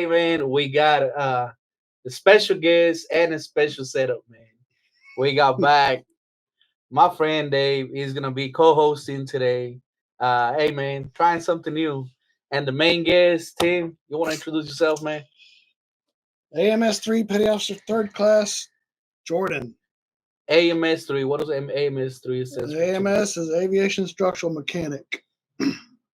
today, man, we got a special guest and a special setup, man. We got back my friend Dave is gonna be co-hosting today. Hey, man, trying something new. And the main guest, Tim, you want to introduce yourself, man? AMS3 Petty Officer Third Class Jordan. AMS3. What does AMS3 stand for? AMS is Aviation Structural Mechanic.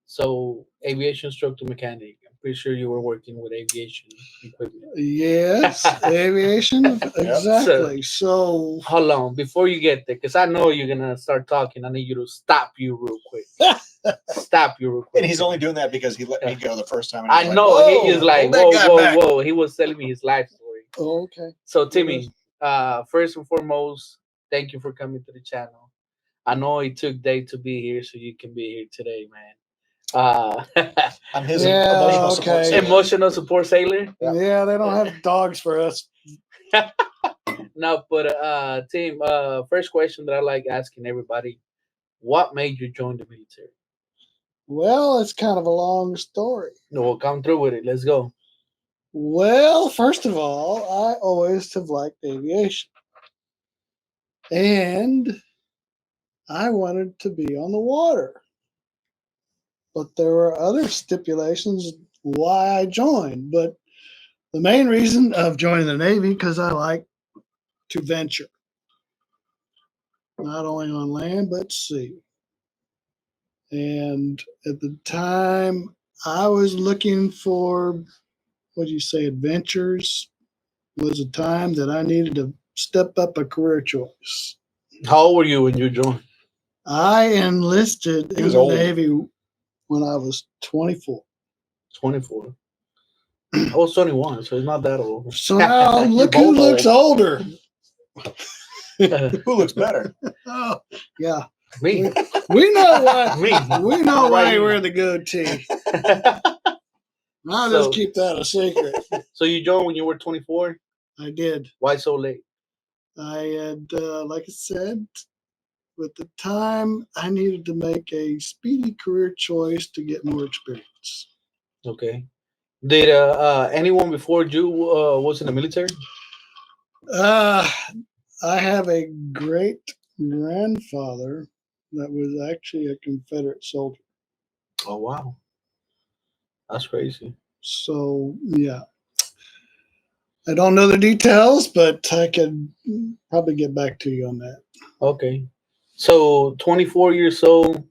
So, aviation structural mechanic. I'm pretty sure you were working with aviation equipment. Yes, aviation. Exactly. So, hold on before you get there, because I know you're gonna start talking. I need you to stop you real quick. Stop you real quick. And he's only doing that because he let me go the first time. And I know like, he is like, whoa. He was telling me his life story. Oh, okay. So Timmy, first and foremost, thank you for coming to the channel. I know it took Dave to be here, so you can be here today, man. I'm his emotional support sailor. Yeah, they don't have dogs for us. No, but Tim, first question that I like asking everybody: what made you join the military? Well, it's kind of a long story. No, we'll come through with it. Let's go. Well, first of all, I always have liked aviation. And I wanted to be on the water. But there were other stipulations why I joined. But the main reason of joining the Navy, because I like to venture. Not only on land, but sea. And at the time, I was looking for, adventures. Was a time that I needed to step up a career choice. How old were you when you joined? I enlisted in the Navy when I was 24. 24. I was 21, so it's not that old. So now look who looks older. Who looks better? Oh, yeah. Me. We know why. Me. We know why you wear the goatee. I'll just keep that a secret. So you joined when you were 24? I did. Why so late? I had, like I said, at the time, I needed to make a speedy career choice to get more experience. Okay. Did anyone before you was in the military? I have a great grandfather that was actually a Confederate soldier. Oh, wow. That's crazy. So, yeah. I don't know the details, but I could probably get back to you on that. Okay. So, 24 years old,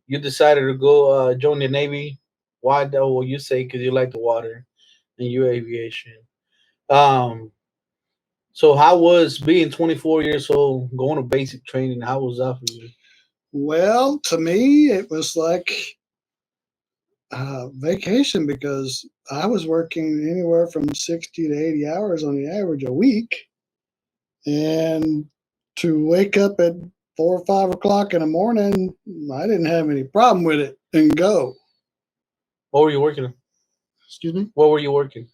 you decided to go join the Navy. Why? Well, you say because you like the water and you aviation. So how was being 24 years old, going to basic training? How was that for you? Well, to me, it was like vacation because I was working anywhere from 60 to 80 hours on the average a week. And to wake up at 4 or 5 o'clock in the morning, I didn't have any problem with it and go. What were you working on? Excuse me? What were you working?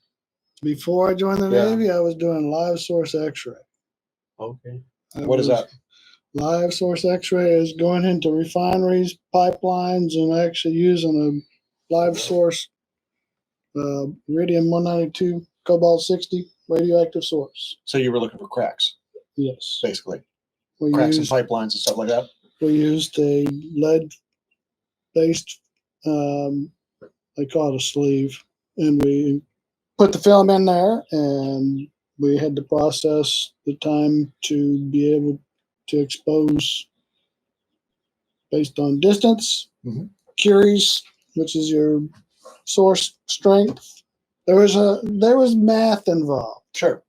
Before I joined the Navy, I was doing live source x-ray. Okay. What is that? Live source x-ray is going into refineries, pipelines, and actually using a live source Iridium-192, Cobalt-60 radioactive source. So you were looking for cracks? Yes. Basically. Cracks in pipelines and stuff like that? We used a lead-based, they call it a sleeve, and we put the film in there, and we had to process the time to be able to expose based on distance, Curies, which is your source strength. There was math involved. Sure.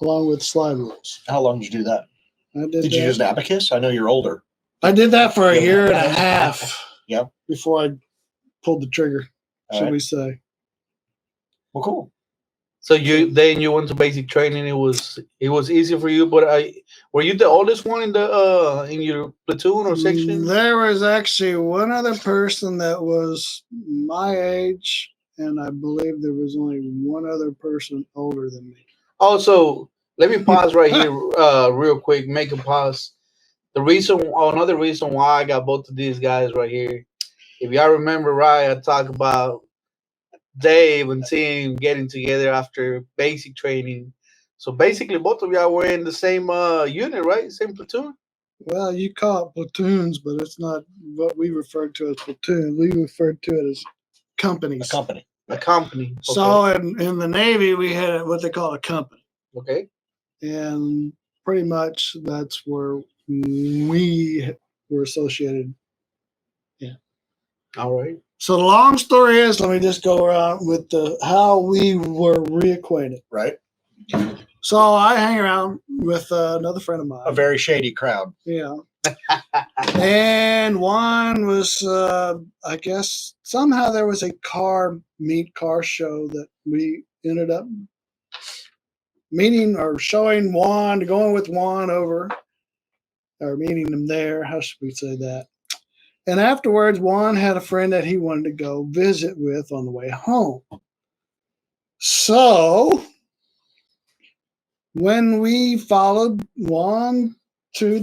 Along with slide rules. How long did you do that? Did you use an abacus? I know you're older. I did that for a year and a half. Yeah. Before I pulled the trigger, shall we say. Well, cool. So you went to basic training. It was easy for you, but were you the oldest one in your platoon or section? There was actually one other person that was my age, and I believe there was only one other person older than me. Also, let me pause right here, real quick. Make a pause. Another reason why I got both of these guys right here. If y'all remember, right, I talked about Dave and team getting together after basic training. So basically, both of y'all were in the same unit, right? Same platoon. Well, you call it platoons, but it's not what we refer to as platoon. We refer to it as companies. A company. A company. Okay. So in the Navy, we had what they call a company. Okay. And pretty much that's where we were associated. Yeah. All right. So the long story is, let me just go around with how we were reacquainted. Right. So I hang around with another friend of mine. A very shady crowd. Yeah. And one was, I guess, somehow there was a car show that we ended up meeting or showing Juan, going with Juan over, or meeting him there. How should we say that? And afterwards, Juan had a friend that he wanted to go visit with on the way home. So when we followed Juan to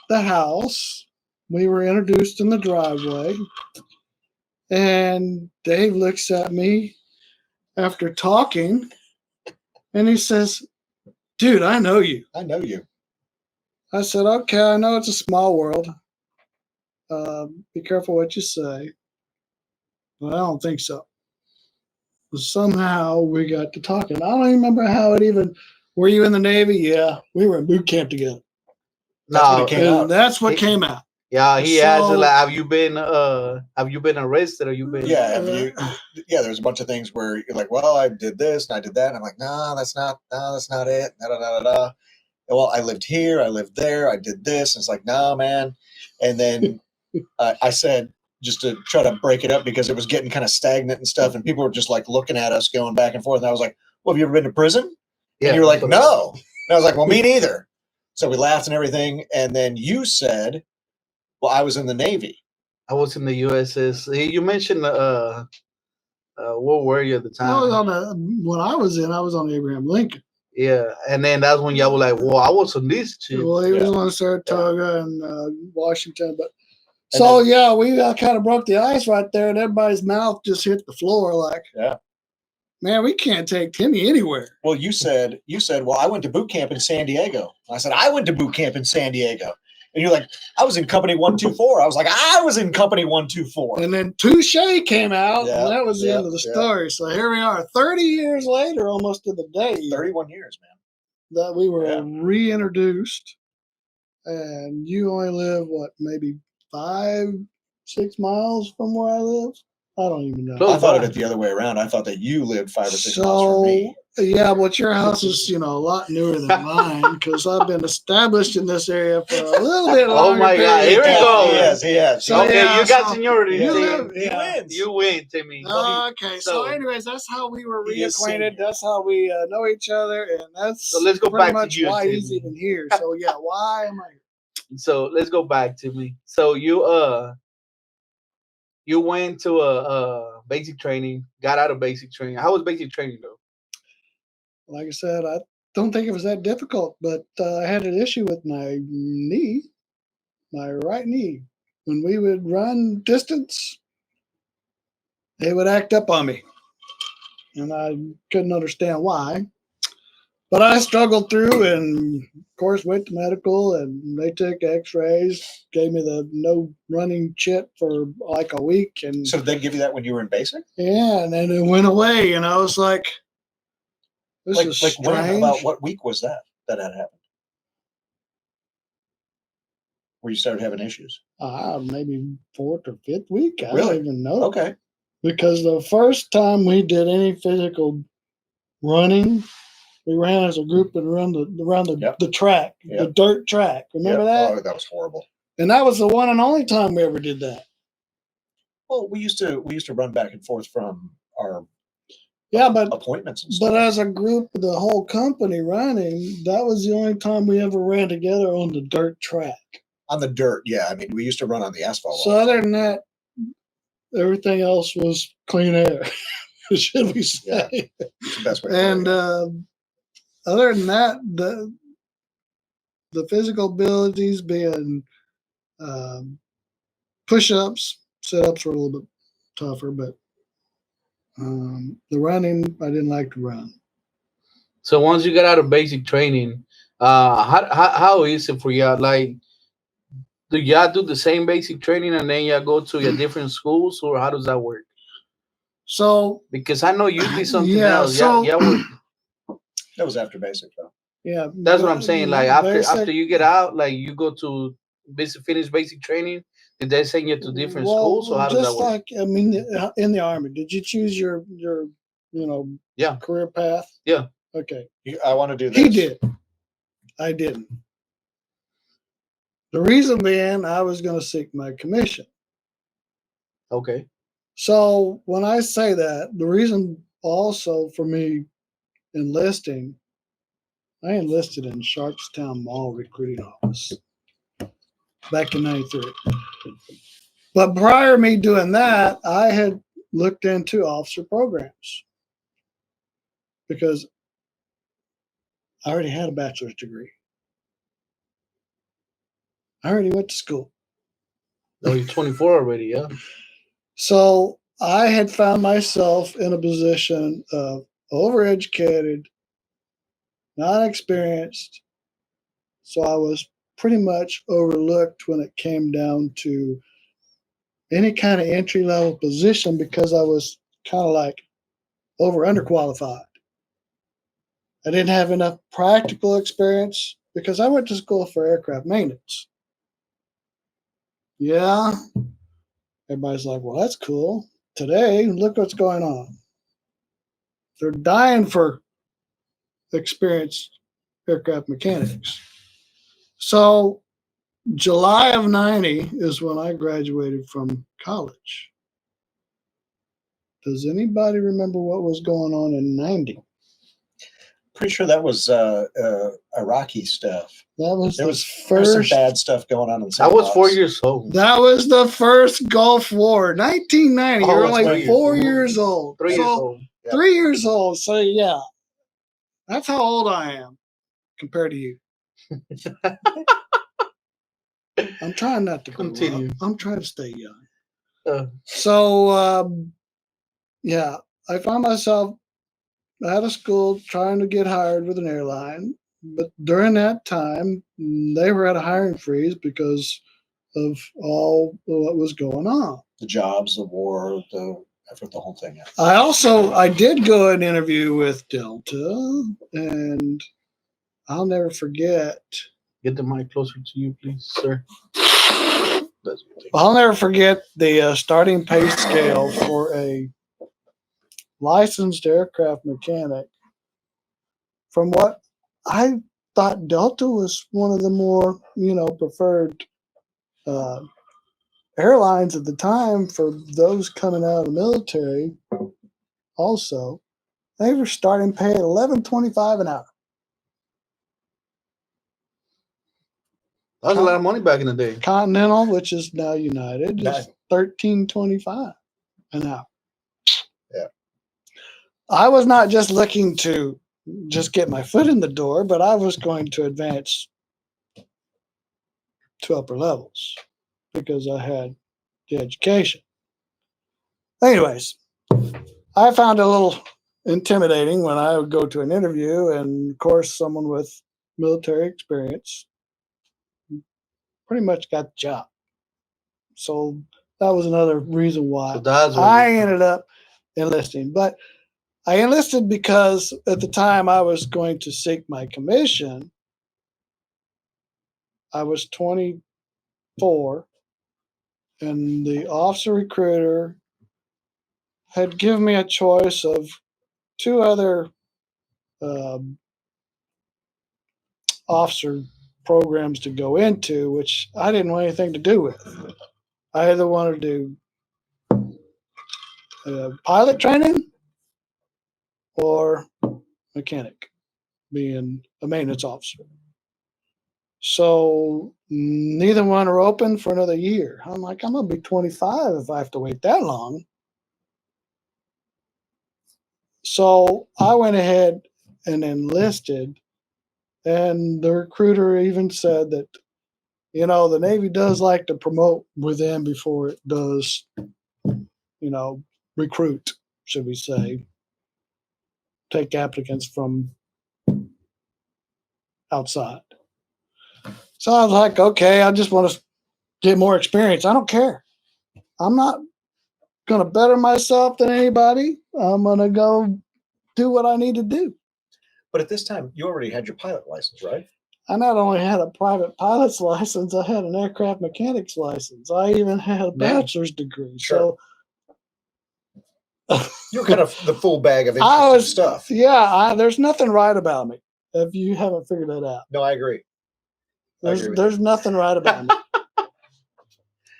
the house, we were introduced in the driveway, and Dave looks at me after talking, and he says, "Dude, I know you." I know you. I said, "Okay, I know it's a small world. Be careful what you say." But I don't think so. Somehow we got to talking. I don't even remember how it even. Were you in the Navy? Yeah, we were in boot camp together. That's what came out. Yeah, he asked like, have you been arrested or you been? Yeah, there's a bunch of things where you're like, well, I did this and I did that, and I'm like, no, that's not it. Da, da, da, da. Well, I lived here, I lived there, I did this, and it's like, no, man. And then I said, just to try to break it up because it was getting kind of stagnant and stuff, and people were just like looking at us going back and forth. And I was like, well, have you ever been to prison? Yeah. And you were like, no. And I was like, well, me neither. So we laughed and everything. And then you said, well, I was in the Navy. I was in the USS. You mentioned what were you at the time? I was when I was on Abraham Lincoln. Yeah, and then that's when y'all were like, well, I was on this too. Well, he was on Saratoga and Washington, but so we kind of broke the ice right there, and everybody's mouth just hit the floor like, man, we can't take Timmy anywhere. Well, you said, well, I went to boot camp in San Diego. I said, I went to boot camp in San Diego. And you're like, I was in Company 124. I was like, I was in Company 124. And then Touche came out, and that was the end of the story. So here we are, 30 years later, almost to the day. 31 years, man. That we were reintroduced. And you only live, maybe 5-6 miles from where I live? I don't even know. I thought of it the other way around. I thought that you lived 5 or 6 miles from me. Yeah, but your house is, a lot newer than mine because I've been established in this area for a little bit longer. Oh my God, here we go. Yes. So, you got seniority. You win, Timmy. Okay, so anyways, that's how we were reacquainted. That's how we know each other, and that's so let's go back much to you, why Timmy. he's even here. So why am I here? So let's go back to me. So you went to a basic training, got out of basic training. How was basic training though? Like I said, I don't think it was that difficult, but I had an issue with my knee, my right knee. When we would run distance, they would act up on me, and I couldn't understand why. But I struggled through and, of course, went to medical, and they took x-rays, gave me the no running chit for like a week. And so did they give you that when you were in basic? Yeah, and then it went away, and I was like, this is strange. When, about what week was that had happened? Where you started having issues? Maybe 4th or 5th week. I Really? don't even know. Okay. Because the first time we did any physical running, we ran as a group and around the track, the dirt track. Remember that? Oh, that was horrible. And that was the one and only time we ever did that. Well, we used to run back and forth from our appointments and stuff. But as a group, the whole company running, that was the only time we ever ran together on the dirt track. On the dirt, yeah. I mean, we used to run on the asphalt. So other than that, everything else was clean air, should we say? Yeah, it's the best way. And other than that, the physical abilities being push-ups, sit-ups were a little bit tougher, but The running, I didn't like to run. So once you get out of basic training, how is it for you? Like, do y'all do the same basic training and then y'all go to your different schools, or how does that work? So Because I know you did something yeah, else. Yeah, so yeah. That was after basic though. yeah, That's what I'm saying. Like after basic. you get out, like you go to finish basic training. Did they send you to different schools, or Well, how does that just work? like I mean, in the army, did you choose your Yeah, career path? yeah. Okay, I want to do this. he did. I didn't. The reason being, I was going to seek my commission. Okay. So when I say that, the reason also for me enlisting, I enlisted in Sharpstown Mall recruiting office back in '93. But prior to me doing that, I had looked into officer programs because I already had a bachelor's degree. I already went to school. Oh, you're 24 already. Yeah. So I had found myself in a position of overeducated, not experienced. So I was pretty much overlooked when it came down to any kind of entry level position because I was kind of like underqualified. I didn't have enough practical experience because I went to school for aircraft maintenance. Yeah. Everybody's like, well, that's cool. Today, look what's going on. They're dying for experienced aircraft mechanics. So, July of '90 is when I graduated from college. Does anybody remember what was going on in '90? Pretty sure that was Iraqi stuff. That was There the was some first. bad stuff going on in I was 4 Sandbox. years old. That was the first Gulf War, 1990. Oh, You're it's only 3 years. 4 years old. 3 years So old. Yeah. 3 years old. So yeah, that's how old I am compared to you. I'm trying not to grow Continue. up. I'm trying to stay young. Uh, So yeah, I found myself out of school trying to get hired with an airline. But during that time, they were at a hiring freeze because of all what was going on. The jobs, the war, the effort, the whole thing. Yeah. I did go and interview with Delta, and I'll never forget. get the mic closer to you, please, sir. I'll never forget the starting pay scale for a licensed aircraft mechanic. From what I thought, Delta was one of the more preferred airlines at the time for those coming out of the military. Also, they were starting pay at $11.25 an hour. That was a lot of money back in the day. Continental, which is now United, is $13.25 an hour. Yeah. I was not just looking to just get my foot in the door, but I was going to advance to upper levels because I had the education. Anyways, I found it a little intimidating when I would go to an interview, and of course, someone with military experience pretty much got the job. So that was another reason why I ended up enlisting. But I enlisted because at the time I was going to seek my commission. I was 24, and the officer recruiter had given me a choice of two other officer programs to go into, which I didn't want anything to do with. I either wanted to do pilot training or mechanic, being a maintenance officer. So neither one are open for another year. I'm like, I'm going to be 25 if I have to wait that long. So I went ahead and enlisted, and the recruiter even said that, the Navy does like to promote within before it does, recruit. should we say, take applicants from outside. So I was like, okay, I just want to get more experience. I don't care. I'm not going to better myself than anybody. I'm going to go do what I need to do. But at this time, you already had your pilot license, right? I not only had a private pilot's license, I had an aircraft mechanics license. I even had a bachelor's degree. Sure. So You're kind of the full bag of I interesting was, stuff. yeah, there's nothing right about me if you haven't figured that out. No, I agree. There's nothing right about me.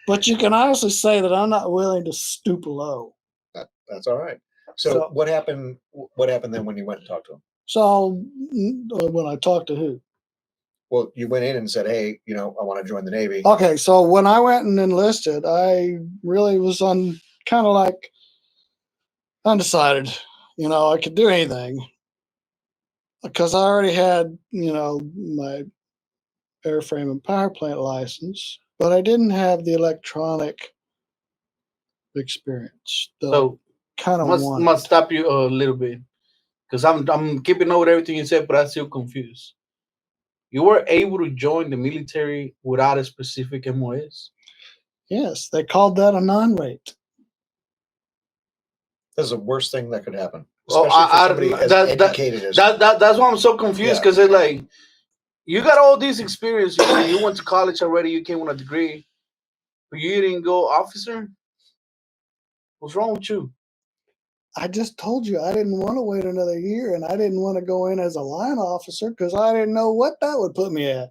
But you can honestly say that I'm not willing to stoop low. That's all right. So what happened? What happened then when you went and talked to him? So when I talked to who? Well, you went in and said, "Hey, I want to join the Navy." Okay, so when I went and enlisted, I really was kind of like undecided. I could do anything because I already had, my airframe and power plant license, but I didn't have the electronic experience that So I kind of wanted. must stop you a little bit because I'm keeping note of everything you said, but I'm still confused. You were able to join the military without a specific MOS? Yes, they called that a non-rate. That's the worst thing that could happen, Well, especially for somebody as educated as that's why I'm so confused because it's like you got all this experience. You went to college already. You came with a degree, but you didn't go officer. What's wrong with you? I just told you I didn't want to wait another year, and I didn't want to go in as a line officer because I didn't know what that would put me at.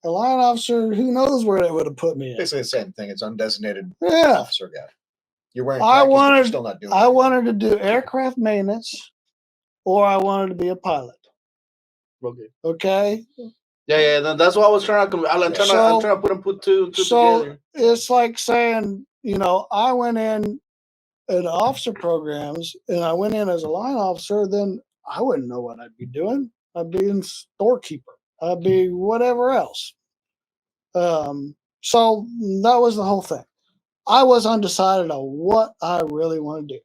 A line officer, who knows where that would have put me at? basically the same thing. It's undesignated Yeah. officer guy. You're wearing khakis, but you're still not doing I anything. wanted to do aircraft maintenance, or I wanted to be a pilot. Okay. Okay. Yeah. That's what I was trying to. I'm trying to put two together. It's like saying, I went in officer programs, and I went in as a line officer. Then I wouldn't know what I'd be doing. I'd be in storekeeper. I'd be whatever else. So that was the whole thing. I was undecided on what I really wanted to do.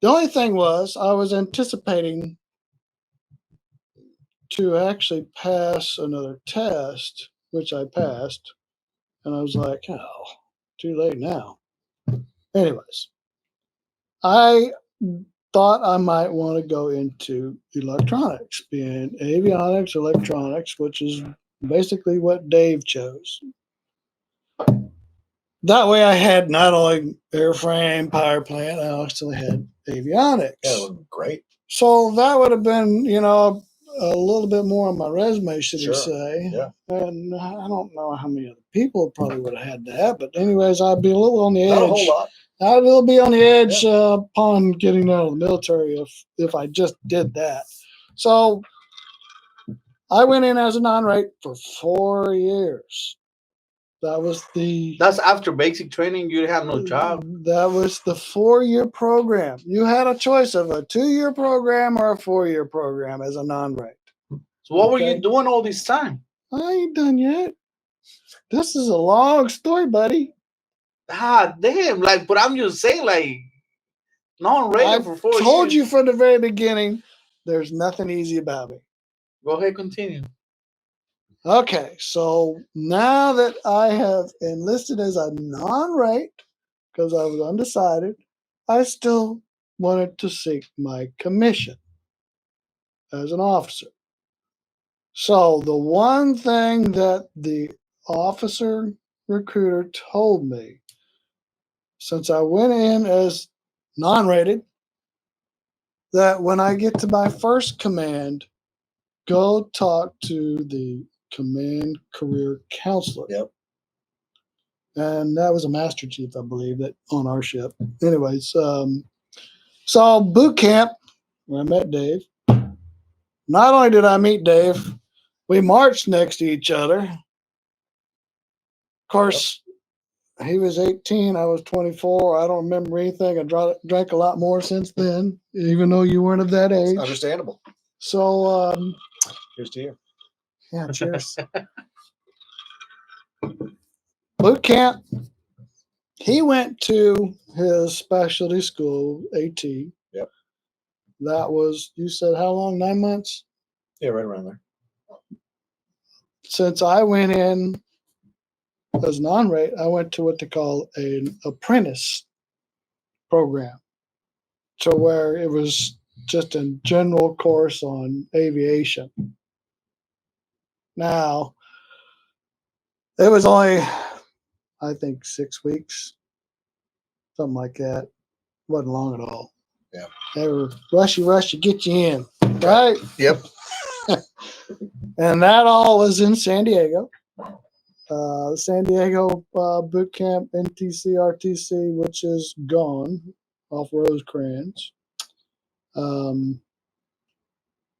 The only thing was I was anticipating to actually pass another test, which I passed. And I was like, oh, too late now. Anyways, I thought I might want to go into electronics, being avionics, electronics, which is basically what Dave chose. That way I had not only airframe, power plant, I also had avionics. Yeah, it would be great. So that would have been, a little bit more on my resume, should we say. Yeah. And I don't know how many other people probably would have had that. But anyways, I'd be a little on the edge. Not a whole lot. I will be on the edge upon getting out of the military if I just did that. So I went in as a non-rate for 4 years. That's after basic training. You have no job. That was the 4-year program. You had a choice of a 2-year program or a 4-year program as a non-rate. So what were you doing all this time? I ain't done yet. This is a long story, buddy. Ah, damn! But I'm just saying, non-rated for 4 years. I told you from the very beginning, there's nothing easy about me. Go ahead, continue. Okay, so now that I have enlisted as a non-rate, because I was undecided, I still wanted to seek my commission as an officer. So the one thing that the officer recruiter told me, since I went in as non-rated, that when I get to my first command, go talk to the command career counselor. Yep. And that was a master chief, I believe, that on our ship. Anyways, so boot camp, where I met Dave. Not only did I meet Dave, we marched next to each other. Of course, he was 18, I was 24. I don't remember anything. I drank a lot more since then, even though you weren't of that age. It's understandable. So, here's to you. Yeah, cheers. Boot camp. He went to his specialty school, AT. Yep. That was, you said how long? 9 months? Yeah, right around there. Since I went in as non-rate, I went to what they call an apprentice program. So where it was just a general course on aviation. Now, it was only, I think, 6 weeks, something like that. Wasn't long at all. Yeah. They were rush to get you in, right? Yep. And that all was in San Diego. San Diego boot camp, NTC, RTC, which is gone off Rosecrans.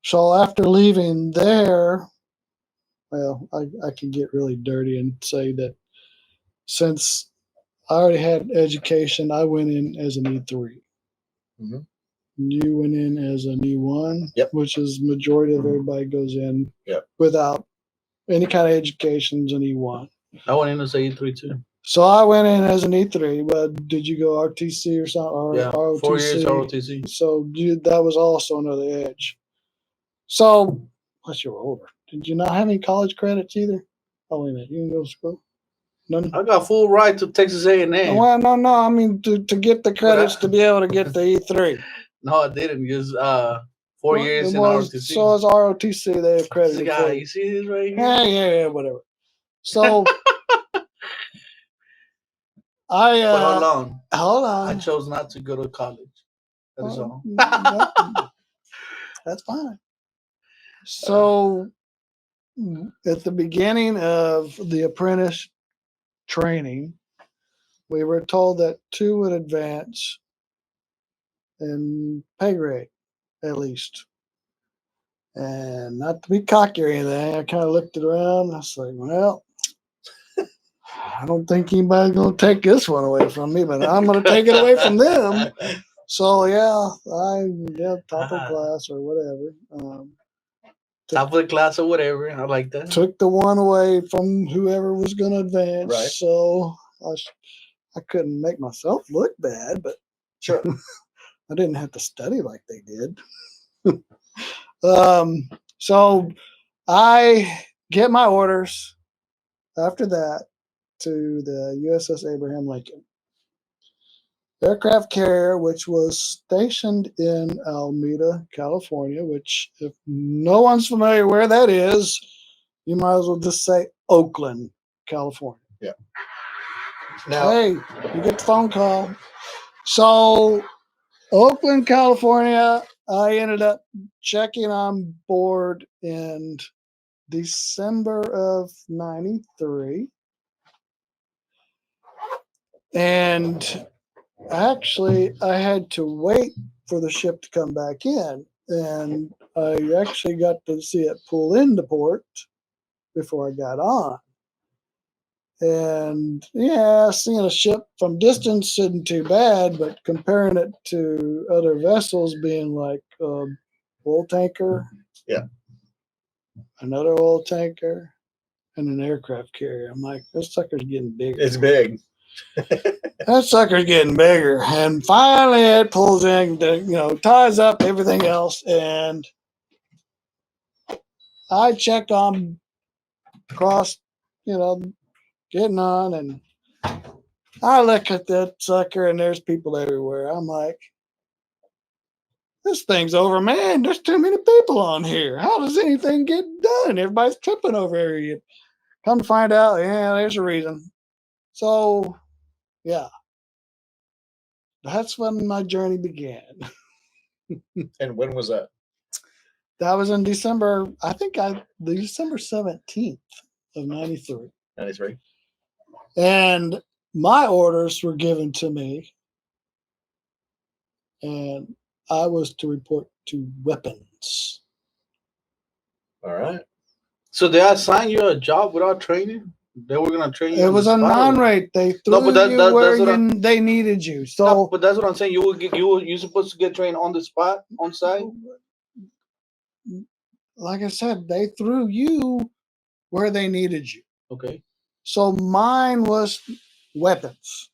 So after leaving there, well, I can get really dirty and say that since I already had education, I went in as an E3. Mm-hmm. You went in as an E1, yep. Which is majority of everybody goes in yep. without any kind of education as an E1. I went in as an E3 too. So I went in as an E3, but did you go RTC or something? Or yeah, ROTC? 4 years ROTC. So that was also another edge. So, plus you were older. Did you not have any college credits either? Oh, wait a minute. You didn't go to school? None? I got full ride to Texas A&M. Well, no. I mean, to get the credits to be able to get the E3. No, I didn't. Just 4 years in ROTC. So as ROTC, they have credit. Yeah, you see this right here? Yeah, whatever. So but hold on. I chose not to go to college. That is all. That's fine. So at the beginning of the apprentice training, we were told that 2 would advance in pay grade, at least. And not to be cocky or anything, I kind of looked it around and I was like, well, I don't think anybody's going to take this one away from me, but I'm going to take it away from them. So, top of the class or whatever. Top of the class or whatever. I like that. Took the one away from whoever was going to advance. Right. So I couldn't make myself look bad, but sure. I didn't have to study like they did. So I get my orders after that to the USS Abraham Lincoln aircraft carrier, which was stationed in Alameda, California, which if no one's familiar where that is, you might as well just say Oakland, California. Yeah. Now, hey, you get the phone call. So Oakland, California, I ended up checking on board in December of 93. And actually, I had to wait for the ship to come back in. And I actually got to see it pull into port before I got on. And yeah, seeing a ship from distance isn't too bad, but comparing it to other vessels being like oil tanker, another oil tanker, and an aircraft carrier, I'm like, this sucker's getting bigger. It's big. That sucker's getting bigger. And finally it pulls in, ties up everything else. And I check on across, getting on, and I look at that sucker and there's people everywhere. I'm like, this thing's overmanned. There's too many people on here. How does anything get done? Everybody's tripping over here. Come to find out, there's a reason. So, yeah. That's when my journey began. And when was that? That was in December, December 17th of 93. 93. And my orders were given to me. And I was to report to weapons. All right. So they assigned you a job without training? They were going to train you? It was a non-rate. They threw you where they needed you. So, no, but that's what I'm saying. You're supposed to get trained on the spot, on site? Like I said, they threw you where they needed you. Okay. So mine was weapons.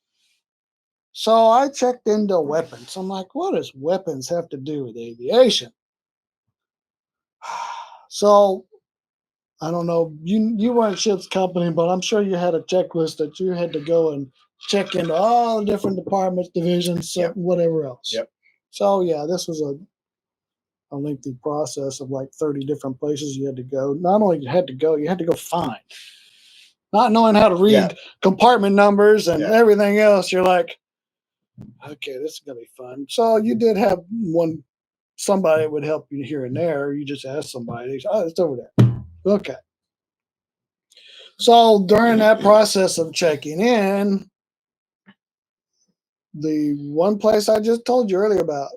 So I checked into weapons. I'm like, what does weapons have to do with aviation? So I don't know. You weren't ship's company, but I'm sure you had a checklist that you had to go and check into all the different departments, divisions, Yep. whatever else. Yep. So yeah, this was a lengthy process of like 30 different places you had to go. Not only you had to go find. Not knowing how to read compartment numbers and everything else, you're like, okay, this is gonna be fun. So you did have somebody that would help you here and there. You just ask somebody, oh, it's over there. Okay. So during that process of checking in, the one place I just told you earlier about,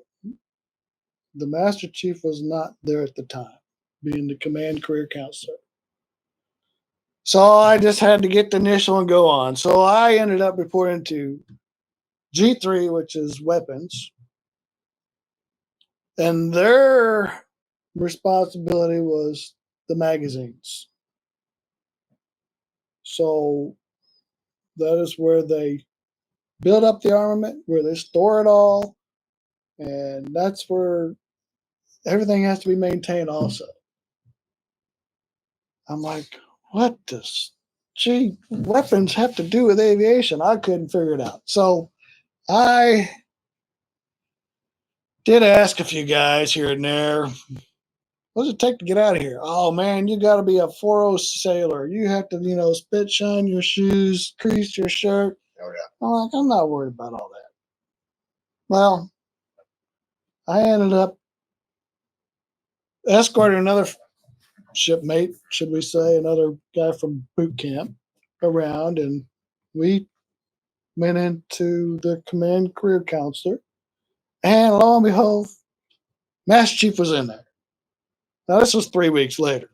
the Master Chief was not there at the time, being the command career counselor. So I just had to get the initial and go on. So I ended up reporting to G3, which is weapons, and their responsibility was the magazines. So that is where they build up the armament, where they store it all, and that's where everything has to be maintained also. I'm like, what does weapons have to do with aviation? I couldn't figure it out. So I did ask a few guys here and there, what does it take to get out of here? Oh man, you got to be a 4.0 sailor. You have to, spit shine your shoes, crease your shirt. Oh yeah. I'm like, I'm not worried about all that. Well, I ended up escorting another shipmate, should we say, another guy from boot camp around, and we went into the command career counselor, and lo and behold, Master Chief was in there. Now this was 3 weeks later.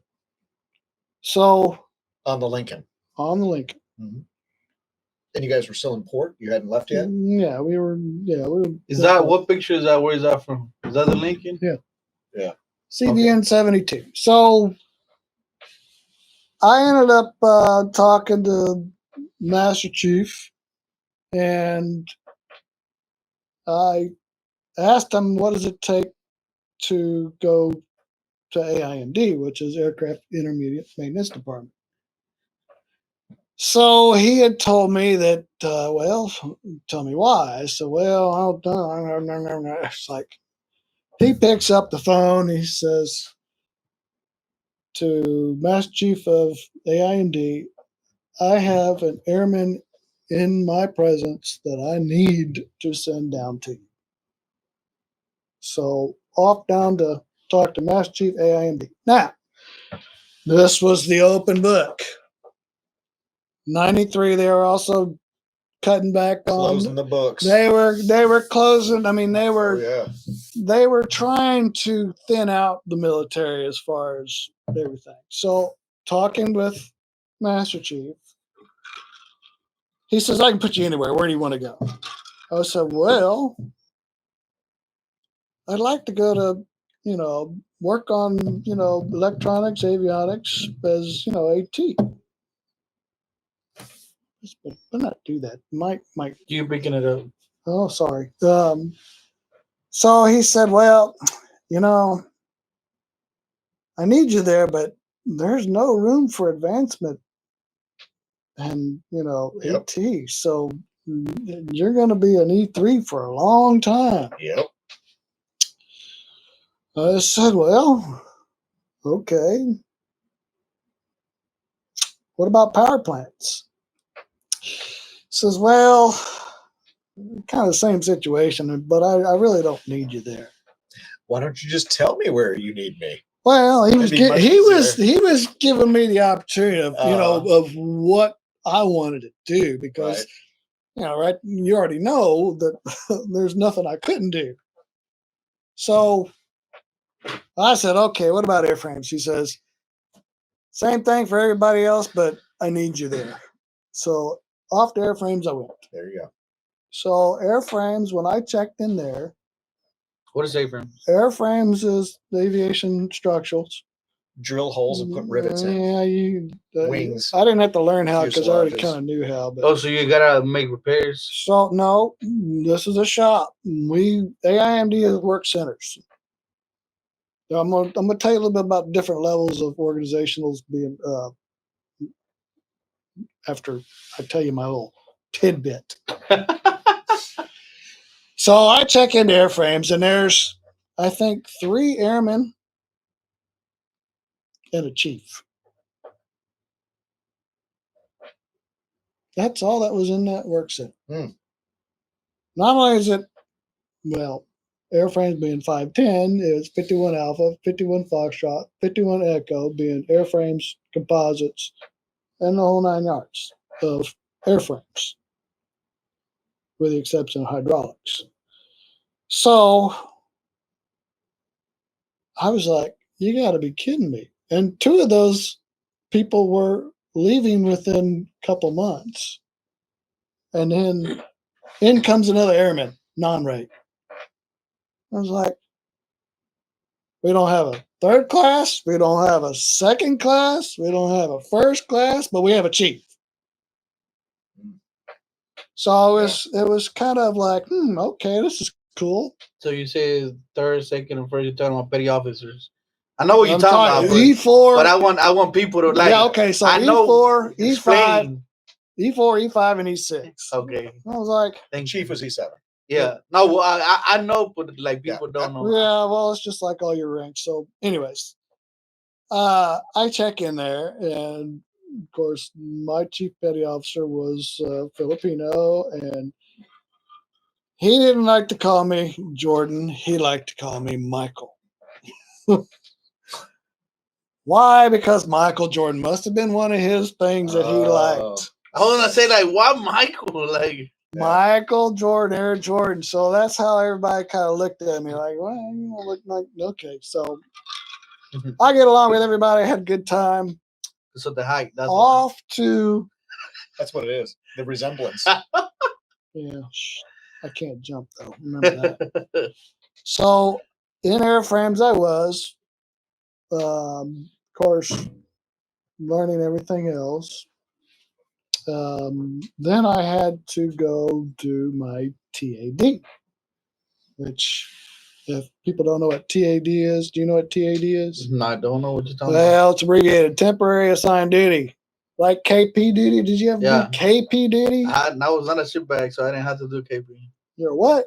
So On the Lincoln. on the Lincoln. Mm-hmm. And you guys were still in port? You hadn't left yet? Yeah, we were. Is that what picture is that? Where is that from? Is that the Lincoln? Yeah. Yeah. CVN 72. So I ended up talking to Master Chief, and I asked him, what does it take to go to AIMD, which is Aircraft Intermediate Maintenance Department? So he had told me that, tell me why. I said, well, I don't know. It's like, he picks up the phone. He says to Master Chief of AIMD, I have an airman in my presence that I need to send down to you. So off down to talk to Master Chief AIMD. Now, this was the open book. 93, they were also cutting back on closing the books. They were closing. I mean, they were they were trying to thin out the military as far as everything. So talking with Master Chief, he says, I can put you anywhere. Where do you want to go? I said, well, I'd like to go to, work on, electronics, avionics as, AT. But not do that. Mike. You picking it up? Oh, sorry. So he said, well, I need you there, but there's no room for advancement and, AT. So you're going to be an E3 for a long time. Yep. I said, well, okay. What about power plants? Says, well, kind of the same situation, but I really don't need you there. Why don't you just tell me where you need me? Well, he was giving me the opportunity of of what I wanted to do, because you already know that there's nothing I couldn't do. So I said, okay, what about airframes? She says, same thing for everybody else, but I need you there. So off to airframes I went. There you go. So airframes, when I checked in there. What is airframes? Airframes is the aviation structurals. drill holes and put rivets in. Yeah, Wings. I didn't have to learn how because I already Fuselages. kind of knew how. But Oh, so you gotta make repairs. so no, this is a shop. AIMD is work centers. I'm gonna tell you a little bit about different levels of organizationals being after I tell you my little tidbit. So I check into airframes, and there's, I think, 3 airmen and a chief. That's all that was in that work center. Not only is it, well, airframes being 510, it was 51 Alpha, 51 Foxtrot, 51 Echo being airframes, composites, and the whole 9 yards of airframes, with the exception of hydraulics. So I was like, you got to be kidding me. And 2 of those people were leaving within a couple months. And then in comes another airman, non-rate. I was like, we don't have a 3rd class, we don't have a 2nd class, we don't have a 1st class, but we have a chief. So it was kind of like, okay, this is cool. So you say 3rd, 2nd, and 1st. You're talking about petty officers. I know what you're talking about, E4. but I want people to like. Yeah, okay. So I know, E4, E5, explain. E4, E5, and E6. Okay. I was like, And Chief was E7. Yeah. No, well, I know, but like people don't know. Yeah, well, it's just like all your ranks. So, anyways, I check in there, and of course, my chief petty officer was Filipino, and he didn't like to call me Jordan. He liked to call me Michael. Why? Because Michael Jordan must have been one of his things that he liked. I was gonna say, like, why Michael? Like Michael Jordan, Air Jordan. So that's how everybody kind of looked at me, like, well, you know, look like okay. So I get along with everybody, had a good time. So the height. That's off to. That's what it is. The resemblance. Yeah, I can't jump though. Remember that. So in airframes, I was, of course, learning everything else. Then I had to go do my TAD, which, if people don't know what TAD is, do you know what TAD is? No, I don't know what you're talking about. Well, it's abbreviated temporary assigned duty. Like KP duty. Did you ever do KP duty? I was not a shipbag, so I didn't have to do KP. You're what?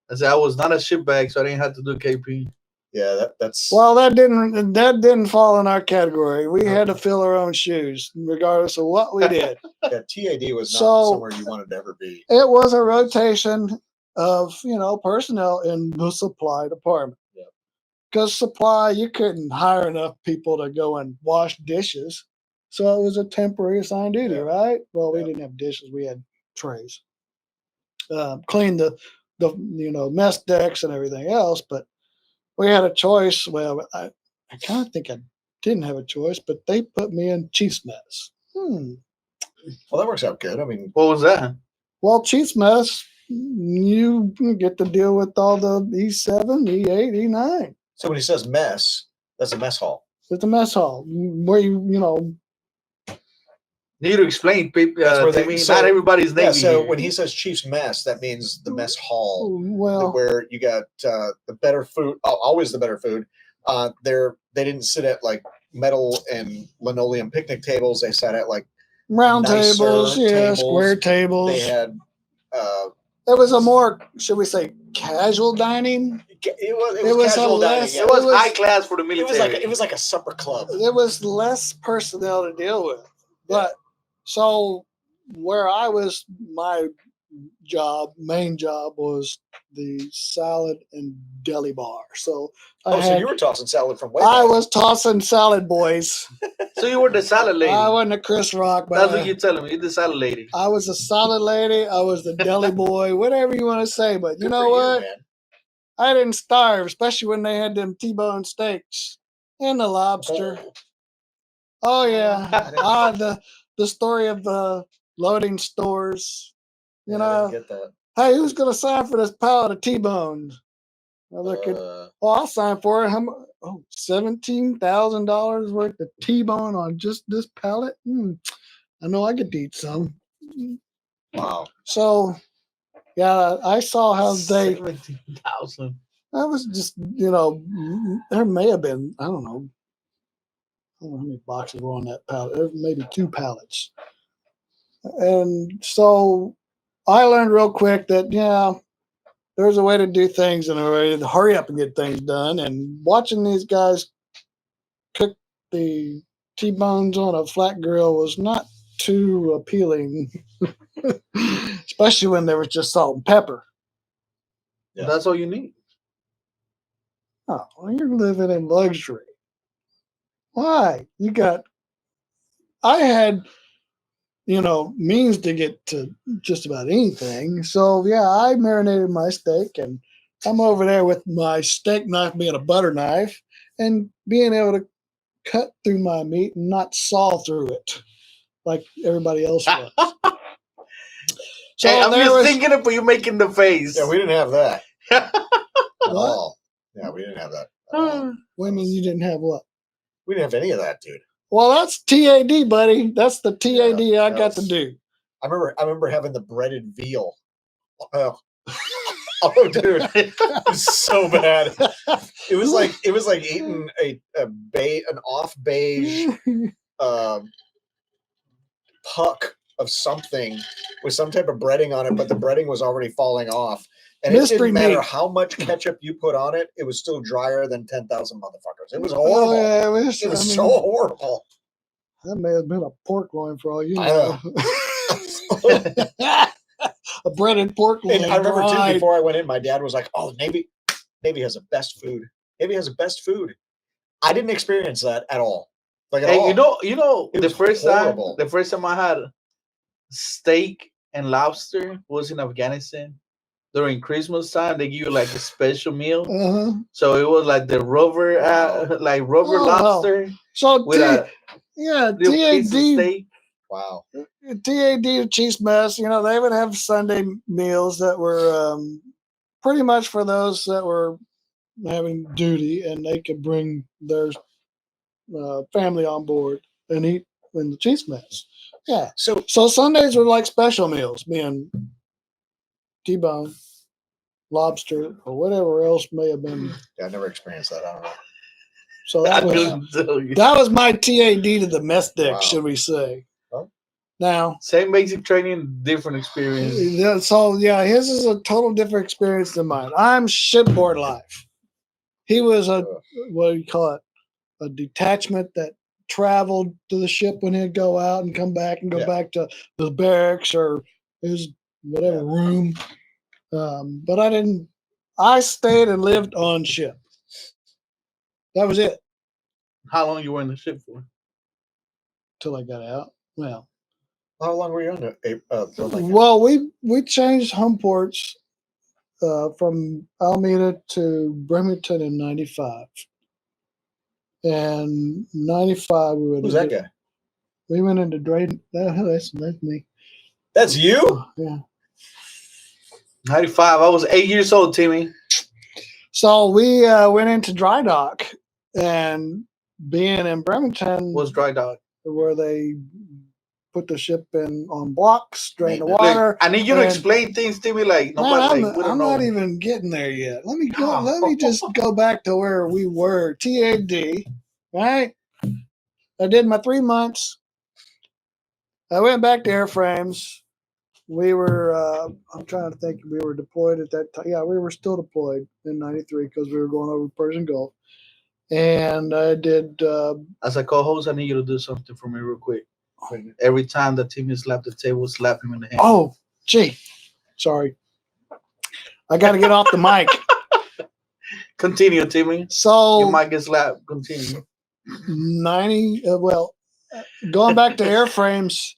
I said I was not a shipbag, so I didn't have to do KP. Yeah, that's. Well, that didn't fall in our category. We had to fill our own shoes, regardless of what we did. Yeah, TAD was not somewhere you wanted to ever be. It was a rotation of personnel in the supply department. Yeah. Because supply, you couldn't hire enough people to go and wash dishes, so it was a temporary assigned duty, right? Well, we didn't have dishes; we had trays. Clean the mess decks and everything else, but we had a choice. Well, I kind of think I didn't have a choice, but they put me in chief's mess. Well, that works out good. I mean, what was that? Well, chief's mess, you get to deal with all the E7, E8, E9. So when he says mess, that's a mess hall. It's a mess hall where you need to explain, people. Not everybody's name. Yeah, so when he says chief's mess, that means the mess hall, where you got the better food, always the better food. They didn't sit at like metal and linoleum picnic tables. They sat at like round tables, square tables. They had. It was a more, should we say, casual dining. It was casual dining. It was high class for the military. It was like a supper club. There was less personnel to deal with, but. So where I was, my main job was the salad and deli bar. So so you were tossing salad from way back. I was tossing salad, boys. So you were the salad lady. I wasn't a Chris Rock, but that's what you're telling me. You're the salad lady. I was a salad lady. I was the deli boy, whatever you want to say. But you know what? I didn't starve, especially when they had them T-bone steaks and the lobster. Oh yeah, the story of the loading stores, I didn't get that. Hey, who's going to sign for this pallet of T-bones? I look at, I'll sign for it. How much? Oh, $17,000 worth of T-bone on just this pallet. I know I could eat some. Wow. So, yeah, I saw how they. 17,000. I was just, there may have been, I don't know how many boxes were on that pallet. There may be 2 pallets. And so I learned real quick that, there's a way to do things and a way to hurry up and get things done. And watching these guys cook the T-bones on a flat grill was not too appealing, especially when there was just salt and pepper. Yeah. That's all you need. Oh, you're living in luxury. Why? I had, means to get to just about anything. So, yeah, I marinated my steak, and I'm over there with my steak knife being a butter knife and being able to cut through my meat and not saw through it like everybody else was. So hey, I'm just thinking it, but you're making the face. Yeah, we didn't have that at What? all. Yeah, we didn't have that at all. What do you mean you didn't have what? We didn't have any of that, dude. Well, that's TAD, buddy. That's the TAD I got to was- do. I remember having the breaded veal. Oh, dude, it was so bad. It was like eating an off beige puck of something with some type of breading on it, but the breading was already falling off. And it didn't matter how much ketchup you put on it, it was still drier than 10,000 motherfuckers. It was horrible. Oh, yeah, it was so horrible. That may have been a pork loin for all you I know. A breaded pork loin. And I remember fried. too, before I went in, my dad was like, "Oh, Navy has the best food. Navy has the best food." I didn't experience that at all. Like at all. The first time I had steak and lobster was in Afghanistan during Christmas time. They give you like a special meal. Uh-huh. So it was like the rubber lobster. So with a piece of TAD. steak. Wow. TAD cheese mess. They would have Sunday meals that were pretty much for those that were having duty, and they could bring their family on board and eat in the cheese mess. Yeah. So Sundays were like special meals, being T-bone, lobster, or whatever else may have been. Yeah, I never experienced that. I don't know. So that was my TAD to the mess deck, should we say? Huh? Now, same basic training, different experience. So his is a total different experience than mine. I'm shipboard life. He was what do you call it? A detachment that traveled to the ship when he'd go out and come back and go back to the barracks or his whatever room. But I didn't. I stayed and lived on ship. That was it. How long you were in the ship for? Till I got out. Well, how long were you on the? Well, we changed home ports from Alameda to Bremerton in '95. And 95, we went. Who's that guy? We went into Drayton. That's me. That's you? Yeah. 95. I was 8 years old, Timmy. So we went into dry dock, and being in Bremerton was dry dock, where they put the ship in on blocks, drain the water. Look, I need you to explain things to me like nobody. I'm not even getting there yet. Let me go. Let me just go back to where we were. TAD, right? I did my 3 months. I went back to airframes. We were. I'm trying to think. We were deployed at that time. Yeah, we were still deployed in '93 because we were going over Persian Gulf. And I did. As a co-host, I need you to do something for me real quick. Every time that Timmy slapped the table, slap him in the hand. Oh, gee. Sorry. I got to get off the mic. Continue, Timmy. So you might get slapped. Continue. 90. Going back to airframes,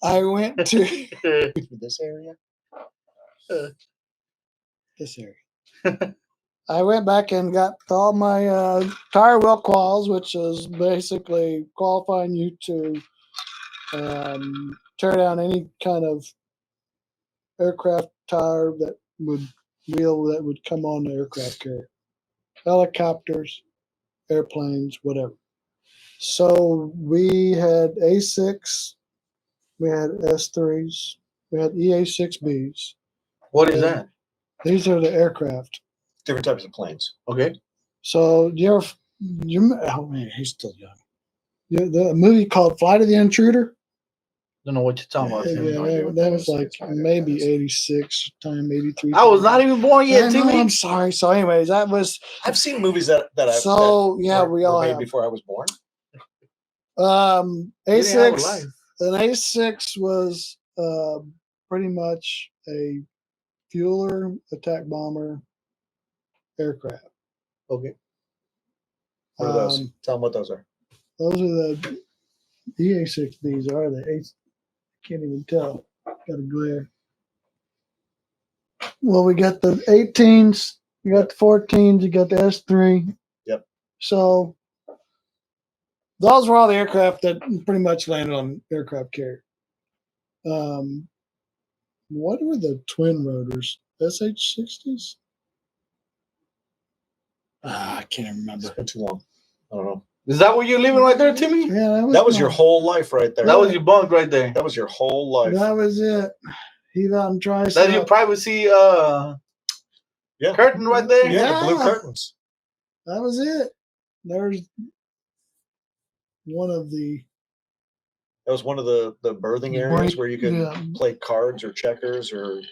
I went to this area. This area. I went back and got all my tire wheel quals, which is basically qualifying you to tear down any kind of aircraft tire that would wheel that would come on the aircraft carrier. Helicopters, airplanes, whatever. So we had A6, we had S3s, we had EA6Bs. What is that? These are the aircraft. Different types of planes. Okay. So oh man, he's still young. The movie called Flight of the Intruder. Don't know what you're talking about. Timmy. Yeah, that was like maybe 86, time 83. I was not even born yet, Timmy. I'm sorry. So, anyways, that was. I've seen movies that we all made have. before I was born. A6. An A6 was pretty much a fueler attack bomber aircraft. Okay. What are those? Tell them what those are. Those are the EA6Bs. Are they? Can't even tell. Got a glare. Well, we got the 18s, you got the 14s, you got the S3. Yep. So those were all the aircraft that pretty much landed on aircraft carrier. What were the twin rotors? SH60s? I can't remember. It's been too long. I don't know. Is that where you're living right there, Timmy? Yeah, that was your whole life right there. That was your bunk right there. That was your whole life. That was it. He's out and tries. That's your privacy curtain right there? Yeah, the blue curtains. That was it. There's one of the. That was one of the birthing areas where you could play cards or checkers or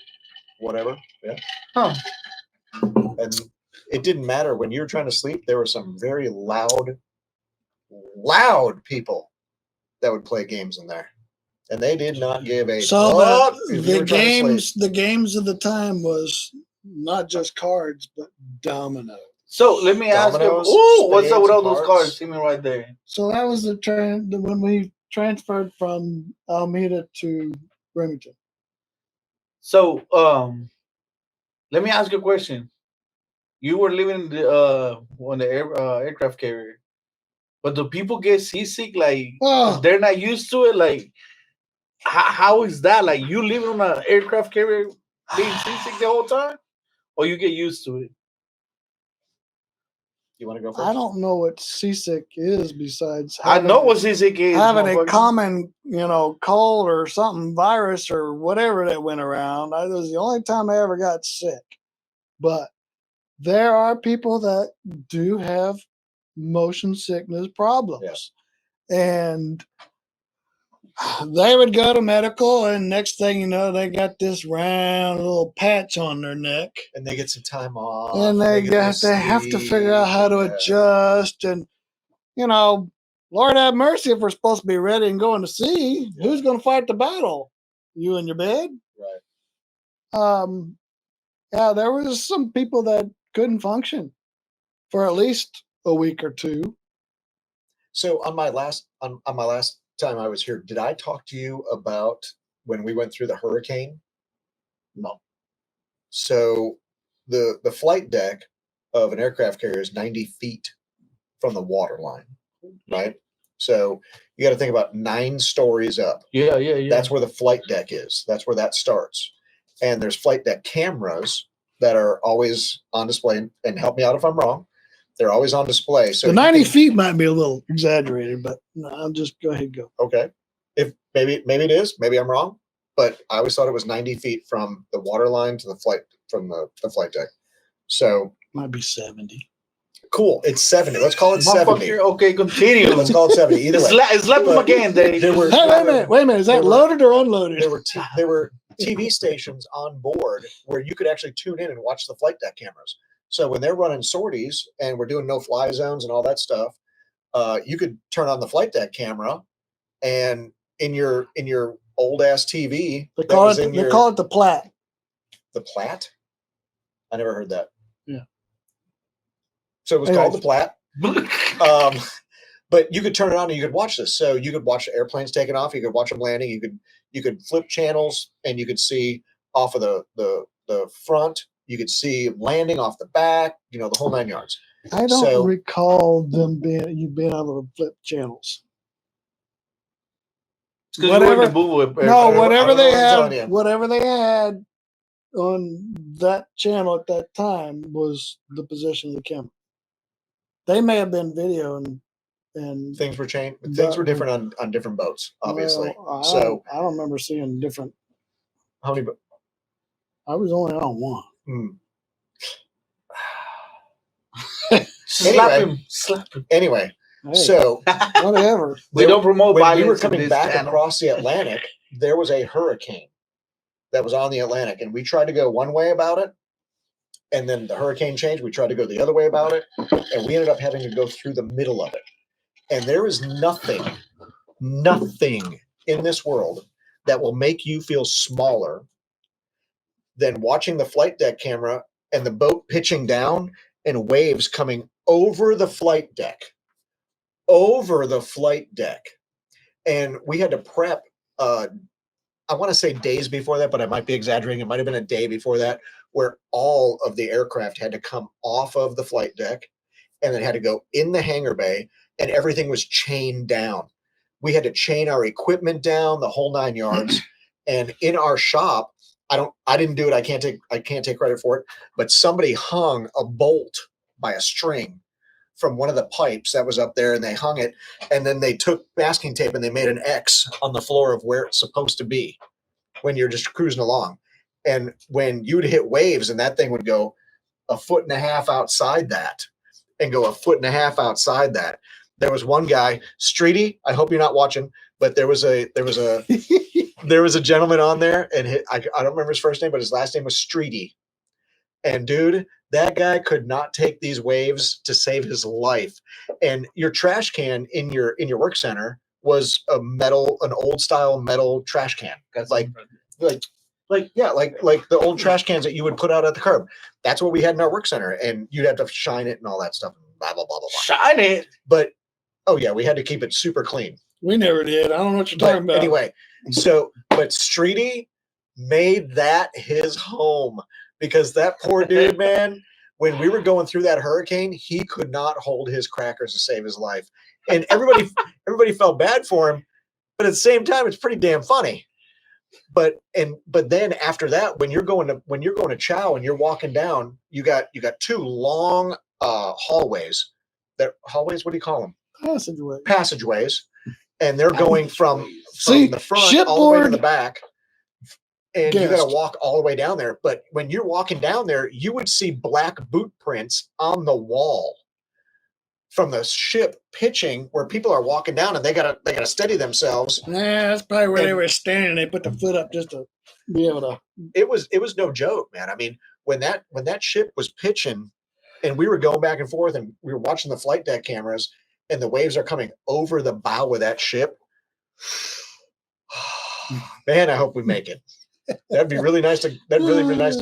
whatever. Yeah. Huh. And it didn't matter when you were trying to sleep. There were some very loud people that would play games in there, and they did not give a fuck. The games of the time was not just cards, but domino. So let me ask you. Oh, what's up with all those cards? See me right there. So that was the trend when we transferred from Alameda to Remington. So let me ask you a question. You were living on the aircraft carrier, but do people get seasick? Like if they're not used to it. Like how is that? Like you living on an aircraft carrier, being seasick the whole time, or you get used to it? You want to go first? I don't know what seasick is besides. I know what seasick is. Having a common, cold or something, virus or whatever that went around. That was the only time I ever got sick. But there are people that do have motion sickness problems. Yeah. And they would go to medical, and next thing you know, they got this round little patch on their neck. And they get some time off. And they have to figure out how to adjust. And, Lord have mercy, if we're supposed to be ready and going to sea, who's going to fight the battle? You in your bed? Right. Yeah, there was some people that couldn't function for at least a week or two. So on my last time I was here, did I talk to you about when we went through the hurricane? No. So the flight deck of an aircraft carrier is 90 feet from the water line, right? So you got to think about 9 stories up. Yeah. That's where the flight deck is. That's where that starts. And there's flight deck cameras that are always on display. And help me out if I'm wrong. They're always on display. So the 90 feet might be a little exaggerated, but no, I'll just go ahead and go. Okay. If maybe it is, maybe I'm wrong, but I always thought it was 90 feet from the water line to the flight flight deck. So might be 70. Cool. It's 70. Let's call it 70. Okay, continue. Let's call it 70. Either way. Slap them again, Dave. Wait a minute. Is that loaded or unloaded? There were TV stations on board where you could actually tune in and watch the flight deck cameras. So when they're running sorties and we're doing no-fly zones and all that stuff, you could turn on the flight deck camera, and in your old-ass TV, they call it the Platt. The Platt? I never heard that. Yeah. So it was called the Platt. But you could turn it on and you could watch this. So you could watch the airplanes taking off. You could watch them landing. You could flip channels, and you could see off of the front. You could see landing off the back. The whole 9 yards. I don't recall them being able to flip channels. Whatever they had, on that channel at that time was the position of the camera. They may have been video and Things were changed. Things were different on different boats, obviously. Well, I don't remember seeing different. How many? I was only on one. Slap him. Anyway, Hey, so whatever. We don't promote when violence. we were coming in this back channel. across the Atlantic, there was a hurricane that was on the Atlantic, and we tried to go one way about it, and then the hurricane changed. We tried to go the other way about it, and we ended up having to go through the middle of it. And there is nothing in this world that will make you feel smaller than watching the flight deck camera and the boat pitching down and waves coming over the flight deck. And we had to prep, I want to say days before that, but I might be exaggerating. It might have been a day before that, where all of the aircraft had to come off of the flight deck and then had to go in the hangar bay, and everything was chained down. We had to chain our equipment down, the whole 9 yards. And in our shop, I didn't do it. I can't take credit for it, but somebody hung a bolt by a string from one of the pipes that was up there, and they hung it, and then they took masking tape and they made an X on the floor of where it's supposed to be when you're just cruising along. And when you would hit waves and that thing would go 1.5 feet outside that and go 1.5 feet outside that. There was one guy, Streety, I hope you're not watching, but there was a gentleman on there, and I don't remember his first name, but his last name was Streety. And dude, that guy could not take these waves to save his life. And your trash can in your work center was an old style metal trash can. That's like the old trash cans that you would put out at the curb. That's what we had in our work center, and you'd have to shine it and all that stuff. Blah blah blah blah blah. Shine it. But oh yeah, we had to keep it super clean. We never did. I don't know what you're talking about. Anyway, but Streety made that his home, because that poor dude, man, when we were going through that hurricane, he could not hold his crackers to save his life. And everybody felt bad for him, but at the same time, it's pretty damn funny. But then after that, when you're going to chow and you're walking down, you got 2 long hallways. Hallways, what do you call them? Passageways. And they're going from the front all the way to the back. And you got to walk all the way down there. But when you're walking down there, you would see black boot prints on the wall from the ship pitching, where people are walking down and they gotta steady themselves. Yeah, that's probably where they were standing. They put the foot up just to be able to. It was no joke, man. I mean, when that ship was pitching and we were going back and forth and we were watching the flight deck cameras and the waves are coming over the bow of that ship. Man, I hope we make it. That'd be really nice to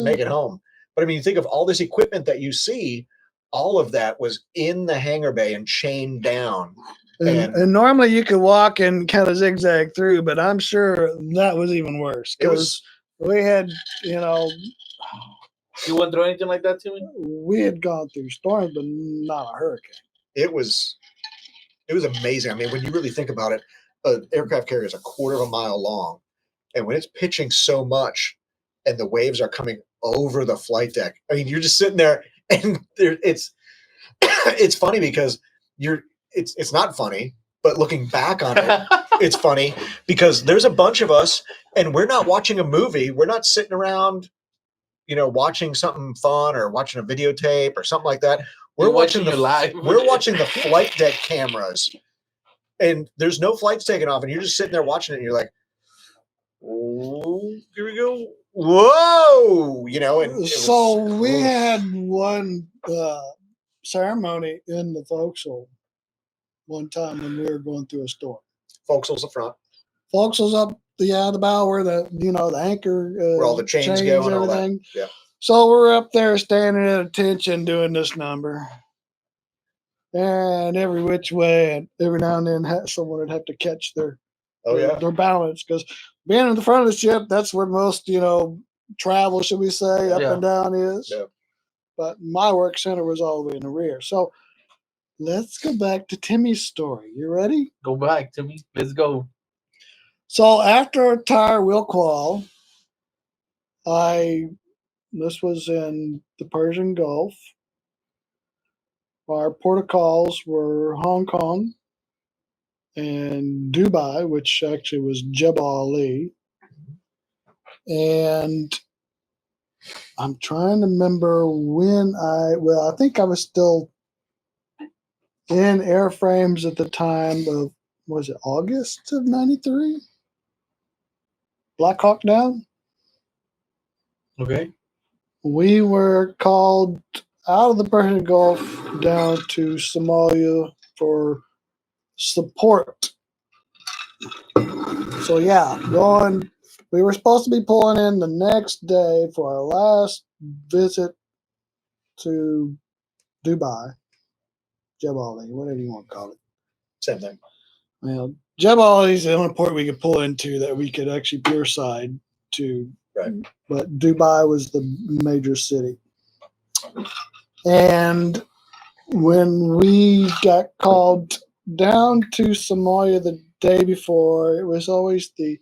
make it home. But I mean, you think of all this equipment that you see, all of that was in the hangar bay and chained down. And normally you could walk and kind of zigzag through, but I'm sure that was even worse. We had, You went through anything like that, Timmy? We had gone through storms, but not a hurricane. It was amazing. I mean, when you really think about it, an aircraft carrier is 1/4 mile long. And when it's pitching so much and the waves are coming over the flight deck, I mean, you're just sitting there and it's funny because it's not funny, but looking back on it, it's funny because there's a bunch of us and we're not watching a movie. We're not sitting around, watching something fun or watching a videotape or something like that. We're watching the flight deck cameras, and there's no flights taking off, and you're just sitting there watching it and you're like, oh, here we go. Whoa, And we had one ceremony in the forecastle one time when we were going through a storm. Forecastle's the front. Forecastle's up the bow where the anchor where all the chains go and all that. Yeah. So we're up there standing at attention doing this number, and every which way, and every now and then someone would have to catch their balance, because being in the front of the ship, that's where most travel, should we say, up and down is. Yeah. But my work center was all the way in the rear. So let's go back to Timmy's story. You ready? Go back, Timmy. Let's go. So after a tire wheel qual, I This was in the Persian Gulf. Our port of calls were Hong Kong and Dubai, which actually was Jebel Ali. And I'm trying to remember when I think I was still in airframes at the time of, was it August of 93? Black Hawk Down. Okay. We were called out of the Persian Gulf down to Somalia for support. So yeah, we were supposed to be pulling in the next day for our last visit to Dubai, Jebel Ali, whatever you want to call it. Same thing. Well, Jebel Ali is the only port we could pull into that we could actually pure side to. Right. But Dubai was the major city. And when we got called down to Somalia the day before, it was always the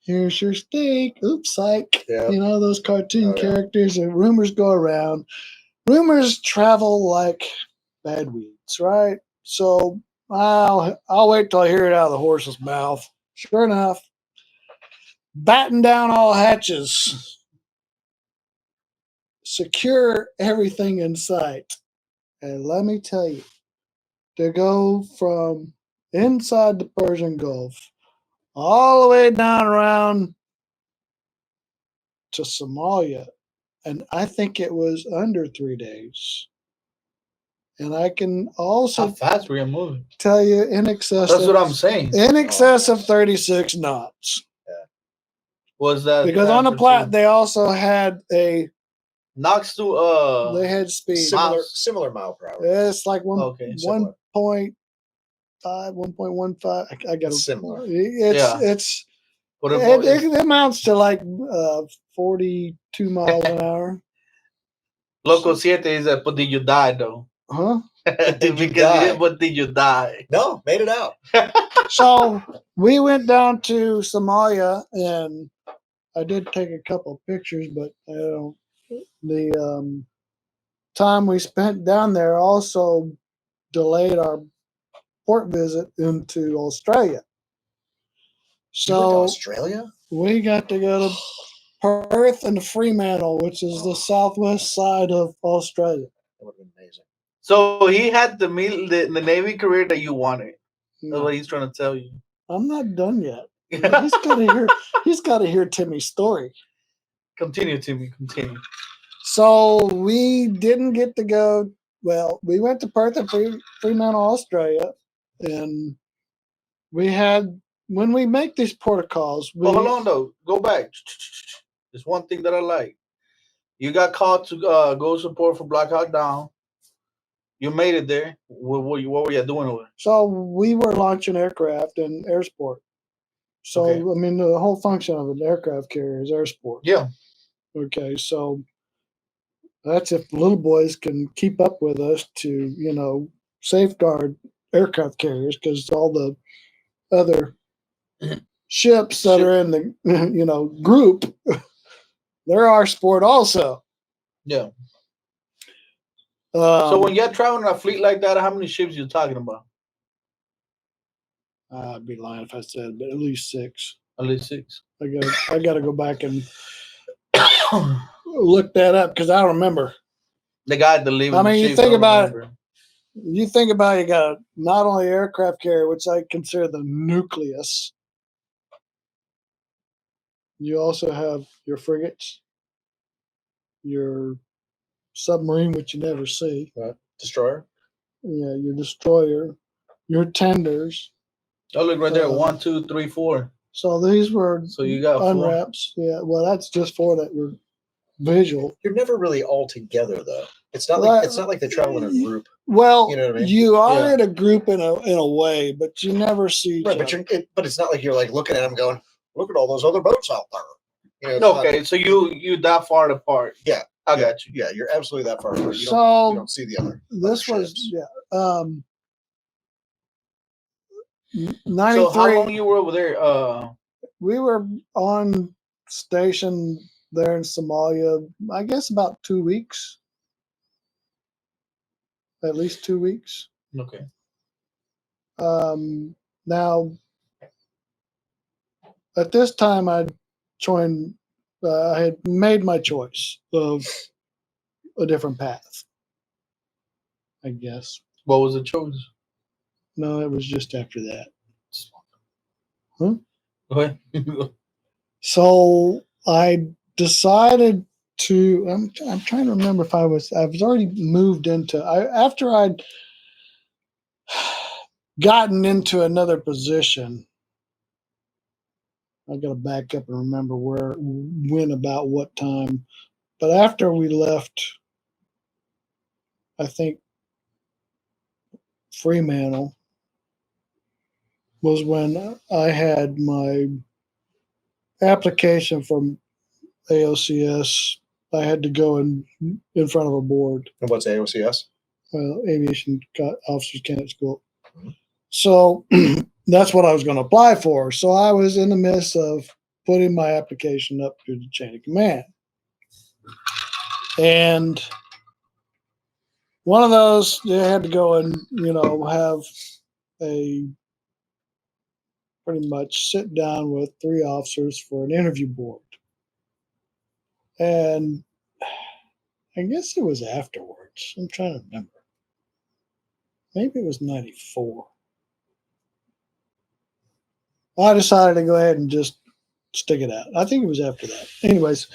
here's your steak. Oops, psych. Yep. You know, those cartoon Oh, yeah. characters, and rumors go around. Rumors travel like bad weeds, right? So I'll wait till I hear it out of the horse's mouth. Sure enough, batten down all hatches, secure everything in sight. And let me tell you, to go from inside the Persian Gulf all the way down around to Somalia, and I think it was under 3 days. And I can How also fast were you moving? tell you in excess That's of, what I'm saying. in excess of 36 knots. Was that Because on the transfer plat to they also had knocks to they had speed. Similar mile per hour. It's like Okay, 1.5, 1.15. I got It's similar. Yeah. It's What about it amounts to like 42 miles an hour. Loco Siete is that, but did you die though? Huh? Did you Because die? But did you die? No, made it out. So we went down to Somalia, and I did take a couple of pictures, but the time we spent down there also delayed our port visit into Australia. You went to So Australia? we got to go to Perth and Fremantle, which is the southwest side of Australia. That would have been amazing. So he had the Navy career that you wanted. That's No, what he's trying to tell you. I'm not done yet. He's got to hear Timmy's story. Continue, Timmy. Continue. So we didn't get to go. Well, we went to Perth and Fremantle, Australia, and we had, when we make these protocols. Hold on though. Go back. There's one thing that I like. You got called to go support for Black Hawk Down. You made it there. What were you doing over there? So we were launching aircraft in air sport. So Okay. I mean, the whole function of an aircraft carrier is air sport. Yeah. Okay, so that's if the little boys can keep up with us to safeguard aircraft carriers, because all the other ships that are in the group, they're our sport also. Yeah. So when you're traveling a fleet like that, how many ships you talking about? I'd be lying if I said, but at least 6. At least 6. I got to go back and look that up, because I don't remember. The guy that leaving. I mean, the you ships, think I don't about it. remember. You think about it, you got not only aircraft carrier, which I consider the nucleus. You also have your frigates, your submarine, which you never see. Destroyer? Yeah, your destroyer, your tenders. Oh, look right there. 1, 2, 3, 4. So these were So you got 4. unwraps. Yeah, well, that's just 4 that were visual. You're never really all together though. It's not like they travel in a group. Well, You know what I mean? you are Yeah. in a group in a way, but you never see each Right, other. but it's not like you're like looking at them going, look at all those other boats out there. It's Okay, not, so you that far apart. Yeah, I got you. Yeah, you're absolutely that far apart. You don't see the other. This other was ships. 93. So how long you were over there? We were on station there in Somalia, I guess about 2 weeks. At least 2 weeks. Okay. Now, at this time, I had made my choice of a different path, I guess. What was the choice? No, it was just after that. Huh? Okay. So I decided to. I'm trying to remember if I was already moved into. After I'd gotten into another position. I got to back up and remember when, about what time. But after we left, I think Fremantle was when I had my application from AOCS. I had to go in front of a board. And what's AOCS? Well, Aviation Officers Candidate School. So that's what I was going to apply for. So I was in the midst of putting my application up to the chain of command. And one of those, they had to go and, have a pretty much sit down with 3 officers for an interview board. And I guess it was afterwards. I'm trying to remember. Maybe it was 94. I decided to go ahead and just stick it out. I think it was after that. Anyways,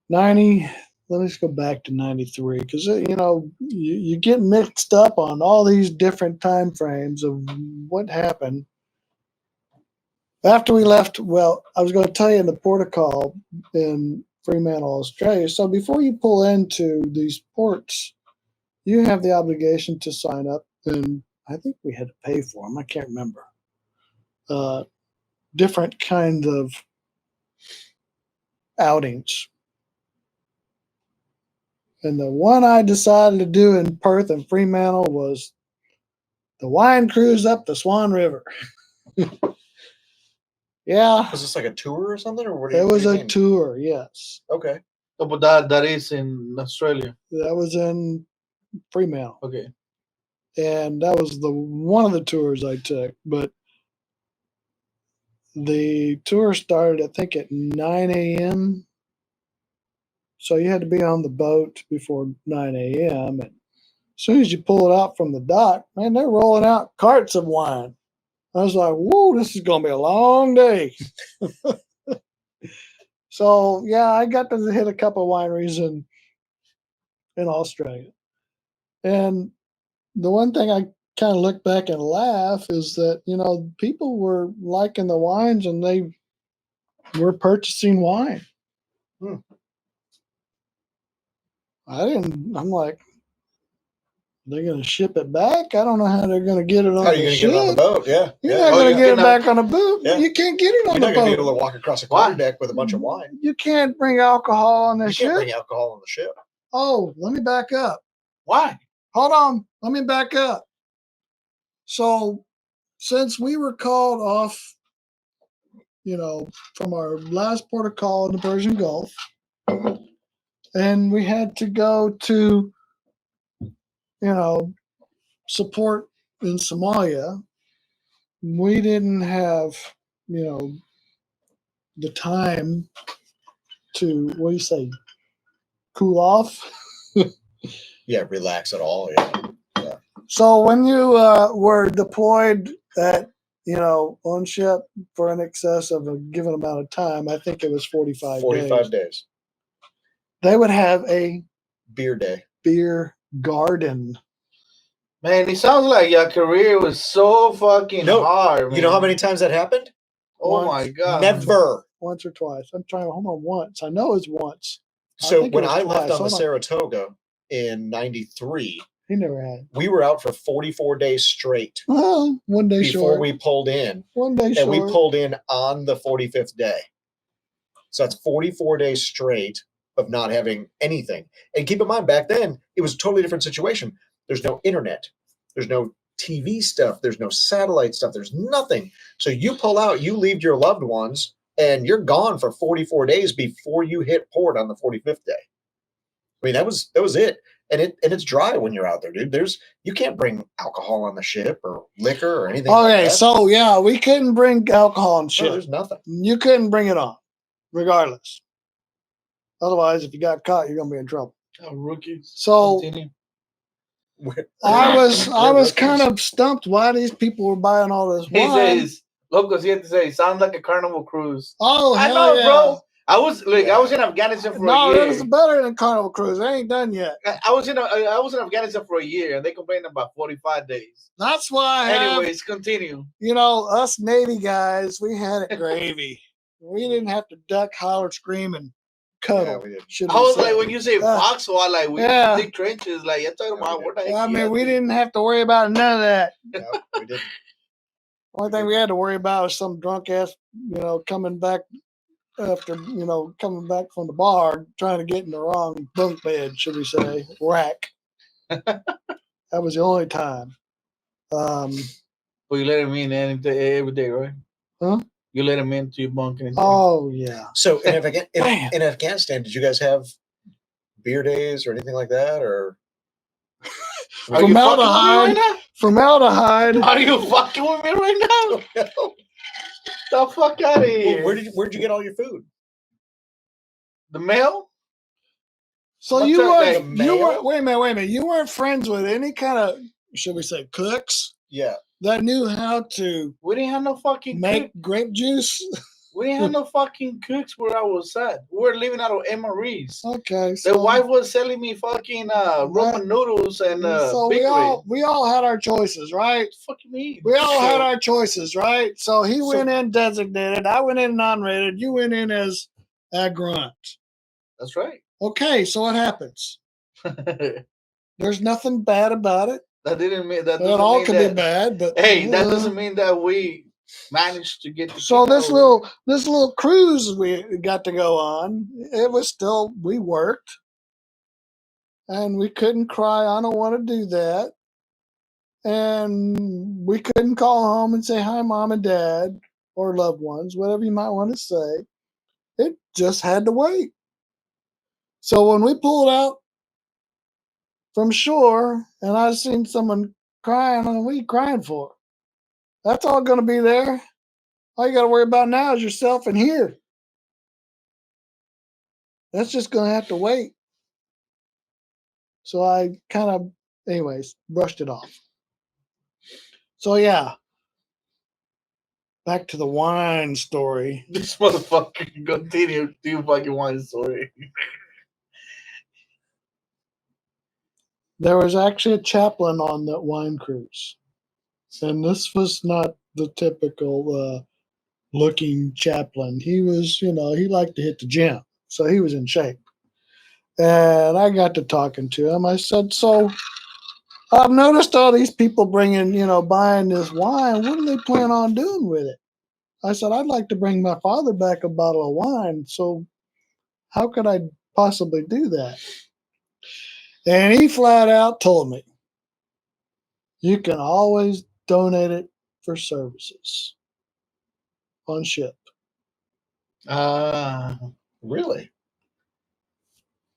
90, let me just go back to 93 because, you get mixed up on all these different time frames of what happened. After we left, well, I was going to tell you in the port of call in Fremantle, Australia. So before you pull into these ports, you have the obligation to sign up, and I think we had to pay for them. I can't remember. Different kinds of outings. And the one I decided to do in Perth and Fremantle was the wine cruise up the Swan River. Yeah. Was this like a tour or something? Or what? It was a tour, yes. Okay. Oh, but that is in Australia. That was in Fremantle. Okay. And that was one of the tours I took. But the tour started, I think, at 9 a.m. So you had to be on the boat before 9 a.m. And as soon as you pull it out from the dock, man, they're rolling out carts of wine. I was like, whoa, this is going to be a long day. So, yeah, I got to hit a couple of wineries in Australia. And the one thing I kind of look back and laugh is that, people were liking the wines and they were purchasing wine. I'm like, they're going to ship it back? I don't know how they're going to get it on the ship. How are you going to get it on the boat? Yeah. You're not going to get it back on the boat. Yeah. You can't get it on the boat. You're not going to be able to walk across a quarter deck with a bunch of wine. You can't bring alcohol on the ship. You can't bring alcohol on the ship. Oh, let me back up. Why? Hold on. Let me back up. So, since we were called off, from our last port of call in the Persian Gulf, and we had to go to, support in Somalia, we didn't have, the time to, what do you say, cool off? Yeah, relax at all. Yeah. So when you were deployed at, on ship for an excess of a given amount of time, I think it was 45 days. They would have a beer day. Beer garden. Man, it sounds like your career was so fucking hard, man. You know how many times that happened? Oh my God. Never. Once or twice. I'm trying to hold on once. I know it's once. So when I left on the Saratoga in 93, he never had. We were out for 44 days straight. Well, 1 day short. Before we pulled in. 1 day short. And we pulled in on the 45th day. So that's 44 days straight of not having anything. And keep in mind, back then, it was a totally different situation. There's no internet. There's no TV stuff. There's no satellite stuff. There's nothing. So you pull out, you leave your loved ones and you're gone for 44 days before you hit port on the 45th day. I mean, that was it. And it's dry when you're out there, dude. You can't bring alcohol on the ship or liquor or anything. Okay, like that. so yeah, we couldn't bring alcohol on ship. No, there's nothing. You couldn't bring it on, regardless. Otherwise, if you got caught, you're gonna be in trouble. Oh, rookies. So Continue. I was rookies. kind of stumped why these people were buying all this He wine. says, "Locos, you have to say, sounds like a carnival cruise." Oh, I hell know, yeah. bro. I was in Afghanistan for No, a it year. was better than Carnival Cruise. It ain't done yet. I was in Afghanistan for a year, and they complained about 45 days. That's why. Anyways, continue. You know, us Navy guys, we had it gravy. We didn't have to duck, holler, scream, and cuddle. Yeah, we did. should I we was say. like, when you say foxhole, like we yeah. dig trenches, like you're talking about what the heck? I you mean, have we to- didn't have to worry about none of that. No, we didn't. Only thing we had to worry about was some drunk ass, coming back coming back from the bar, trying to get in the wrong bunk bed, should we say, rack. That was the only time. Well, you let him in every day, right? Huh? You let him into your bunk and Oh, yeah. So in Man. Afghanistan, did you guys have beer days or anything like that, or? Are you fucking with me right now? Formaldehyde. Are you fucking with me right now? The fuck out of here! Well, where'd you get all your food? The mail? So What's you that, weren't, like, mail? wait a minute. You weren't friends with any kind of, should we say, cooks Yeah. that knew how to We didn't have no fucking make cook. grape juice? We didn't have no fucking cooks where I was at. We were living out of MREs. Okay. The So, wife was selling me fucking Roman noodles and so Big we all had our choices, right? Fuck you mean? We all had So- our choices, right? So he went in designated. I went in non-rated. You went in as a grunt. That's right. Okay, so what happens? That There's nothing bad about it. didn't mean that. It doesn't all mean could that, be bad, but Hey, that doesn't mean that we managed to get. The So kid this out. little cruise we got to go on, it was still, we worked, and we couldn't cry. I don't want to do that. And we couldn't call home and say hi, mom and dad, or loved ones, whatever you might want to say. It just had to wait. So when we pulled out from shore, and I seen someone crying, what are you crying for? That's all going to be there. All you got to worry about now is yourself and here. That's just going to have to wait. So I kind of, anyways, brushed it off. So yeah, back to the wine story. This motherfucker can continue to your fucking wine story. There was actually a chaplain on that wine cruise. And this was not the typical looking chaplain. He was, he liked to hit the gym. So he was in shape. And I got to talking to him. I said, so I've noticed all these people bringing, buying this wine. What do they plan on doing with it? I said, I'd like to bring my father back a bottle of wine. So how could I possibly do that? And he flat out told me, you can always donate it for services on ship. Really?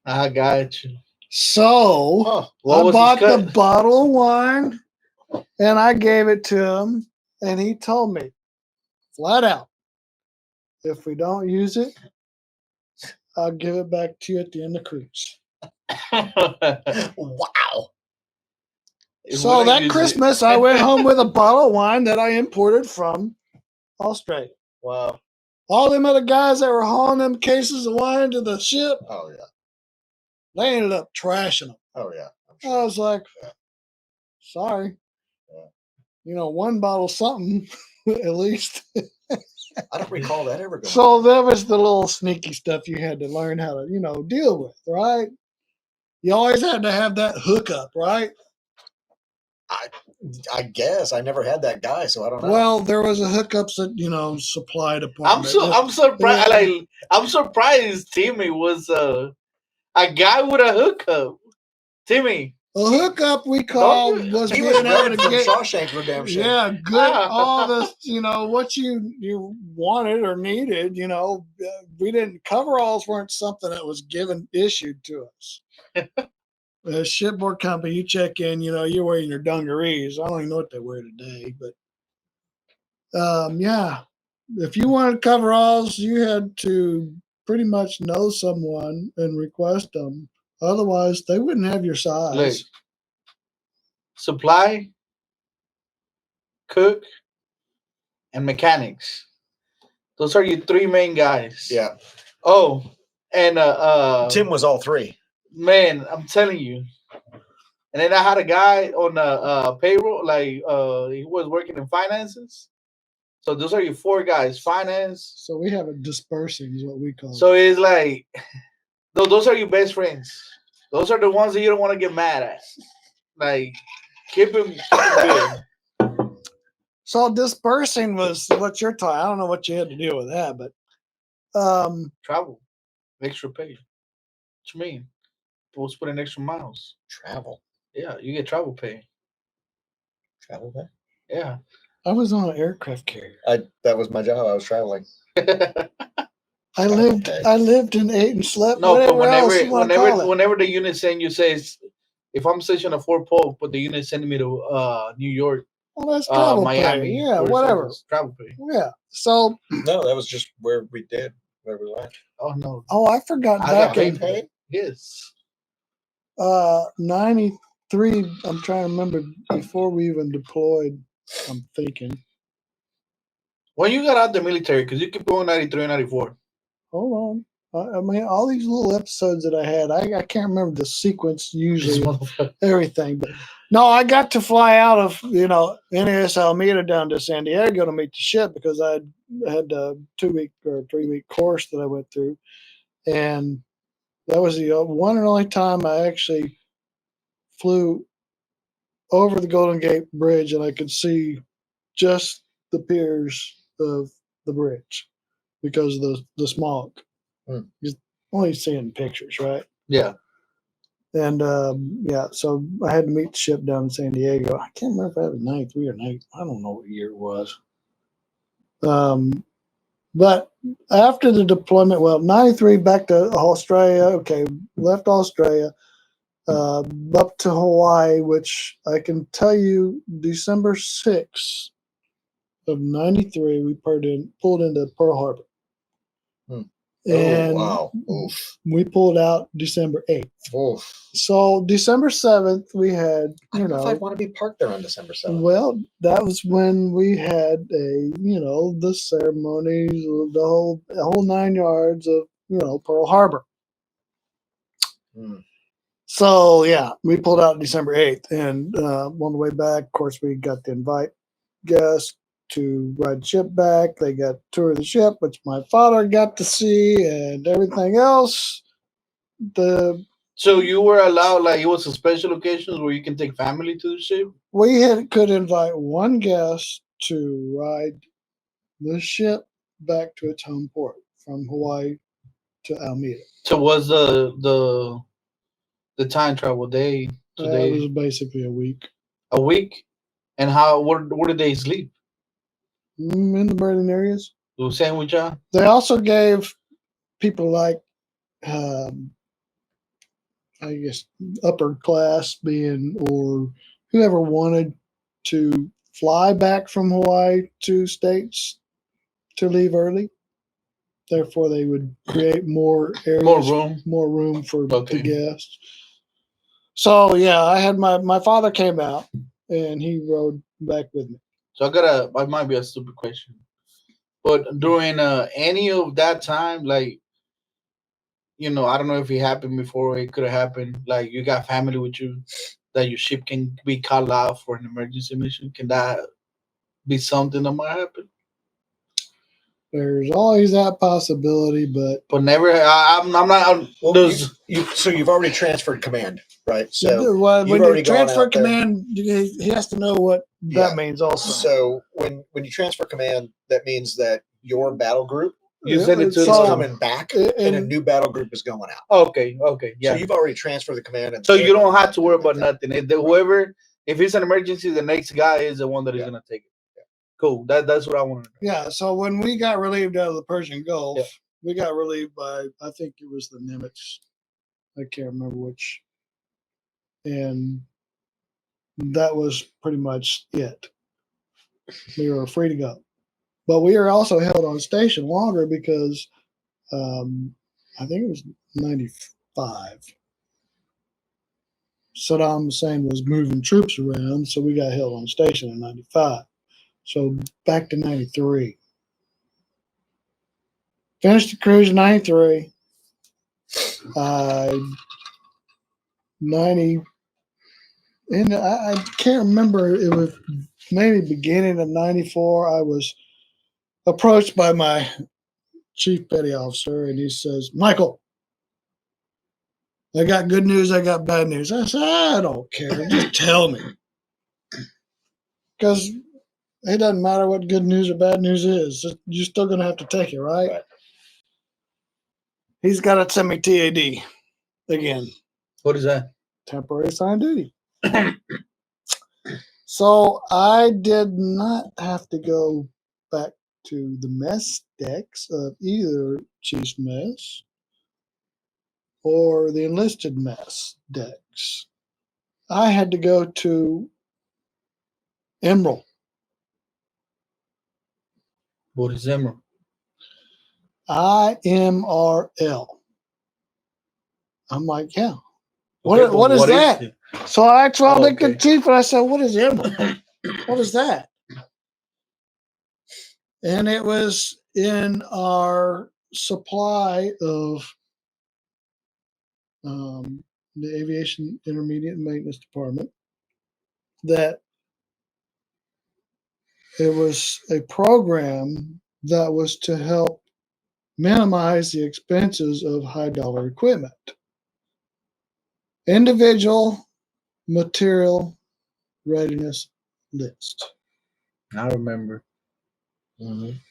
I got you. So What I was bought his the cut? bottle of wine and I gave it to him. And he told me flat out, if we don't use it, I'll give it back to you at the end of the cruise. Wow. So that Christmas, I went home with a bottle of wine that I imported from Australia. Wow. All them other guys that were hauling them cases of wine to the ship, Oh yeah. they ended up trashing them. Oh yeah. I'm I sure. was like, sorry. One bottle something, at least. I don't recall that ever going. So that was the little sneaky stuff you had to learn how to, deal with, right? You always had to have that hookup, right? I guess I never had that guy, so I don't know. Well, there was a hookups at, supply department. I'm surprised. I'm surprised Timmy was a guy with a hookup. Timmy, A hookup we Don't called you- was He was being able Red to from get Shawshank Redemption. good all this, what you wanted or needed. We didn't coveralls weren't something that was issued to us. A shipboard company, you check in, you're wearing your dungarees. I don't even know what they wear today, but yeah, if you wanted coveralls, you had to pretty much know someone and request them. Otherwise, they wouldn't have your size. Look, supply, cook, and mechanics. Those are your three main guys. Yeah. Oh, and Tim was all three. man, I'm telling you. And then I had a guy on the payroll, like he was working in finances. So those are your four guys, finance. So we have a dispersing is what we call it. So it's like, those are your best friends. Those are the ones that you don't want to get mad at. Like, keep him good. So dispersing was what you're talking. I don't know what you had to deal with that, but Travel, extra pay. What you mean? Supposed to put in extra miles. Travel. Yeah, you get travel pay. Travel pay? Yeah. I was on an aircraft carrier. That was my job. I was traveling. I lived and ate and slept. No, but whenever the unit send you says, if I'm stationed at Fort Polk, but the unit sending me to New York, well, that's travel Miami, pay. Yeah, whatever. Travel pay. Yeah. So No, that was just where we went. Oh no. Oh, I forgot I back got in paid. Yes. 93. I'm trying to remember before we even deployed. I'm thinking. When you got out the military, because you keep going 93 and 94. Hold on. I mean, all these little episodes that I had, I can't remember the sequence usually, everything. But no, I got to fly out of, NAS Alameda down to San Diego to meet the ship because I had a 2-week or 3-week course that I went through. And that was the one and only time I actually flew over the Golden Gate Bridge and I could see just the piers of the bridge because of the smog. Just only seeing pictures, right? Yeah. And so I had to meet the ship down in San Diego. I can't remember if I was 93 or 90. I don't know what year it was. But after the deployment, 93 back to Australia. Okay, left Australia, up to Hawaii, which I can tell you, December 6th of 93, we pulled into Pearl Harbor. And we pulled out December 8th. Oof. So December 7th, we had, I don't know if I'd want to be parked there on December 7th. Well, that was when we had the ceremonies, the whole 9 yards of, Pearl Harbor. So, yeah, we pulled out December 8th. And on the way back, of course, we got to invite guests to ride the ship back. They got a tour of the ship, which my father got to see, and everything else. So you were allowed, like, it was a special occasions where you can take family to the ship? We could invite one guest to ride the ship back to its home port from Hawaii to Alameda. So was the time travel day? It was basically a week. A week? And where did they sleep? In the berthing areas. The same with y'all? They also gave people like, I guess, upper class being, or whoever wanted to fly back from Hawaii to states to leave early. Therefore, they would create more areas, more room for the guests. So, yeah, I had my father came out and he rode back with me. So I might be a stupid question, but during any of that time, like, I don't know if it happened before, it could have happened. Like, you got family with you, that your ship can be called out for an emergency mission. Can that be something that might happen? There's always that possibility, but never. I'm not. So you've already transferred command, right? So when you transfer command, he has to know what that means also. So when you transfer command, that means that your battle group You send it to It's So- coming back, and a and new battle group is going out. Okay, yeah. So you've already transferred the command. And So you don't have to worry about nothing. Whoever, if it's an emergency, the next guy is the one that is gonna take it. Cool. That's what I want to know. yeah, so when we got relieved out of the Persian Gulf, Yeah. we got relieved by, I think it was the Nimitz. I can't remember which. And that was pretty much it. We were free to go. But we were also held on station longer because I think it was 95. Saddam Hussein was moving troops around, so we got held on station in 95. So back to 93. Finished the cruise in 93. 90, and I can't remember, it was maybe beginning of 94. I was approached by my chief petty officer, and he says, Michael, I got good news, I got bad news. I said, I don't care, just tell me. Because it doesn't matter what good news or bad news is, you're still going to have to take it, right? He's got to send me TAD again. What is that? Temporary assigned duty. So I did not have to go back to the mess decks of either Chief's Mess or the enlisted mess decks. I had to go to Emerald. What is Emerald? IMRL. I'm like, yeah. Okay, What is that? it? So I actually looked okay. at Chief and I said, what is Emerald? What is that? And it was in our supply of the Aviation Intermediate Maintenance Department that it was a program that was to help minimize the expenses of high dollar equipment. Individual material readiness list. I remember.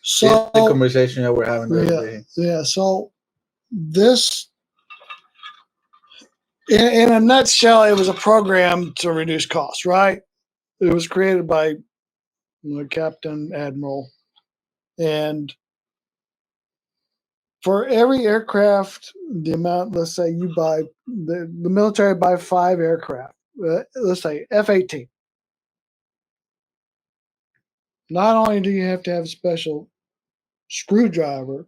So The conversation that we're having the other day. Yeah. So this, in a nutshell, it was a program to reduce costs, right? It was created by my captain, admiral, and for every aircraft, the amount, let's say you buy, the military buy 5 aircraft, let's say F-18. Not only do you have to have a special screwdriver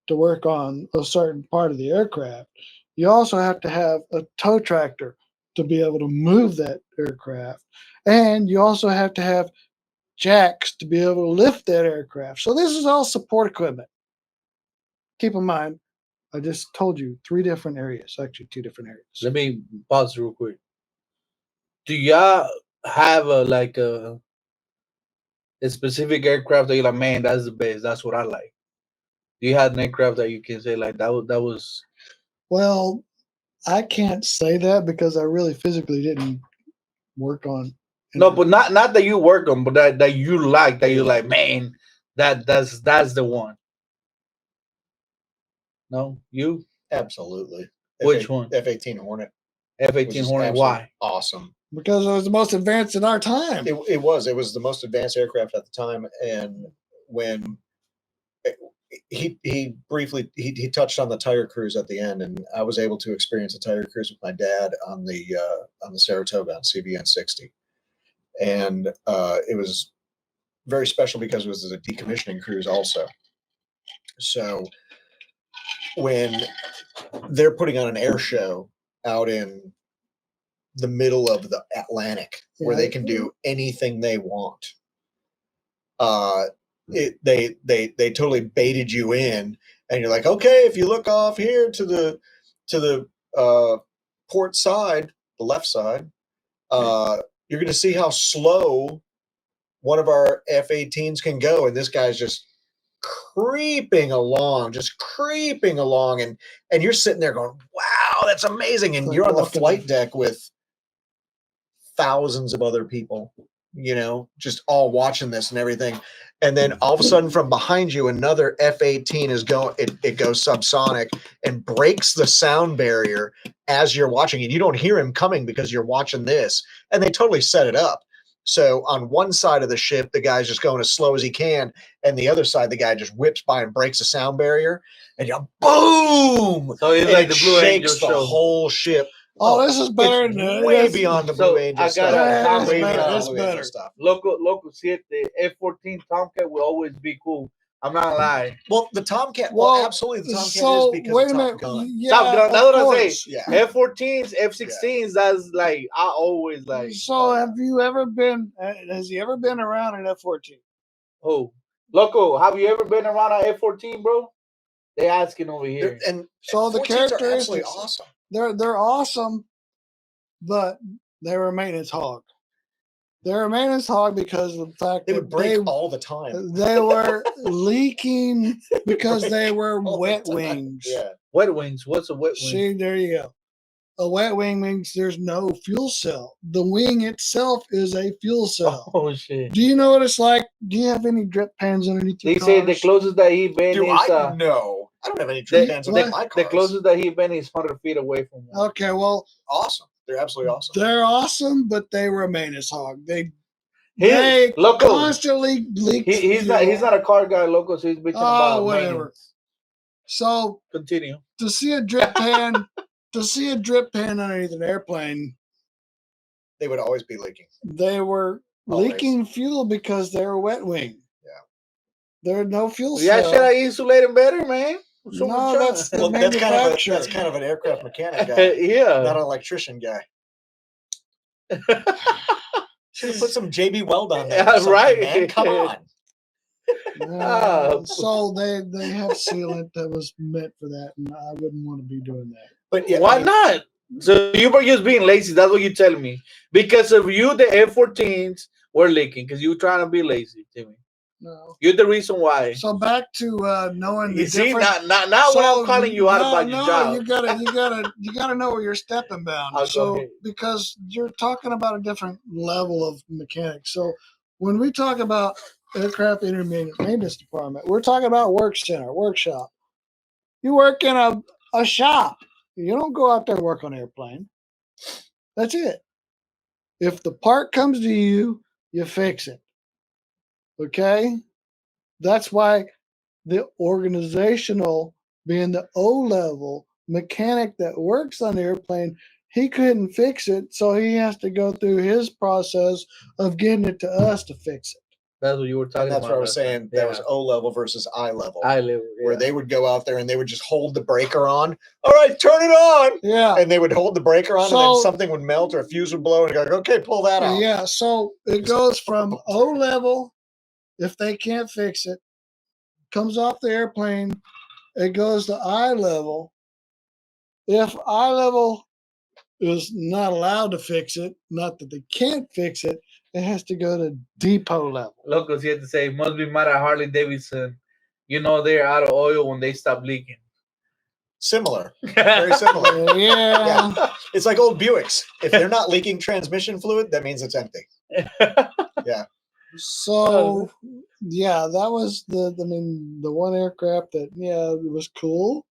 to work on a certain part of the aircraft, you also have to have a tow tractor to be able to move that aircraft. And you also have to have jacks to be able to lift that aircraft. So this is all support equipment. Keep in mind, I just told you 3 different areas, actually 2 different areas. Let me pause real quick. Do y'all have a specific aircraft that you're like, man, that's the best. That's what I like. Do you have an aircraft that you can say like that was? Well, I can't say that because I really physically didn't work on. No, but not that you work on, but that you like, that you're like, man, that's the one. No, you? Absolutely. Which one? F-18 Hornet. F-18 Hornet. Why? Awesome. Because it was the most advanced in our time. It was the most advanced aircraft at the time, and when he briefly touched on the tire cruise at the end, and I was able to experience a tire cruise with my dad on the Saratoga on CBN 60, and it was very special because it was a decommissioning cruise also. So when they're putting on an air show out in the middle of the Atlantic where they can do anything they want, they totally baited you in, and you're like, okay, if you look off here to the port side, the left side, you're going to see how slow one of our F-18s can go, and this guy's just creeping along, and you're sitting there going, wow, that's amazing, and you're on the flight deck with thousands of other people just all watching this and everything. And then all of a sudden from behind you, another F-18 is going, it goes subsonic and breaks the sound barrier as you're watching. And you don't hear him coming because you're watching this. And they totally set it up. So on one side of the ship, the guy's just going as slow as he can. And the other side, the guy just whips by and breaks the sound barrier. And you boom! So it's and like it the Blue Angel shakes the show. whole ship. Oh, this is better than way beyond the Blue Angel I got stuff. a Way comment. beyond It's the Blue Angel better. stuff. Local, see it. The F-14 Tomcat will always be cool. I'm not lying. Well, the Tomcat. Well, Well, absolutely, the Tomcat so, is because wait of a Top minute. Gun. Yeah, Top Gun. That's of what I course. say. Yeah. F-14s, F-16s. That's like I always like. So have you ever been? Has he ever been around an F-14? Oh, Loco, have you ever been around an F-14, bro? They asking over here. And So the 14s are absolutely characteristics, awesome. they're awesome, but they're a maintenance hog. They're a maintenance hog because of the fact They that would break all the time. they were leaking because Break they were all the wet time. wings. Yeah. Wet wings. What's a wet wing? See, there you go. A wet wing means there's no fuel cell. The wing itself is a fuel cell. Oh shit. Do you know what it's like? Do you have any drip pans underneath your They cars? say the closest that he been Do is I know? I don't have any drip pans within my the cars. closest that he been is 100 feet away from one. Okay, well, Awesome. They're absolutely awesome. they're awesome, but they were a maintenance hog. They Loco, constantly leak. he's not a car guy, Loco, so he's bitching about whatever. maintenance. So Continue. to see a drip pan, underneath an airplane, They would always be leaking. they were Always. leaking fuel because they were wet wing. Yeah. There's no fuel Yeah, cell. should I insulate him better, man? So No, that's the Well, that's manufacturer. kind of an aircraft mechanic guy, yeah. not an electrician guy. Should have put some JB Weld on there. Yeah, right. Man. Come on. So they have sealant that was meant for that, and I wouldn't want to be doing that. But yeah, Why not? So you were just being lazy. That's what you're telling me. Because of you, the F-14s were leaking because you were trying to be lazy, Timmy. No. You're the reason why. So back to knowing the You see, difference. now when I'm calling you out about your job. You gotta know where you're stepping bound. I'll go So ahead. because you're talking about a different level of mechanics. So when we talk about aircraft intermediate maintenance department, we're talking about workshop. You work in a shop. You don't go out there and work on an airplane. That's it. If the part comes to you, you fix it. Okay? That's why the organizational, being the O-level mechanic that works on the airplane, he couldn't fix it, so he has to go through his process of getting it to us to fix it. That's what you were talking and that's about. what I was saying. That was O level versus I level. I level. Where they would go out there and they would just hold the breaker on. All right, turn it on. Yeah. And they would hold the breaker on, and So- then something would melt or a fuse would blow, and go, okay, pull that out. Yeah, so it goes from O-level, if they can't fix it, comes off the airplane, it goes to I level. If I level is not allowed to fix it, not that they can't fix it, it has to go to depot level. Locals, you have to say, must be mad at Harley Davidson. You know they're out of oil when they stop leaking. Similar. Very similar. Yeah. It's like old Buicks. If they're not leaking transmission fluid, that means it's empty. So, yeah, that was the one aircraft that, it was cool.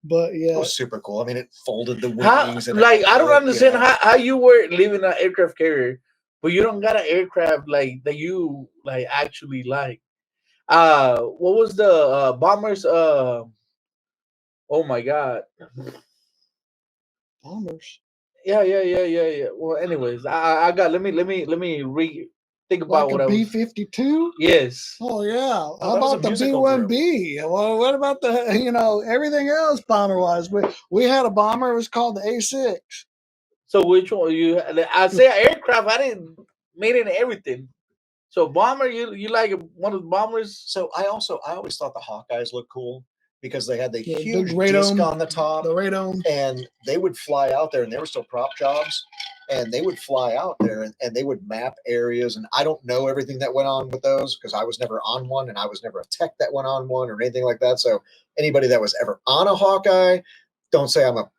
But It yeah, was super cool. I mean, it folded the How, wings. And like, I don't everything, understand you know. how you were living an aircraft carrier, but you don't got an aircraft like that you like actually like. What was the bombers? Oh my god. bombers. Yeah. Well, anyways, I got. Let me think about Like what a I was. B-52? Yes. Oh, yeah. How that was about a the musical B-1B? Well, what about the, everything else bomber-wise? We had a bomber. It was called the A6. So which one you? I say aircraft. I didn't made it everything. So bomber, you like one of the bombers? So I always thought the Hawkeyes looked cool because they had the Yeah, huge big radome, disc on the top, The radome. and they would fly out there, and they were still prop jobs, and they would fly out there and they would map areas. And I don't know everything that went on with those because I was never on one, and I was never a tech that went on one or anything like that. So anybody that was ever on a Hawkeye, don't say I'm a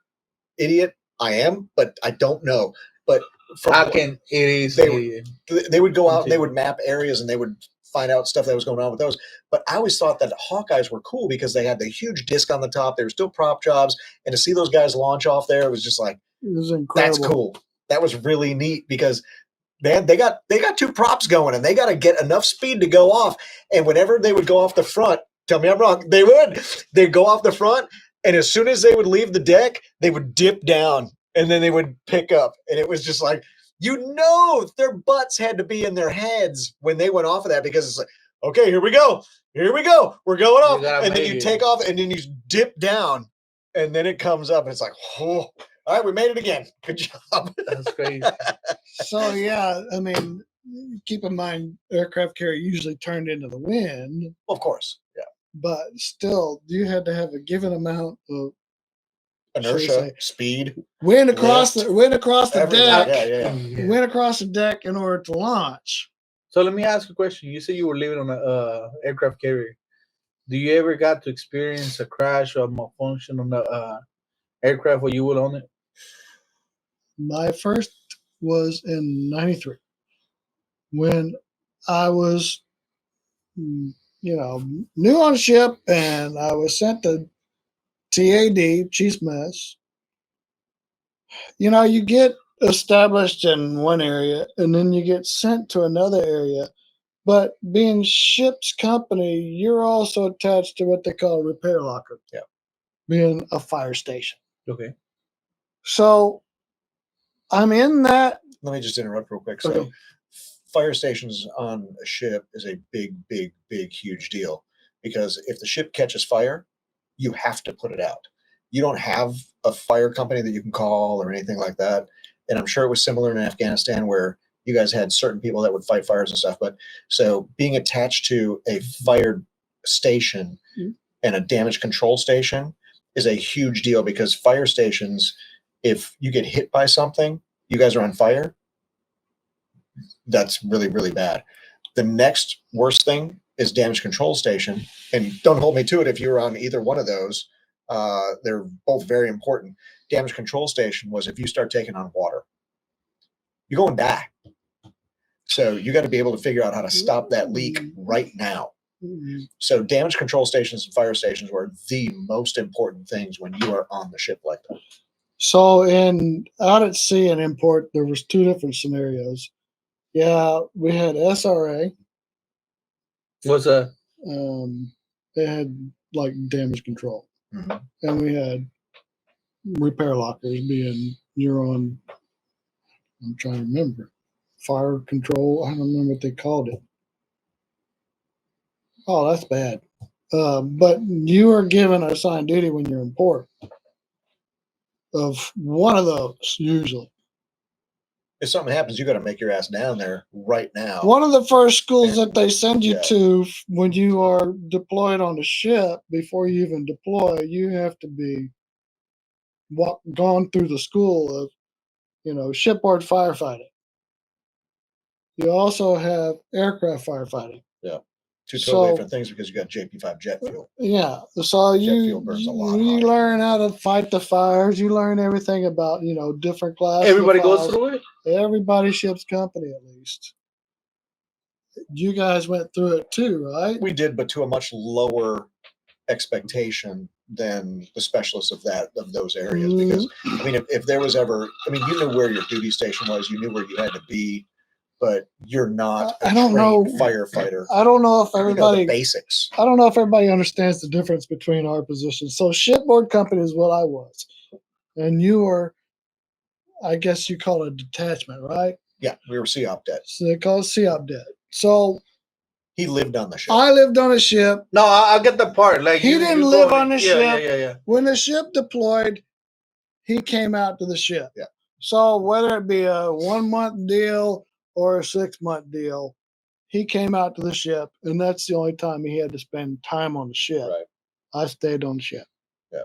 idiot. I am, but I don't know. But How can it is? They would go out and they would map areas and they would find out stuff that was going on with those. But I always thought that Hawkeyes were cool because they had the huge disc on the top. They were still prop jobs, and to see those guys launch off there, it was just like, It was incredible. that's cool. That was really neat because man, they got 2 props going, and they got to get enough speed to go off. And whenever they would go off the front, tell me I'm wrong, they'd go off the front, and as soon as they would leave the deck, they would dip down, and then they would pick up, and it was just like, their butts had to be in their heads when they went off of that because it's like, okay, here we go, we're going off, and then you take off, and then you dip down, and then it comes up, and it's like, oh. All right, we made it again. Good job. That's crazy. So, yeah, I mean, keep in mind, aircraft carrier usually turned into the wind. Of course, yeah. But still, you had to have a given amount of inertia, speed, wind across the deck. Yeah. Wind across the deck in order to launch. So let me ask you a question. You said you were living on an aircraft carrier. Do you ever got to experience a crash or a malfunction on the aircraft where you were on it? My first was in 93 when I was, new on a ship, and I was sent to TAD, Chief's Mess. You get established in one area, and then you get sent to another area. But being ship's company, you're also attached to what they call a repair locker. Yeah. Being a fire station. Okay. So I'm in that. Let me just interrupt real quick. Okay. So fire stations on a ship is a big, huge deal because if the ship catches fire, you have to put it out. You don't have a fire company that you can call or anything like that. And I'm sure it was similar in Afghanistan where you guys had certain people that would fight fires and stuff. But so being attached to a fire station and a damage control station is a huge deal because fire stations, if you get hit by something, you guys are on fire, that's really, really bad. The next worst thing is damage control station. And don't hold me to it if you're on either one of those. They're both very important. Damage control station was if you start taking on water, you're going to die. So you got to be able to figure out how to stop that leak right now. So damage control stations and fire stations were the most important things when you are on the ship like that. So out at sea and in port, there was 2 different scenarios. Yeah, we had SRA. What's that? They had like damage control. Mm-hmm. And we had repair lockers being you're on, I'm trying to remember, fire control. I don't remember what they called it. Oh, that's bad. But you are given assigned duty when you're in port of one of those, usually. If something happens, you got to make your ass down there right now. One of the first schools that they send you to when you are deployed on a ship, before you even deploy, you have to be gone through the school of, shipboard firefighting. You also have aircraft firefighting. Yeah. 2 totally different things because you got JP5 jet fuel. Yeah. So jet fuel burns a lot. You learn how to fight the fires. You learn everything about, different classes. Everybody goes through it? Everybody ship's company, at least. You guys went through it too, right? We did, but to a much lower expectation than the specialists of those areas. Because, I mean, if there was ever, you knew where your duty station was, you knew where you had to be, but you're not a trained firefighter. I don't know if everybody the basics. I don't know if everybody understands the difference between our positions. So shipboard company is what I was, and you were, I guess you call it a detachment, right? Yeah, we were COP det. So they call it COP det. So he lived on the ship. I lived on a ship. No, I get the part. Like he didn't live on the ship. Yeah. When the ship deployed, he came out to the ship. Yeah. So whether it be a 1-month deal or a 6-month deal, he came out to the ship, and that's the only time he had to spend time on the ship. Right. I stayed on the ship. Yeah.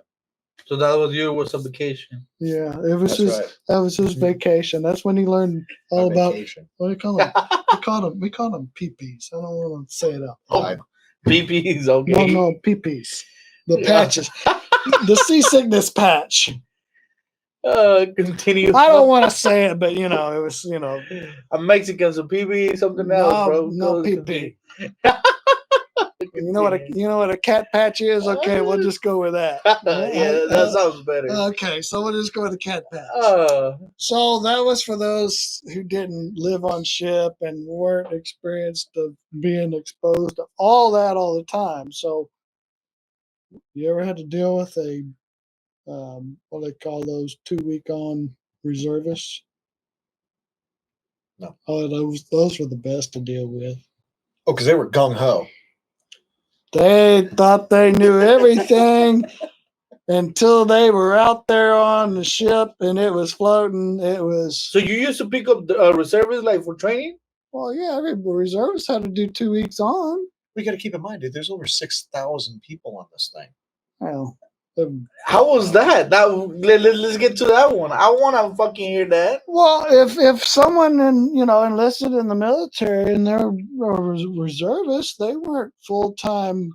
So that was a vacation. Yeah, that was his vacation. That's when he learned all about vacation. What do you call them? we call them PPs. I don't want to say it out. PPs, okay. No, PPs. The patches. The seasickness patch. Continue. I don't want to say it, but it was I'm Mexican, so PB something else, bro. no PP. You know what a cat patch is? Okay, we'll just go with that. Yeah, that sounds better. Okay, so we'll just go with the cat patch. Uh, So that was for those who didn't live on ship and weren't experienced of being exposed to all that all the time. So you ever had to deal with a what do they call those 2-week on reservists? No. Oh, those were the best to deal with. Oh, because they were gung ho. They thought they knew everything until they were out there on the ship and it was floating. It was. so you used to pick up the reservists like for training? Well, yeah, every reservist had to do 2 weeks on. We got to keep in mind, dude, there's over 6,000 people on this thing. Well, How was that? Let's get to that one. I want to fucking hear that. well, if someone enlisted in the military and they're reservists, they weren't full time.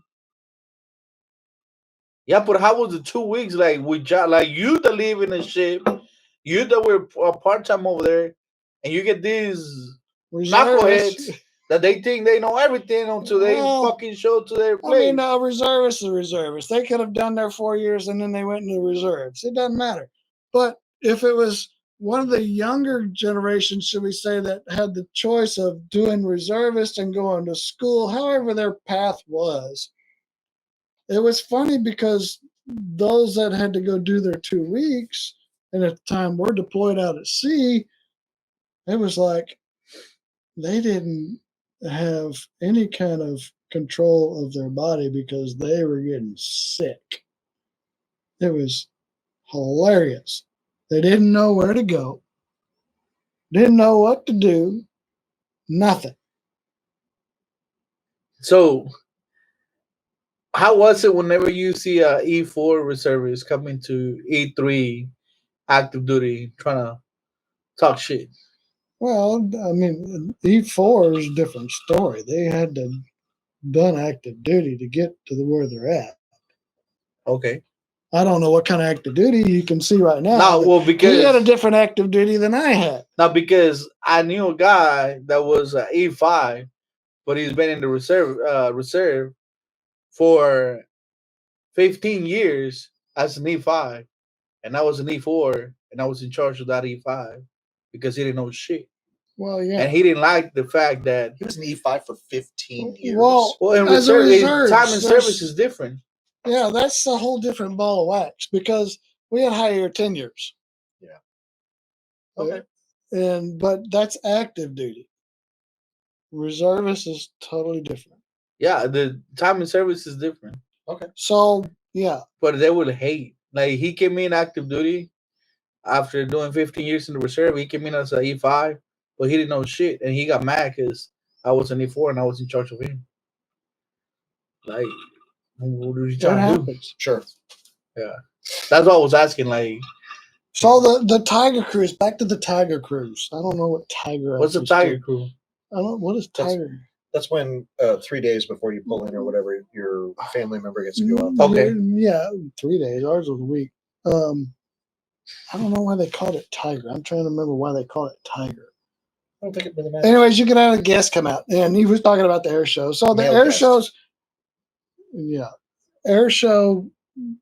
Yeah, but how was the 2 weeks like with like you that live in a ship, you that were part time over there, and you get these knuckleheads that they think they know everything until they fucking show to their place. I mean, a reservist is a reservist. They could have done their 4 years and then they went into reserves. It doesn't matter. But if it was one of the younger generations, should we say, that had the choice of doing reservist and going to school, however their path was, it was funny because those that had to go do their 2 weeks, and at the time we're deployed out at sea, it was like they didn't have any kind of control of their body because they were getting sick. It was hilarious. They didn't know where to go, didn't know what to do, nothing. So, how was it whenever you see a E4 reservist coming to E3 active duty trying to talk shit? Well, I mean, E4 is a different story. They had to done active duty to get to where they're at. Okay. I don't know what kind of active duty you can see right now. No, well, because he had a different active duty than I had. Now, because I knew a guy that was E5, but he's been in the reserve for 15 years as an E5, and I was an E4, and I was in charge of that E5 because he didn't know shit. Well, yeah, and he didn't like the fact that He was an E5 for 15 years. Well, in as a reserve, time and service is different. Yeah, that's a whole different ball of wax because we had higher tenures. Yeah. Okay. But that's active duty. Reservist is totally different. Yeah, the time and service is different. Okay. So yeah, but they would hate. Like he came in active duty after doing 15 years in the reserve. He came in as an E5, but he didn't know shit, and he got mad because I was an E4 and I was in charge of him. Like, what are you trying to do? Sure. Yeah, that's what I was asking. Like, so the Tiger Cruise. Back to the Tiger Cruise. I don't know what Tiger. What's a Tiger Cruise? I don't. What is Tiger? That's when 3 days before you pull in or whatever, your family member gets to go out. Okay. Yeah, 3 days. Ours was a week. I don't know why they called it Tiger. I'm trying to remember why they called it Tiger. I don't think it really matters. Anyways, you can have a guest come out, and he was talking about the air show. So the air shows, air show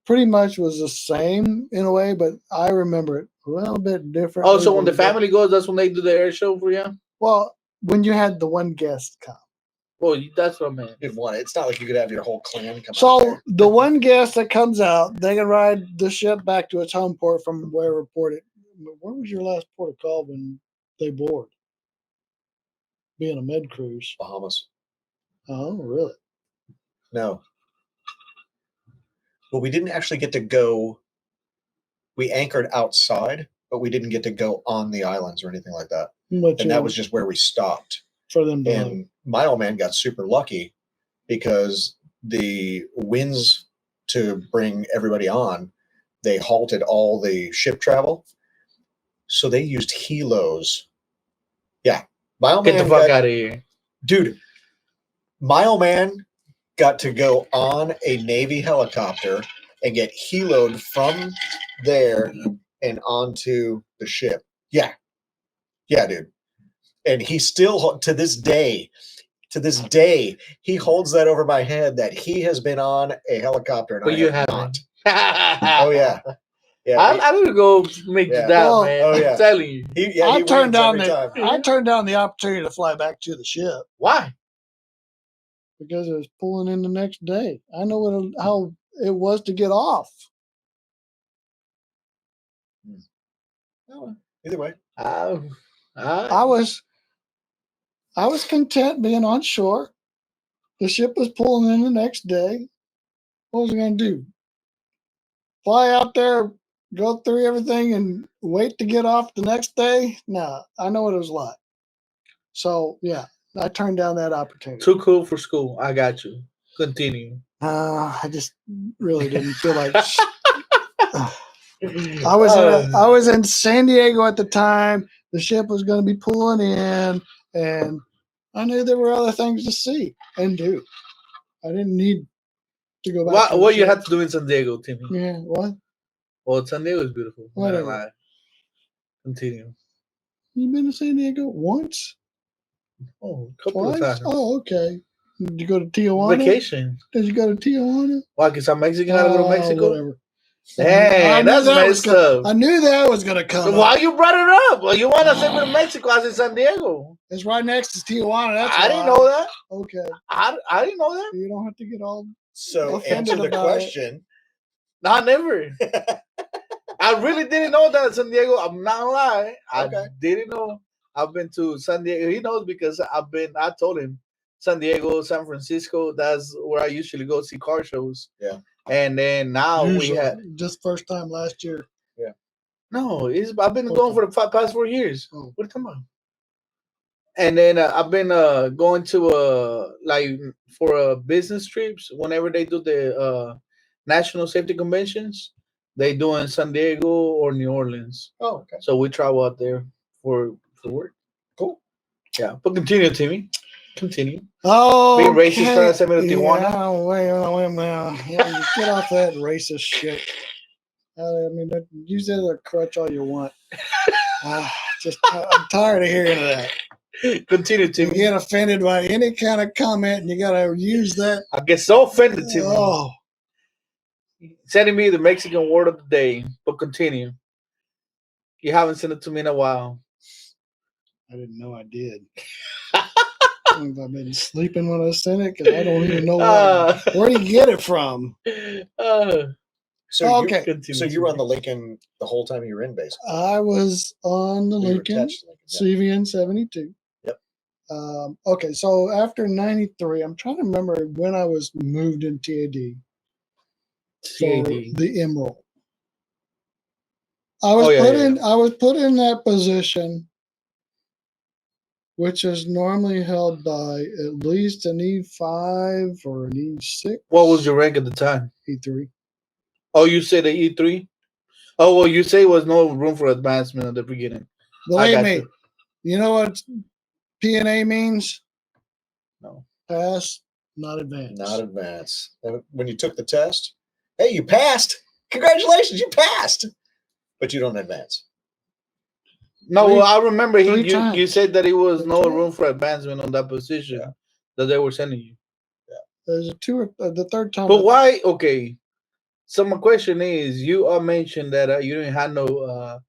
pretty much was the same in a way, but I remember it a little bit different. Oh, so when the family goes, that's when they do the air show for you? Well, when you had the one guest come. Well, that's what I meant. It's not like you could have your whole clan come out. So the one guest that comes out, they can ride the ship back to its home port from wherever port it. Where was your last port of call when they board? Being a med cruise. Bahamas. Oh, really? No. But we didn't actually get to go. We anchored outside, but we didn't get to go on the islands or anything like that. And that was just where we stopped. For them. And my old man got super lucky because the winds to bring everybody on, they halted all the ship travel. So they used helos. Yeah. My old Get man the fuck out of here. Dude, my old man got to go on a Navy helicopter and get heloed from there and onto the ship. Yeah, dude. And he still, to this day, he holds that over my head that he has been on a helicopter and But I you have haven't. not. Oh yeah, I need to go make Yeah. that, Well, man. oh, yeah. I'm telling you. he I turned wins down every time. I turned down the opportunity to fly back to the ship Why? because it was pulling in the next day. I know how it was to get off. Oh, either way, I was content being on shore. The ship was pulling in the next day. What was I going to do? Fly out there, go through everything, and wait to get off the next day? No, I know what it was like. So yeah, I turned down that opportunity. Too cool for school. I got you. Continue. I just really didn't feel like. I was in San Diego at the time. The ship was going to be pulling in, and I knew there were other things to see and do. I didn't need to go back. What you had to do in San Diego, Timmy? Yeah, what? Well, San Diego is beautiful. Whatever. Continue. You been to San Diego once? Oh, a couple Twice? of times. Oh, okay. Did you go to Tijuana? Vacation. Did you go to Tijuana? Why? Because I'm Mexican. I gotta go to Mexico. Whatever. Dang, that's messed up. I knew that was gonna come. Why you brought it up? Well, you want to say go to Mexico? I said San Diego. It's right next to Tijuana. That's I didn't know that. Okay. I didn't know that. You don't have to get all. So offended answer the about question. No, I never. I really didn't know that San Diego. I'm not gonna lie. I didn't know. I've been to San Diego. He knows because I told him San Diego, San Francisco. That's where I usually go see car shows. Yeah. And then now we had just first time last year. Yeah. No, I've been going for the past 4 years. Oh. What are you talking about? And then I've been going to like for business trips whenever they do the national safety conventions. They do in San Diego or New Orleans. Oh, okay. So we travel out there for work. Cool. Yeah, but continue, Timmy. Continue. Oh, being racist, trying to send me to Tijuana. Yeah, wait. Yeah, get off that racist shit. I mean, use that as a crutch all you want. I'm tired of hearing that. Continue, Timmy. You get offended by any kind of comment, and you gotta use that. I get so offended, Timmy. Oh, sending me the Mexican word of the day, but continue. You haven't sent it to me in a while. I didn't know I did. I've been sleeping when I sent it because I don't even know where you get it from. So okay. So you were on the Lincoln the whole time you were in, basically. I was on the Lincoln CVN 72. Yep. Okay, so after 93, I'm trying to remember when I was moved in TAD. For the Emerald. I was put in that position, which is normally held by at least an E5 or an E6. What was your rank at the time? E3. Oh, you say the E3? Oh, well, you say there was no room for advancement at the beginning. Believe me, you know what P&A means? No. Pass, not advance. Not advance. When you took the test, hey, you passed. Congratulations, you passed. But you don't advance. No, I remember you said that it was no room for advancement on that position that they were sending you. Yeah. There's the third time. But why? Okay. So my question is, you mentioned that you didn't have no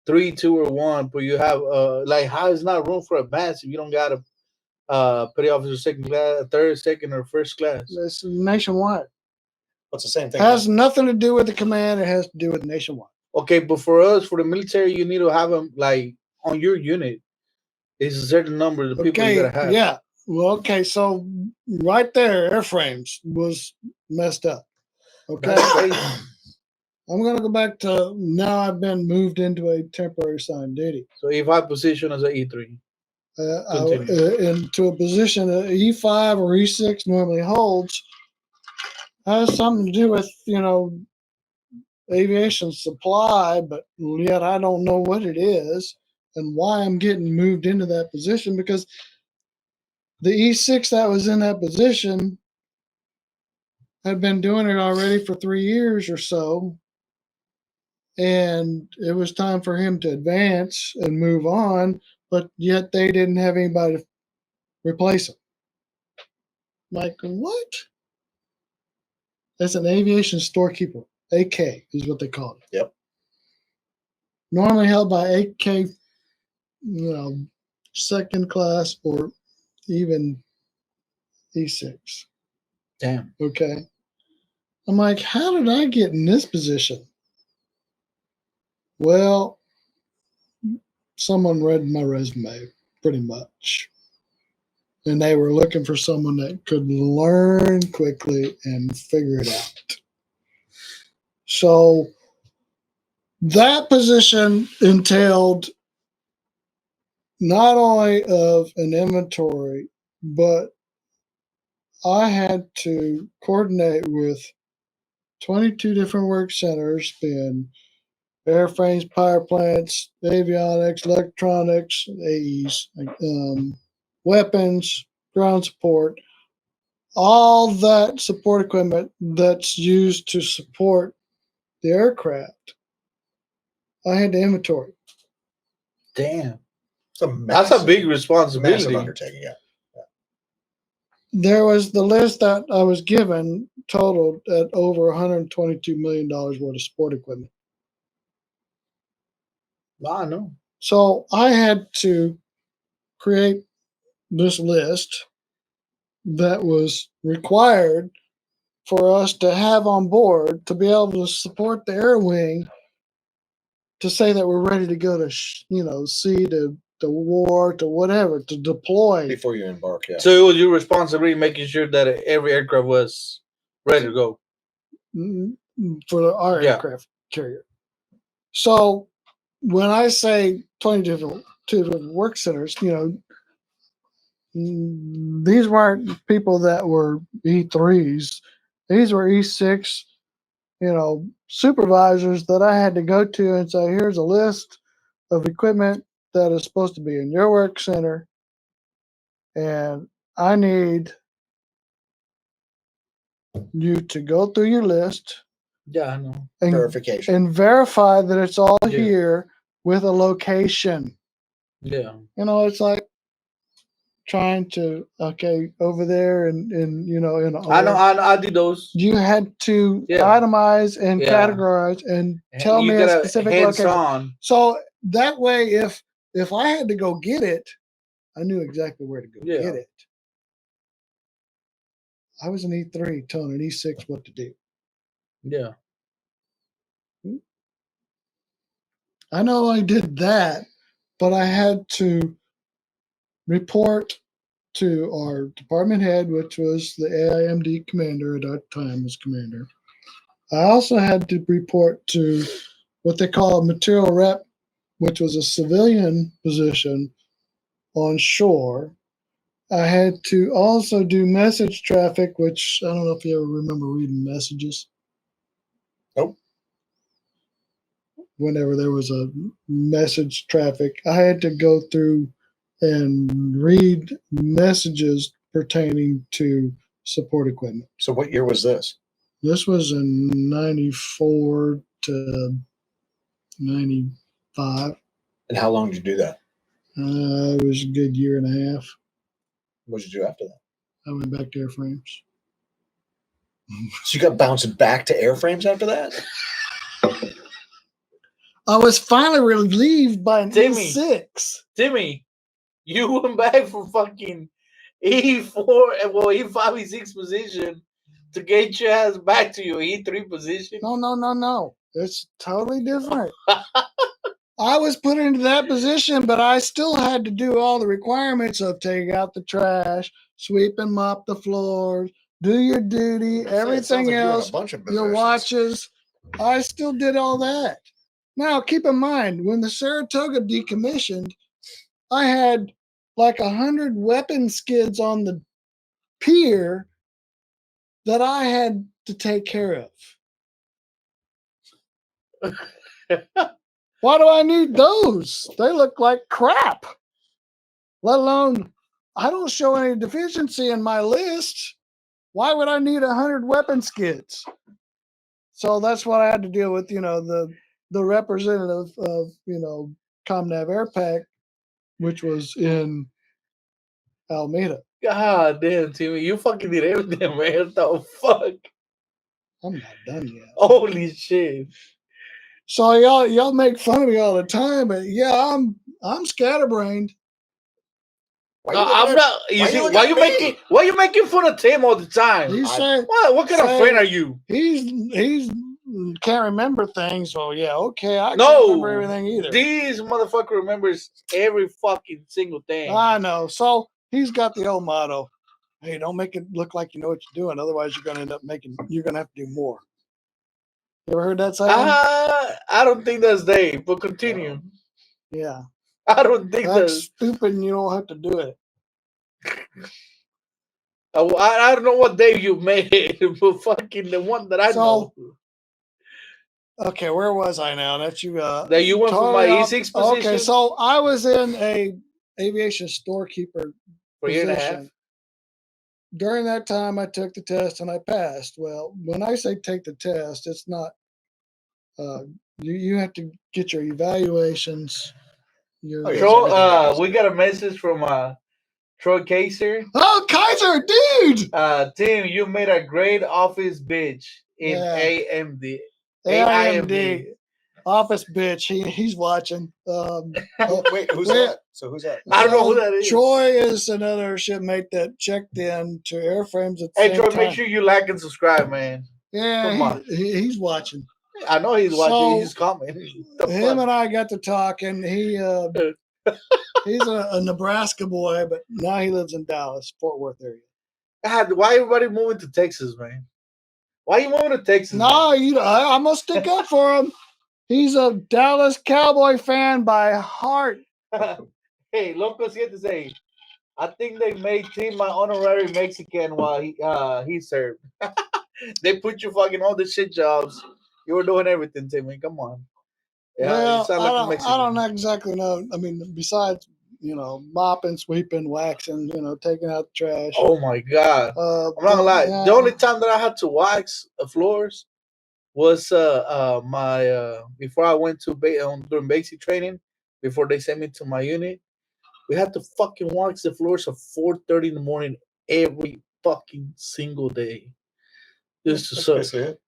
3, 2, or 1, but you have like how is not room for advance if you don't got a petty officer second class, third, second, or first class? It's nationwide. What's the same thing? It has nothing to do with the command. It has to do with nationwide. Okay, but for us, for the military, you need to have them like on your unit. It's a certain number of people you gotta have. Yeah. Well, okay, so right there, airframes was messed up. Okay. I'm gonna go back to now. I've been moved into a temporary assigned duty. So E5 position as an E3. Into a position that E5 or E6 normally holds has something to do with aviation supply, but yet I don't know what it is and why I'm getting moved into that position, because the E6 that was in that position had been doing it already for 3 years or so. and it was time for him to advance and move on, but yet they didn't have anybody to replace him. Like, what? That's an aviation storekeeper. AK is what they call it. Yep. Normally held by AK, second class or even E6. Damn. Okay. I'm like, how did I get in this position? Well, someone read my resume pretty much. And they were looking for someone that could learn quickly and figure it out. So that position entailed not only of an inventory, but I had to coordinate with 22 different work centers, being airframes, power plants, avionics, electronics, AEs, weapons, ground support, all that support equipment that's used to support the aircraft. I had to inventory. Damn. That's a big responsibility. Massive undertaking, yeah. There was the list that I was given totaled at over $122 million worth of support equipment. I know. So I had to create this list that was required for us to have on board to be able to support the air wing, to say that we're ready to go to, sea, to war, to whatever, to deploy. Before you embark, yeah. So it was your responsibility making sure that every aircraft was ready to go. For our aircraft carrier. So when I say 20 different work centers, these weren't people that were E3s. These were E6, supervisors that I had to go to and say, here's a list of equipment that is supposed to be in your work center, and I need you to go through your list. Yeah, I know. And, verification. And verify that it's all here with a location. Yeah. It's like trying to, over there and in I did those. You had to itemize and categorize and tell me a specific location. On. So that way, if I had to go get it, I knew exactly where to go get it. I was an E3 telling an E6 what to do. Yeah. I not only did that, but I had to report to our department head, which was the AIMD commander at that time as commander. I also had to report to what they call a material rep, which was a civilian position on shore. I had to also do message traffic, which I don't know if you ever remember reading messages. Nope. Whenever there was a message traffic, I had to go through and read messages pertaining to support equipment. So what year was this? This was in 94 to 95. And how long did you do that? It was a good year and a half. What did you do after that? I went back to airframes. So you got bouncing back to airframes after that? I was finally relieved by an E6. Timmy, you went back from fucking E4, E5, E6 position to get your ass back to your E3 position. No. It's totally different. I was put into that position, but I still had to do all the requirements of taking out the trash, sweep and mop the floors, do your duty, everything else, your watches. I still did all that. Now, keep in mind, when the Saratoga decommissioned, I had like 100 weapon skids on the pier that I had to take care of. Why do I need those? They look like crap. Let alone, I don't show any deficiency in my list. Why would I need 100 weapon skids? So that's what I had to deal with, the the representative of ComNav AirPack, which was in Alameda. God damn, Timmy, you fucking did everything, man. What the fuck? I'm not done yet. Holy shit. So y'all make fun of me all the time, but yeah, I'm scatterbrained. Why No, you looking I'm at- not. You why see, you looking at me? why you making fun of Tim all the time? You say What kind of say friend are you? he's can't remember things. So yeah, okay, I can't No, remember everything either. this motherfucker remembers every fucking single thing. I know. So he's got the old motto: "Hey, don't make it look like you know what you're doing. Otherwise, you're gonna you're gonna have to do more." You ever heard that saying? I don't think that's Dave, but continue. Yeah, I don't think that's that's. stupid, and you don't have to do it. I don't know what Dave you made, but fucking the one that I know. Okay, where was I now? That you That you went from my totally off. E6 position Okay, so I was in a aviation storekeeper for a year and a half. position. During that time, I took the test and I passed. Well, when I say take the test, it's not. You have to get your evaluations. Your Oh, yeah, Troy, everything happens. we got a message from Troy Kaiser. Oh, Kaiser, dude! Tim, you made a great office bitch in Yeah. AMD. AIMD office bitch. He's watching. Wait, who's Wait. that? So who's that? I don't know who that is. Troy is another shipmate that checked in to airframes at the Hey, same Troy, time. make sure you like and subscribe, man. Yeah, Come on. he's watching. I know he's watching. So, He's just commenting. Him and I got to talking. He's a Nebraska boy, but now he lives in Dallas, Fort Worth area. God, why everybody moving to Texas, man? Why you moving to Texas? No, I'm gonna stick up for him. He's a Dallas Cowboy fan by heart. Hey, loco siete say, I think they made Tim my honorary Mexican while he served. They put you fucking all the shit jobs. You were doing everything, Timmy. Come on. Yeah, Well, you sound like a Mexican. I don't exactly know. I mean, besides mopping, sweeping, waxing, taking out the trash. Oh my god! I'm not gonna lie. Yeah. The only time that I had to wax the floors was my before I went to during basic training. Before they sent me to my unit, we had to fucking wax the floors at 4:30 in the morning every fucking single day. Just to That's suck. basically it.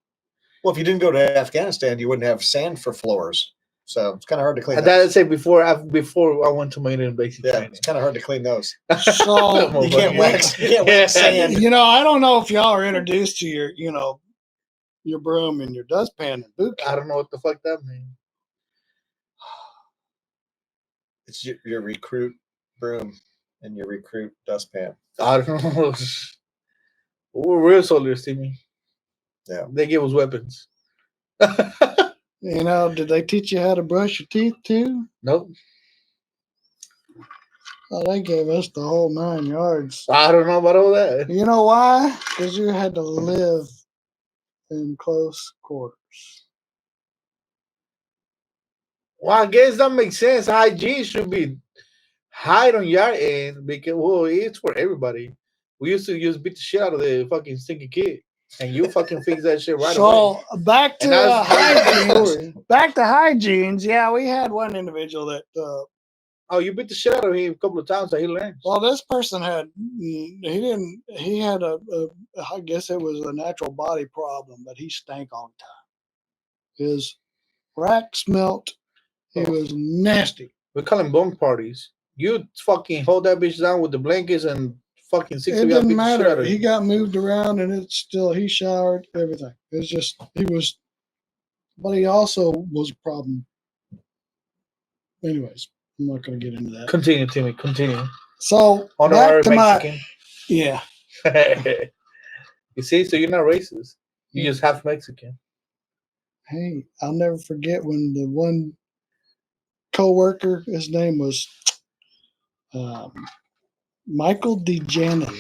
Well, if you didn't go to Afghanistan, you wouldn't have sand for floors, so it's kind of hard to clean. That say before I went to my unit in basic training. It's kind of hard to clean those. So You can't wax sand. I don't know if y'all are introduced to your broom and your dustpan and boot camp. I don't know what the fuck that means. It's your recruit broom and your recruit dustpan. I don't know. We're real soldiers, Timmy. Yeah. They give us weapons. Did they teach you how to brush your teeth too? Nope. Oh, they gave us the whole 9 yards. I don't know about all that. You know why? Because you had to live in close quarters. Well, I guess that makes sense. Hygiene should be high on your end because, well, it's for everybody. We used to just beat the shit out of the fucking stinky kid, and you fucking fix that shit right away. So back to hygiene. Back to hygienes. Yeah, we had one individual that. Oh, you beat the shit out of him a couple of times, so he learned. Well, this person he had I guess it was a natural body problem, but he stank all the time. His rack smelt. He was nasty. We call him bunk parties. You fucking hold that bitch down with the blankets and fucking 60 It didn't beat the shit out matter. of He you. got moved around, and he showered, everything. It's just but he also was a problem. Anyways, I'm not going to get into that. Continue, Timmy. Continue. So Honorary back to Mexican. yeah. You see, so you're not racist. You just half Mexican. Hey, I'll never forget when the one co-worker, his name was Michael DeJanin.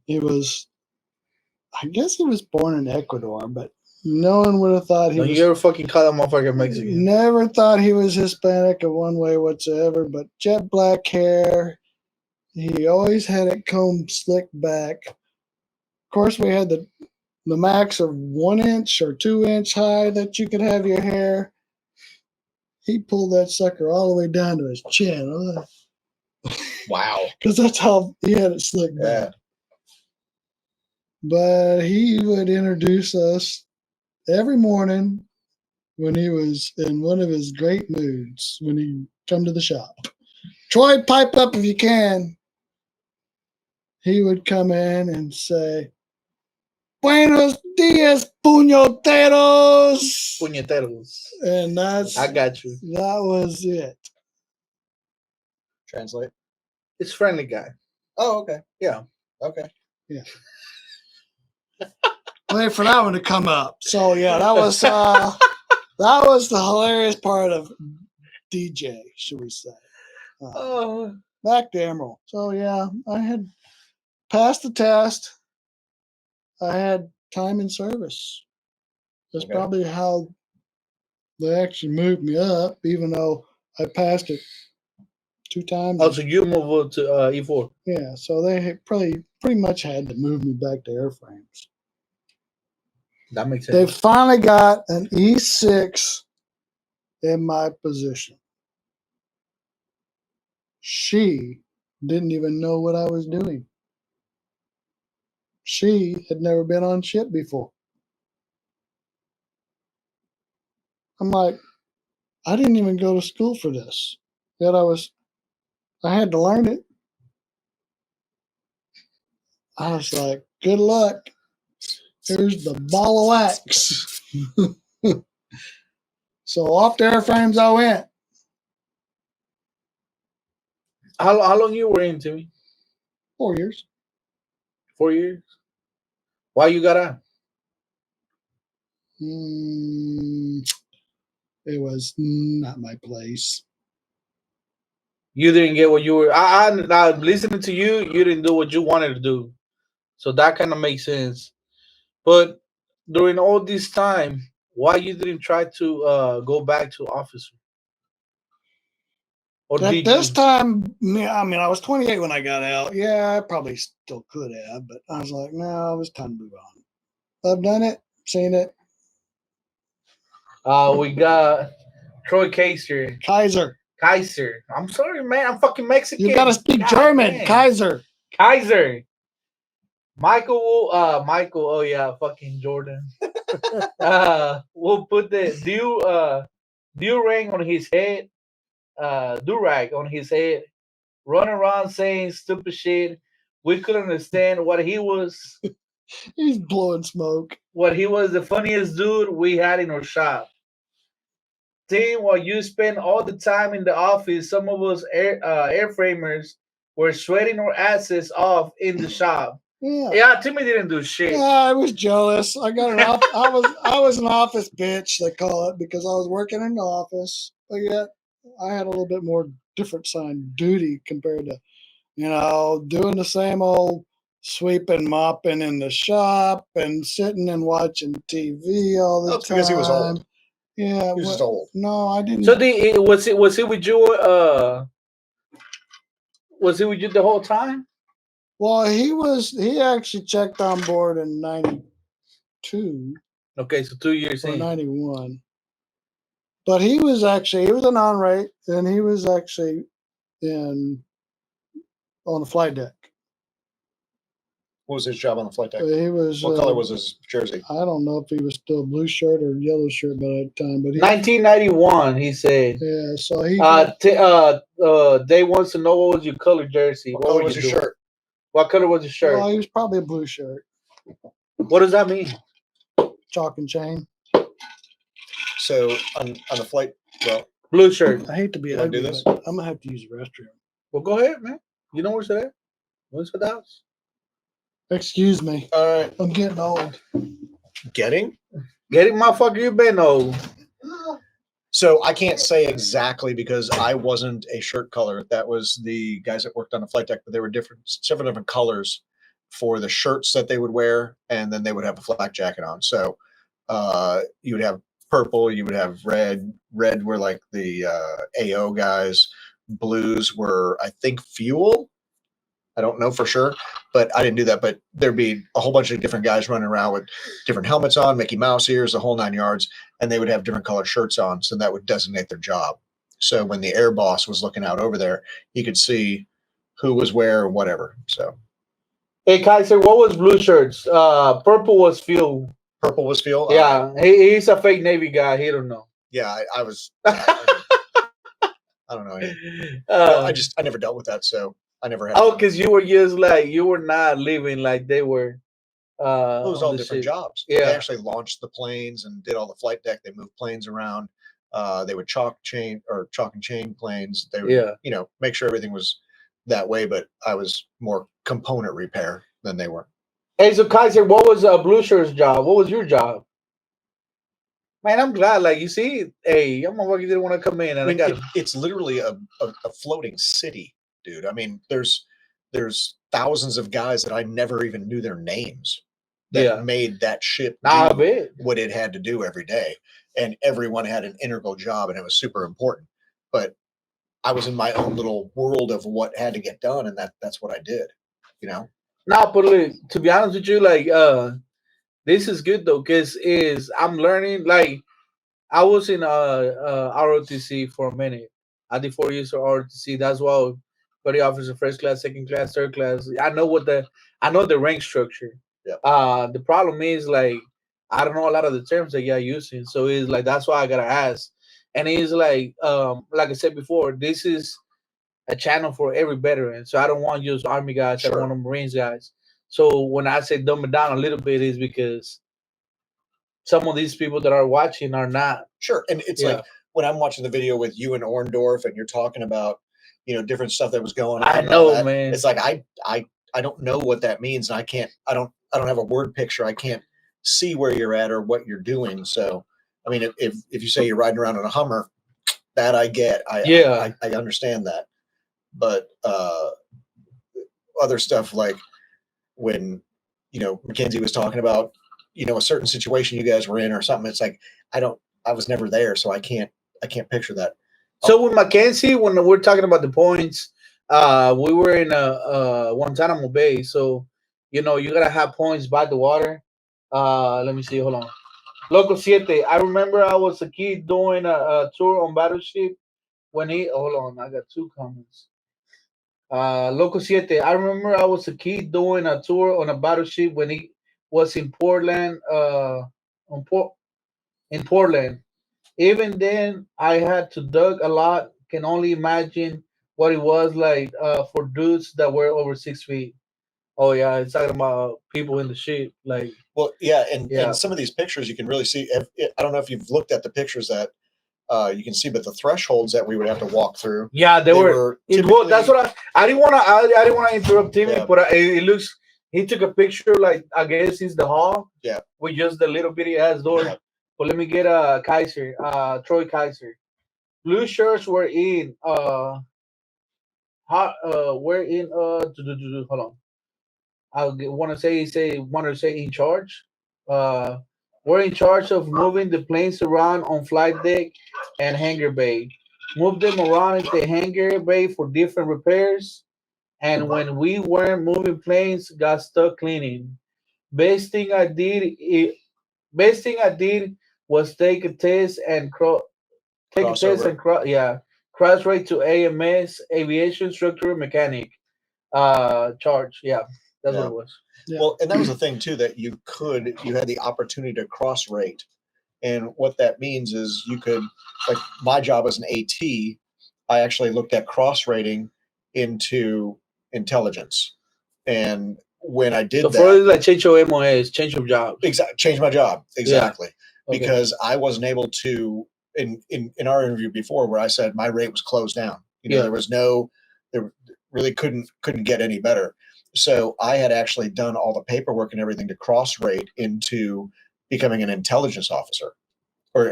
I guess he was born in Ecuador, but no one would have thought he was. You ever fucking call that motherfucker Mexican? Never thought he was Hispanic in one way whatsoever, but jet black hair. He always had it combed slick back. Of course, we had the the max of 1 inch or 2 inch high that you could have your hair. He pulled that sucker all the way down to his chin. Wow. Because that's how he had it slicked Yeah. back. But he would introduce us every morning when he was in one of his great moods when he come to the shop. Troy, pipe up if you can. He would come in and say, Buenos dias, puñeteros. Puñeteros. And I got you. that was it. Translate. It's friendly guy. Oh, okay. Yeah. Okay. Yeah. Wait for that one to come up. So yeah, that was the hilarious part of DJ, should we say. Oh. Back to Emerald. So yeah, I had passed the test. I had time in service. That's Okay. probably how they actually moved me up, even though I passed it 2 times. Oh, so you move over to E4. Yeah, so they had pretty much had to move me back to airframes. That makes They sense. finally got an E6 in my position. She didn't even know what I was doing. She had never been on ship before. I'm like, I didn't even go to school for this. Yet I had to learn it. I was like, good luck. Here's the ball of wax. So off to airframes I went. How long you were in, Timmy? 4 years. 4 years. Why you got out? It was not my place. You didn't get what you were. I listening to you. You didn't do what you wanted to do, so that kind of makes sense. But during all this time, why you didn't try to go back to officer? Or At did this you? time, I mean, I was 28 when I got out. Yeah, I probably still could have, but I was like, no, it was time to move on. I've done it, seen it. We got Troy Kaiser. Kaiser. I'm sorry, man. I'm fucking Mexican. You gotta speak God German. damn. Kaiser. Michael. Oh yeah, fucking Jordan. We'll put the do-rag on his head. Do-rag on his head. Run around saying stupid shit. We couldn't understand what he was. He's blowing smoke. What he was the funniest dude we had in our shop. Tim, while you spend all the time in the office, some of us airframers were sweating our asses off in the shop. Yeah, Timmy didn't do shit. Yeah, I was jealous. I got an I was an office bitch, they call it, because I was working in the office, but yet I had a little bit more different sign duty compared to, doing the same old sweeping, mopping in the shop and sitting and watching TV all the time. That's because he was old. Yeah, he was just old. No, I didn't. So was he with you? Was he with you the whole time? Well, he actually checked on board in 92. Okay, so 2 years or in. 91. But he was an on-rate, and he was actually on the flight deck. What was his job on the flight deck? He was. What color was his jersey? I don't know if he was still blue shirt or yellow shirt by that time, but 1991, he said. Yeah, so he. They wants to know what was your color jersey. What color was your shirt? What color was your shirt? Well, he was probably a blue shirt. What does that mean? Chalk and chain. So on the flight, well, blue shirt. I hate to be ugly, do this. I'm gonna have to use the restroom. Well, go ahead, man. You know where's that? Where's the house? Excuse me. All right, I'm getting old. Getting, motherfucker. You been old. So I can't say exactly because I wasn't a shirt color. That was the guys that worked on the flight deck, but there were several different colors for the shirts that they would wear, and then they would have a flak jacket on. So you would have purple, you would have red. Red were like the AO guys. Blues were, I think, fuel. I don't know for sure, but I didn't do that. But there'd be a whole bunch of different guys running around with different helmets on, Mickey Mouse ears, the whole 9 yards, and they would have different color shirts on. So that would designate their job. So when the air boss was looking out over there, he could see who was where or whatever. So, Hey Kaiser, what was blue shirts? Purple was Phil. purple was Phil. Yeah, he's a fake Navy guy. He don't know. Yeah, I was. I don't know. I never dealt with that, so I never had. Oh, because you were just like you were not living like they were. It was all different ship. jobs. Yeah, they actually launched the planes and did all the flight deck. They moved planes around. They would chalk and chain planes. They would, make sure everything was that way. But I was more component repair than they were. Hey, so Kaiser, what was Blue Shirt's job? What was your job? Man, I'm glad. Like you see, hey, I'm motherfucker didn't want to come in, and it's literally a floating city, dude. I mean, there's thousands of guys that I never even knew their names that made that ship do what it had to do every day, and everyone had an integral job, and it was super important. But I was in my own little world of what had to get done, and that's what I did. Nah, but look, to be honest with you, like this is good though, because I'm learning. Like I was in ROTC for a minute. I did 4 years of ROTC. That's why petty officer, first class, second class, third class. I know the rank structure. Yeah. The problem is like I don't know a lot of the terms that you're using, so it's like that's why I gotta ask. And it's like I said before, this is a channel for every veteran. So I don't want just Army guys. Sure. I want Marines guys. So when I say dumb it down a little bit, is because some of these people that are watching are not. Sure. And it's like when I'm watching the video with you and Orndorff and you're talking about, different stuff that was going on. I know, man. It's like I don't know what that means, and I don't have a word picture. I can't see where you're at or what you're doing. So I mean, if you say you're riding around in a Hummer, that I get. I understand that. But other stuff like when Mackenzie was talking about a certain situation you guys were in or something, it's like I was never there, so I can't picture that. So with Mackenzie, when we're talking about the points, we were in Guantanamo Bay, so you gotta have points by the water. Let me see, hold on. Loco Siete. I remember I was a kid doing a tour on battleship when hold on, I got two comments. Loco Siete. I remember I was a kid doing a tour on a battleship when he was in Portland. In Portland. Even then, I had to dug a lot. Can only imagine what it was like for dudes that were over 6 feet. Oh yeah, it's talking about people in the ship. Like, well, yeah, and some of these pictures you can really see. I don't know if you've looked at the pictures that you can see, but the thresholds that we would have to walk through. Yeah, they were that's what I didn't want to. I didn't want to interrupt Timmy, but it looks. He took a picture like I guess it's the hall. Yeah, with just the little bitty ass door. Yeah. But let me get Kaiser, Troy Kaiser. Blue shirts were in hold on. I want to say in charge. We're in charge of moving the planes around on flight deck and hangar bay. Move them around in the hangar bay for different repairs. And when we weren't moving planes, got stuck cleaning. Best thing I did was take a test and cross rate to AMS aviation structural mechanic charge. Yeah, that's what it was. Yeah. Well, and that was the thing too, that you had the opportunity to cross rate. And what that means is you could, like my job as an AT, I actually looked at cross rating into intelligence. And when I did that, for like change your MOS, change your job. Exactly, change my job. Exactly. Yeah. Okay. Because I wasn't able to in our interview before where I said my rate was closed down. There really couldn't get any better. So I had actually done all the paperwork and everything to cross rate into becoming an intelligence officer or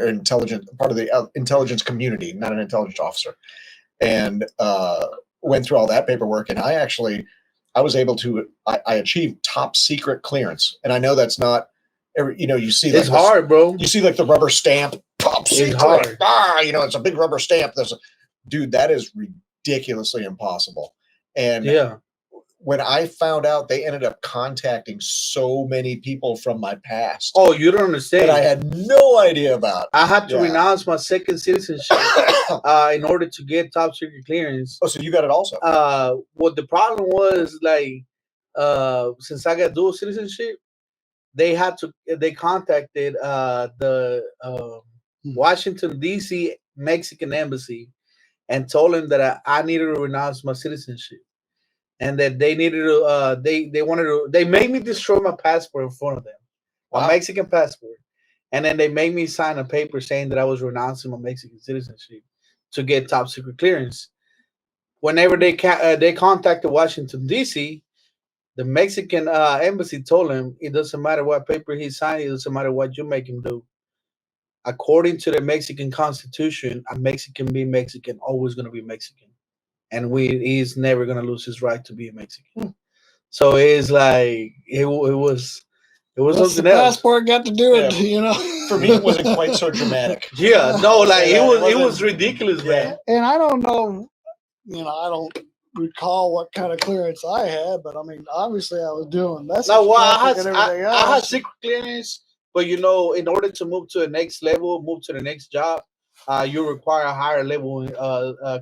part of the intelligence community, not an intelligence officer. And went through all that paperwork, and I was able to, I achieved top secret clearance. And I know that's not, you see, it's like hard, bro. You see like the rubber stamp, top secret. It's hard. It's a big rubber stamp. Dude, that is ridiculously impossible. And when I found out, they ended up contacting so many people from my past. Oh, you don't understand. That I had no idea about. I had to renounce my second citizenship in order to get top secret clearance. Oh, so you got it also? What the problem was, like, since I got dual citizenship, they contacted the Washington D.C. Mexican embassy and told them that I needed to renounce my citizenship, and that they needed to they made me destroy my passport in front of them, my Mexican passport, and then they made me sign a paper saying that I was renouncing my Mexican citizenship to get top secret clearance. Whenever they contacted Washington D.C., the Mexican embassy told him it doesn't matter what paper he signed, it doesn't matter what you make him do. According to the Mexican Constitution, a Mexican being Mexican always going to be Mexican, and he's never going to lose his right to be a Mexican. So it's like it was What's something the else. passport got to do it? You know, for me, it wasn't quite so dramatic. Yeah, no, like it was ridiculous, man. And I don't know, you know, I don't recall what kind of clearance I had, but I mean, obviously, I was doing message traffic and everything else. I had secret clearance, but you know, in order to move to the next level, move to the next job, you require a higher level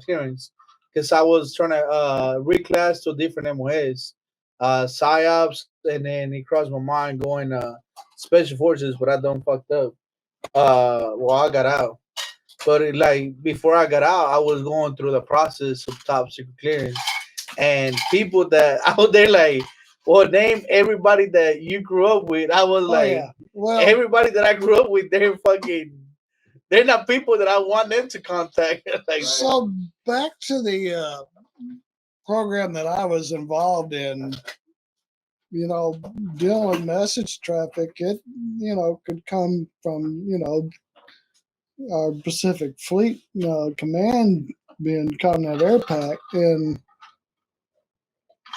clearance. Because I was trying to reclass to different MOS, psyops, and then it crossed my mind going special forces, but I done fucked up. Well, I got out, but like before I got out, I was going through the process of top secret clearance, and people that out there like, well, name everybody that you grew up with. I was well, everybody that I grew up with, they're not people that I want them to contact. Like, so back to the program that I was involved in, you know, dealing with message traffic, it, you know, could come from, you know, our Pacific Fleet command being Continental Air Pack, and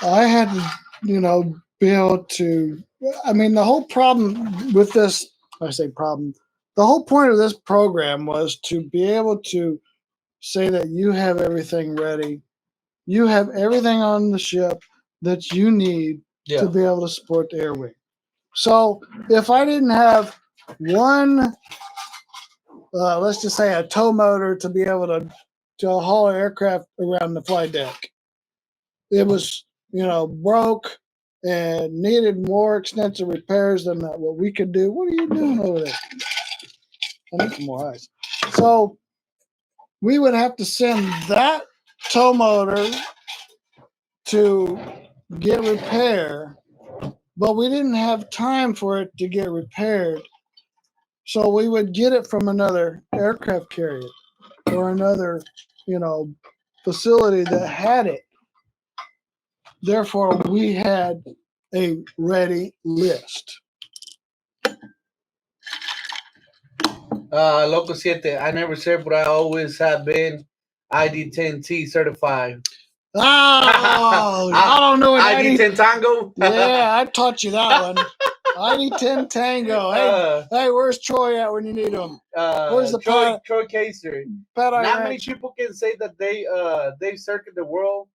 I had to, you know, be able to, I mean, the whole problem with this, I say problem, the whole point of this program was to be able to say that you have everything ready. You have everything on the ship that you need to be able to support the air wing. So if I didn't have one, let's just say a tow motor to be able to haul an aircraft around the flight deck, it was, you know, broke and needed more extensive repairs than what we could do. What are you doing over there? I need some more ice. So we would have to send that tow motor to get repair, but we didn't have time for it to get repaired. So we would get it from another aircraft carrier or another, you know, facility that had it. Therefore, we had a ready list. Local 7, I never said, but I always have been ID10T certified. Oh, I don't know what ID10 Tango. Yeah, I taught you that one. ID10 Tango. Hey, where's Troy at when you need him? Where's the Troy Kaser? Not many people can say that they've circled the world.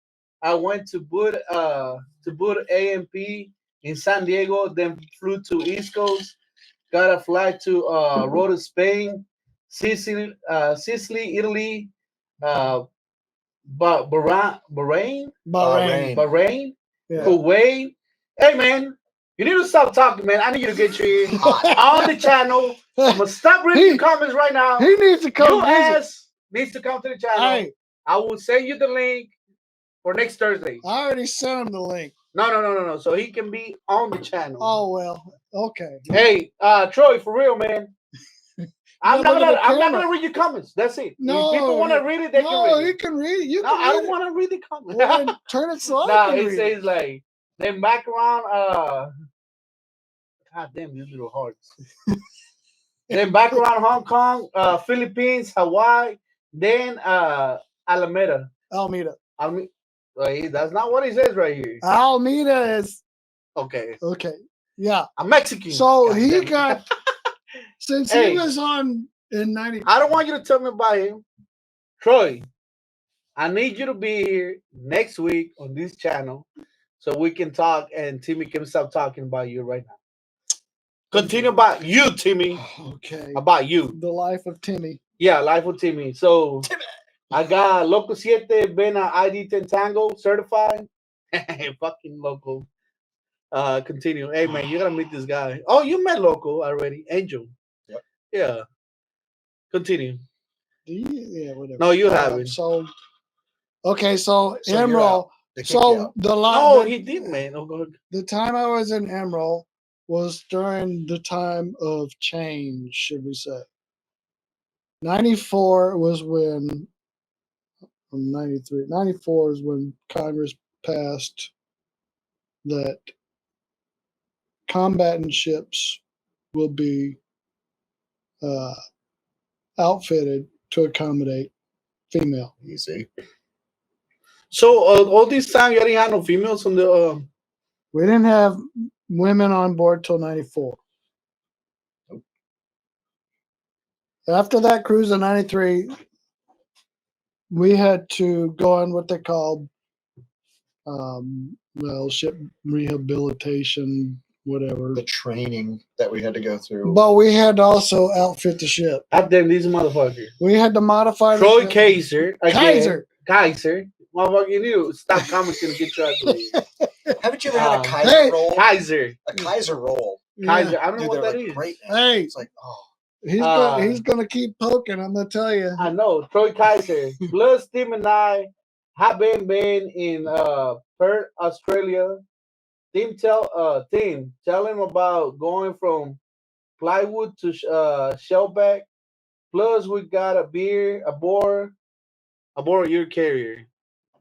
I went to boot AMP in San Diego, then flew to East Coast. Got a flight to Rhodes, Spain, Sicily, Italy, Bahrain, Kuwait. Hey man, you need to stop talking, man. I need you to get your on the channel. I'm gonna stop reading comments right now. He needs to come. Your ass needs to come to the channel. Hey. I will send you the link for next Thursday. I already sent him the link. No. So he can be on the channel. Oh well, okay. Hey, Troy, for real, man. I'm not gonna read your comments. That's it. No, if people want to read it, they can read it. You can read it. You no, can I don't want to read the comments. Well, turn it slow. No, it says like then back around. God damn, these little hearts. Then back around Hong Kong, Philippines, Hawaii, then Alameda. Wait, that's not what he says right here. Alameda is okay. Yeah, I'm Mexican. So he got since he was on in 90. I don't want you to tell me about him, Troy. I need you to be here next week on this channel so we can talk and Timmy can stop talking about you right now. Continue about you, Timmy. Okay. About you. The life of Timmy. Yeah, life with Timmy. So I got Loco 7 Bena ID 10 Tango certified. Fucking Loco. Continue. Hey man, you gotta meet this guy. Oh, you met Loco already. Angel. Yep. Yeah. Continue. Yeah, whatever. No, you haven't. So okay, so So you're Emerald. out. They kicked you So out. No, he did, man. Oh, go ahead. the time I was in Emerald was during the time of change, should we say. 94 was when, 93, 94 is when Congress passed that combatant ships will be outfitted to accommodate female. Easy. So all this time you already had no females on the We didn't have women on board till 94. Nope. After that cruise in 93, we had to go on what they called ship rehabilitation, whatever. The training that we had to go through. But we had to also outfit the ship. God damn these motherfuckers. We had to modify the Troy ship. Kaiser. Again. Kaiser. Motherfucker, you stop commenting and get your ugly. Haven't you ever had a Kaiser Hey, roll? Kaiser. A Kaiser roll. Kaiser. I don't know Dude, what they're that like is. great. Man. Hey, It's like, oh. he's gonna keep poking. I'm gonna tell you. I know. Troy Kaiser. Plus Tim and I have been in Perth, Australia. Tim tell him about going from plywood to shellback. Plus we got a beer aboard your carrier.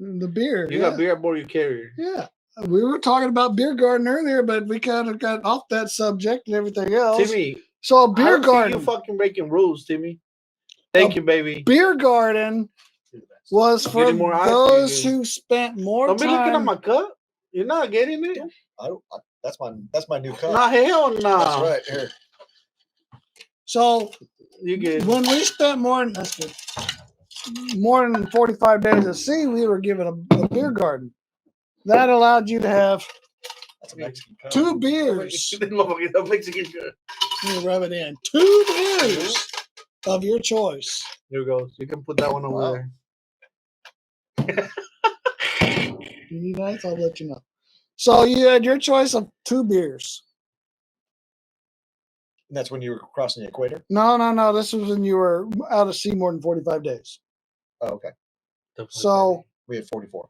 The beer. You got beer aboard your carrier. Yeah. We were talking about beer garden earlier, but we kind of got off that subject and everything else. Timmy, so a I beer don't see garden. you fucking breaking rules, Timmy. Thank you, baby. Beer garden was for more ice, those dude. who spent more Don't be looking at time. my cup. You're not getting it. That's my new cup. Nah, hell no. That's right here. So You get when we spent more than 45 days at sea, we were given a beer garden. That allowed you to have That's a Mexican cup. 2 beers. Mexican cup. Let me rub it in. 2 beers of your choice. Here goes. You can put that one over there. You need ice? I'll let you know. So you had your choice of 2 beers. And that's when you were crossing the equator? No. This was when you were out of sea more than 45 days. Oh, okay. So we had 44.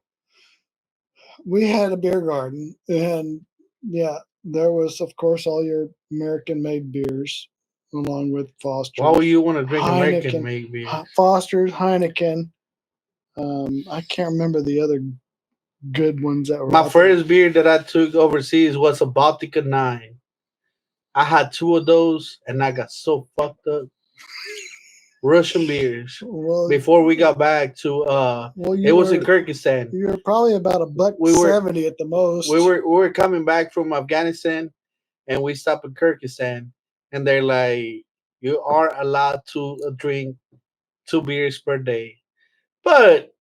We had a beer garden, and yeah, there was, of course, all your American-made beers, along with Foster's. Why would you want to drink Heineken, American-made beer? Foster's, Heineken. I can't remember the other good ones that were. My first beer that I took overseas was a Baltica 9. I had 2 of those, and I got so fucked up. Russian beers. Well, before we got back to it was in Kyrgyzstan. You were probably about $1.70 at the most. We were coming back from Afghanistan, and we stopped in Kyrgyzstan, and they're like, you are allowed to drink 2 beers per day, but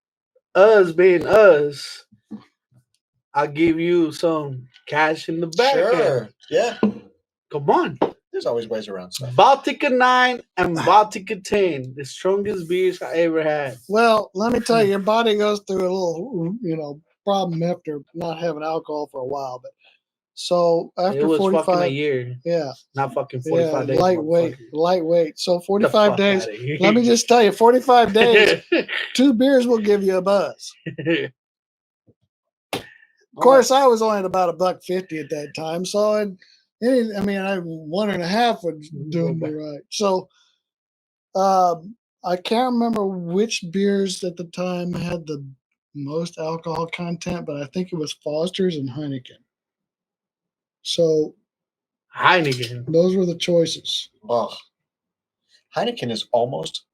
us being us, I'll give you some cash in the back. Sure. Yeah. Come on. There's always ways around stuff. Baltica 9 and Baltica 10, the strongest beers I ever had. Well, let me tell you, your body goes through a little, problem after not having alcohol for a while. But so after it was 45, fucking a year. Yeah. Not fucking 45 days. Lightweight. So 45 days. Let me just tell you, 45 days, 2 beers will give you a buzz. Of course, I was only at about $1.50 at that time. So I 1.5 would do me right. So I can't remember which beers at the time had the most alcohol content, but I think it was Foster's and Heineken. So Heineken. Those were the choices. Oh, Heineken is almost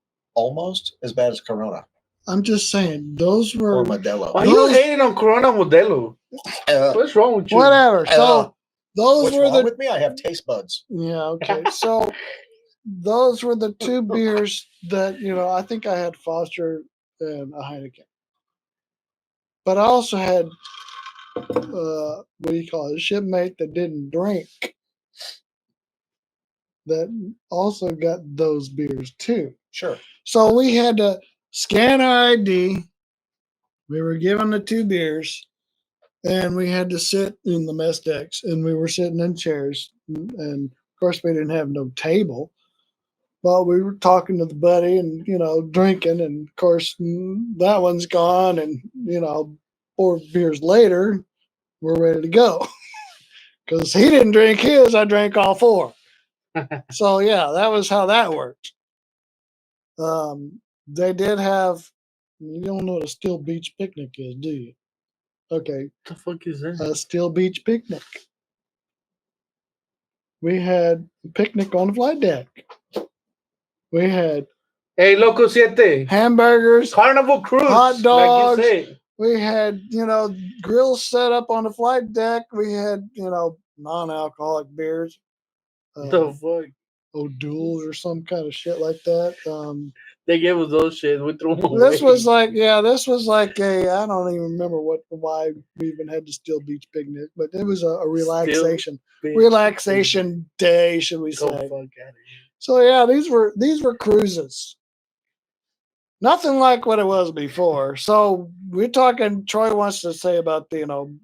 as bad as Corona. I'm just saying, those were. Or Modelo. Why are you hating on Corona Modelo? What's wrong with you? Whatever. So those what's were wrong with me? I have taste buds. Yeah. Okay. So those were the 2 beers that I think I had Foster and a Heineken, but I also had what do you call it? A shipmate that didn't drink that also got those beers too. Sure. So we had to scan our ID. We were given the 2 beers, and we had to sit in the mess decks, and we were sitting in chairs. And of course, we didn't have no table, but we were talking to the buddy and, drinking. And of course, that one's gone. And, 4 beers later, we're ready to go. Because he didn't drink his, I drank all 4. So, yeah, that was how that worked. They did have, you don't know what a Steel Beach picnic is, do you? Okay. What the fuck is that? A Steel Beach picnic. We had a picnic on the flight deck. We had Hey, Loco Siete. hamburgers, Carnival Cruise. hot dogs. Like you say. We had, grills set up on the flight deck. We had, non-alcoholic beers. The fuck? O'Doul's or some kind of shit like that. They gave us those shit. We threw them away. This was like I don't even remember why we even had the Steel Beach picnic, but it was a relaxation day, should we Go say? fuck out of here. So yeah, these were cruises. Nothing like what it was before. So we're talking. Troy wants to say about being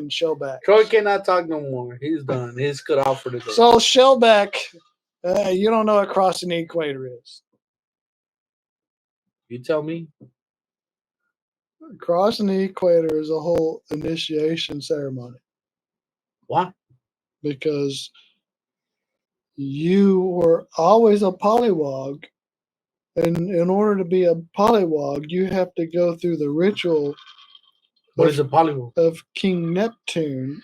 shellback. Troy cannot talk no more. He's done. He's cut off for the day. So shellback, you don't know what crossing the equator is. You tell me. Crossing the equator is a whole initiation ceremony. What? Because you were always a polywog, and in order to be a polywog, you have to go through the ritual What is a polywog? of King Neptune.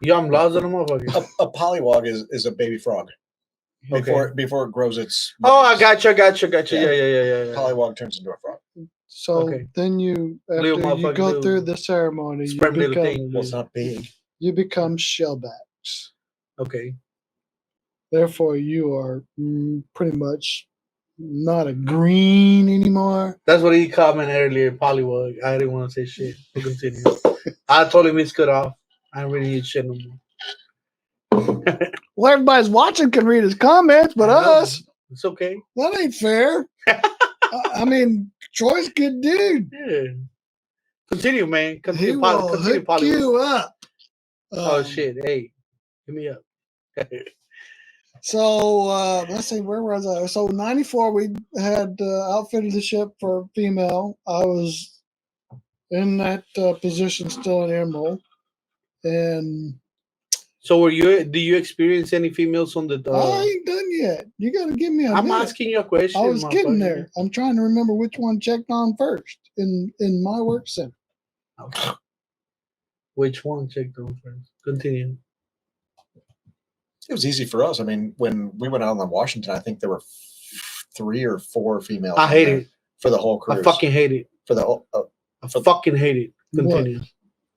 Yeah, I'm lost in a motherfucker. A polywog is a baby frog. Before it grows its. Oh, I got you. Yeah. Polywog turns into a frog. So then after you go through the ceremony, Well, it's not big. You become shellbacks. Okay. Therefore, you are pretty much not a green anymore. That's what he commented earlier, polywog. I didn't want to say shit. We'll continue. I told him he's cut off. I don't really need shit no more. Well, everybody's watching can read his comments, but us, it's okay. That ain't fair. I mean, Troy's a good dude. Yeah. Continue, man. He will hook you up. Oh shit! Hey, hit me up. So let's see, where was I? So 94, we had outfitted the ship for female. I was in that position still in Emerald, and so do you experience any females on the? I ain't done yet. You got to give me a I'm minute. asking you a question. I was getting there. I'm trying to remember which one checked on first in my work center. Okay. Which one checked on first? Continue. It was easy for us. I mean, when we went out on Washington, I think there were 3 or 4 females. I hate it for the whole cruise. I fucking hate it for the whole. I fucking hate it. Continue. What?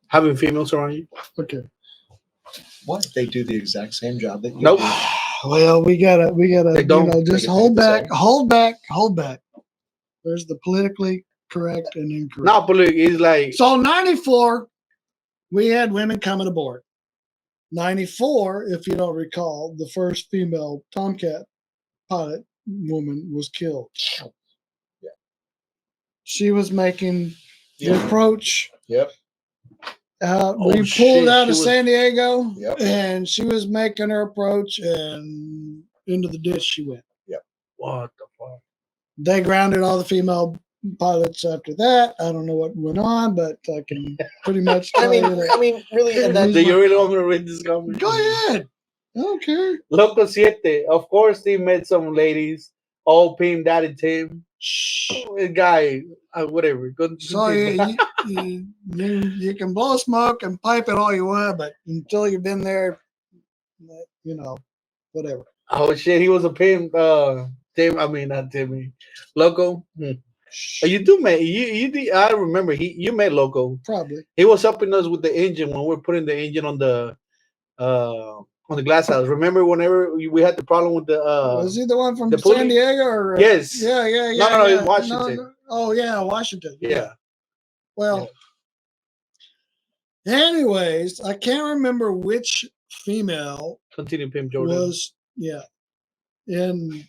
Having females around you. Okay. What? They do the exact same job that you nope. do. Well, we gotta just hold back. There's the politically correct and incorrect. Not politically. It's like so 94. We had women coming aboard. 94, if you don't recall, the first female Tomcat pilot woman was killed. Yeah. She was making the approach. Yep. We pulled out of San Diego, yep. And she was making her approach, and into the ditch she went. Yep. What the fuck? They grounded all the female pilots after that. I don't know what went on, but I can pretty much tell you that. I mean, really, and do you really want me to read this comment? Go ahead. I don't care. Loco Siete. Of course, they met some ladies. All Pim, Daddy Tim. Shh. Guy, whatever. So you can blow smoke and pipe it all you want, but until you've been there, whatever. Oh shit, he was a pimp. Tim, I mean not Timmy. Loco. Oh, you do, man. You I remember you met Loco. Probably. He was helping us with the engine when we were putting the engine on the glass house. Remember whenever we had the problem with the was he the one from San Diego or yes. Yeah. No, in Washington. No. Oh yeah, Washington. Yeah. Well, Anyways, I can't remember which female Continue, Pimp Jordan. was, yeah. And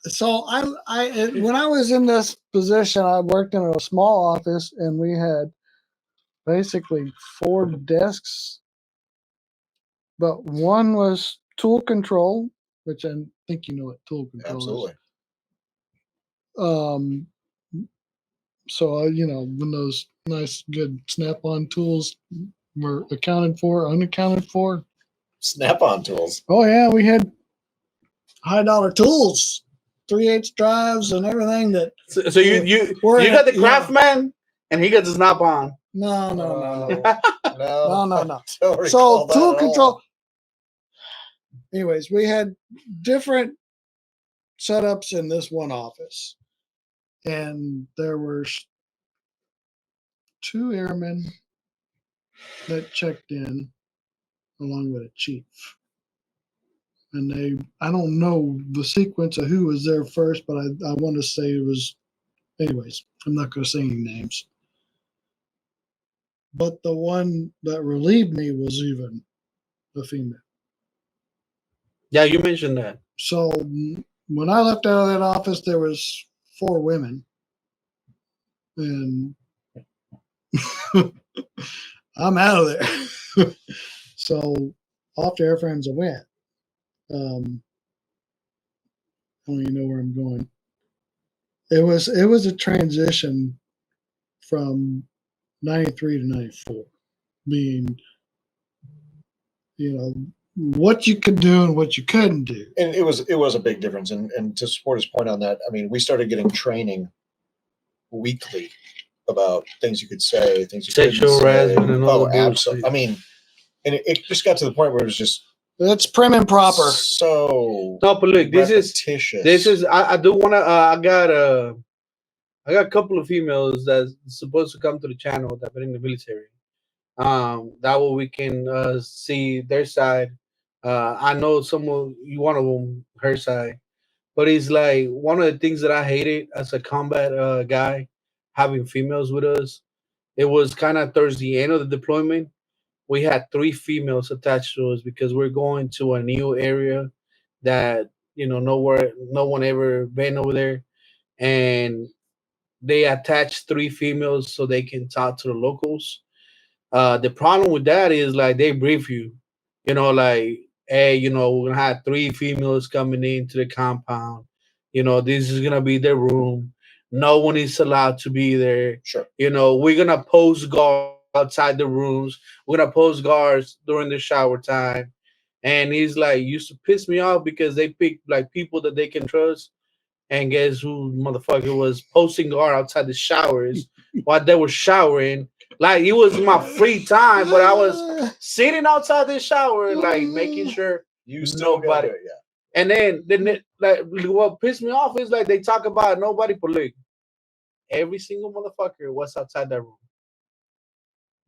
so when I was in this position, I worked in a small office, and we had basically 4 desks, but one was tool control, which I think you know what tool control Absolutely. is. So when those nice, good Snap-on tools were accounted for, unaccounted for. Snap-on tools. Oh yeah, we had high-dollar tools, 3/8 drives, and everything that. So you got the Craftsman, and he got the Snap-on. No. No. So tool control. Anyways, we had different setups in this one office, and there were 2 airmen that checked in along with a chief. And I don't know the sequence of who was there first, but I want to say it was, anyways, I'm not going to say any names. But the one that relieved me was even a female. Yeah, you mentioned that. So when I left out of that office, there was 4 women. And I'm out of there. So off to airframes I went. I don't even know where I'm going. It was a transition from 93 to 94, being, what you could do and what you couldn't do. And it was a big difference. And to support his point on that, I mean, we started getting training weekly about things you could say, things you couldn't say. Sexual harassment and all that absolutely. I mean, and it just got to the point where it was just. It's prim and proper. So no, but look, this is. I do want to. I got a couple of females that's supposed to come to the channel that have been in the military. That way we can see their side. I know one of them, her side, but it's like one of the things that I hated as a combat guy, having females with us. It was kind of towards the end of the deployment. We had 3 females attached to us because we're going to a new area that no one ever been over there, and they attached 3 females so they can talk to the locals. The problem with that is like they brief you, like, hey, we're gonna have 3 females coming into the compound. This is gonna be their room. No one is allowed to be there. Sure. We're gonna post guards outside the rooms. We're gonna post guards during the shower time. And he's like, used to piss me off because they pick like people that they can trust. And guess who motherfucker was posting guard outside the showers while they were showering. Like it was my free time, but I was sitting outside the shower, like making sure you still nobody. Got it, yeah. And then like what pissed me off is like they talk about nobody police. Every single motherfucker was outside that room.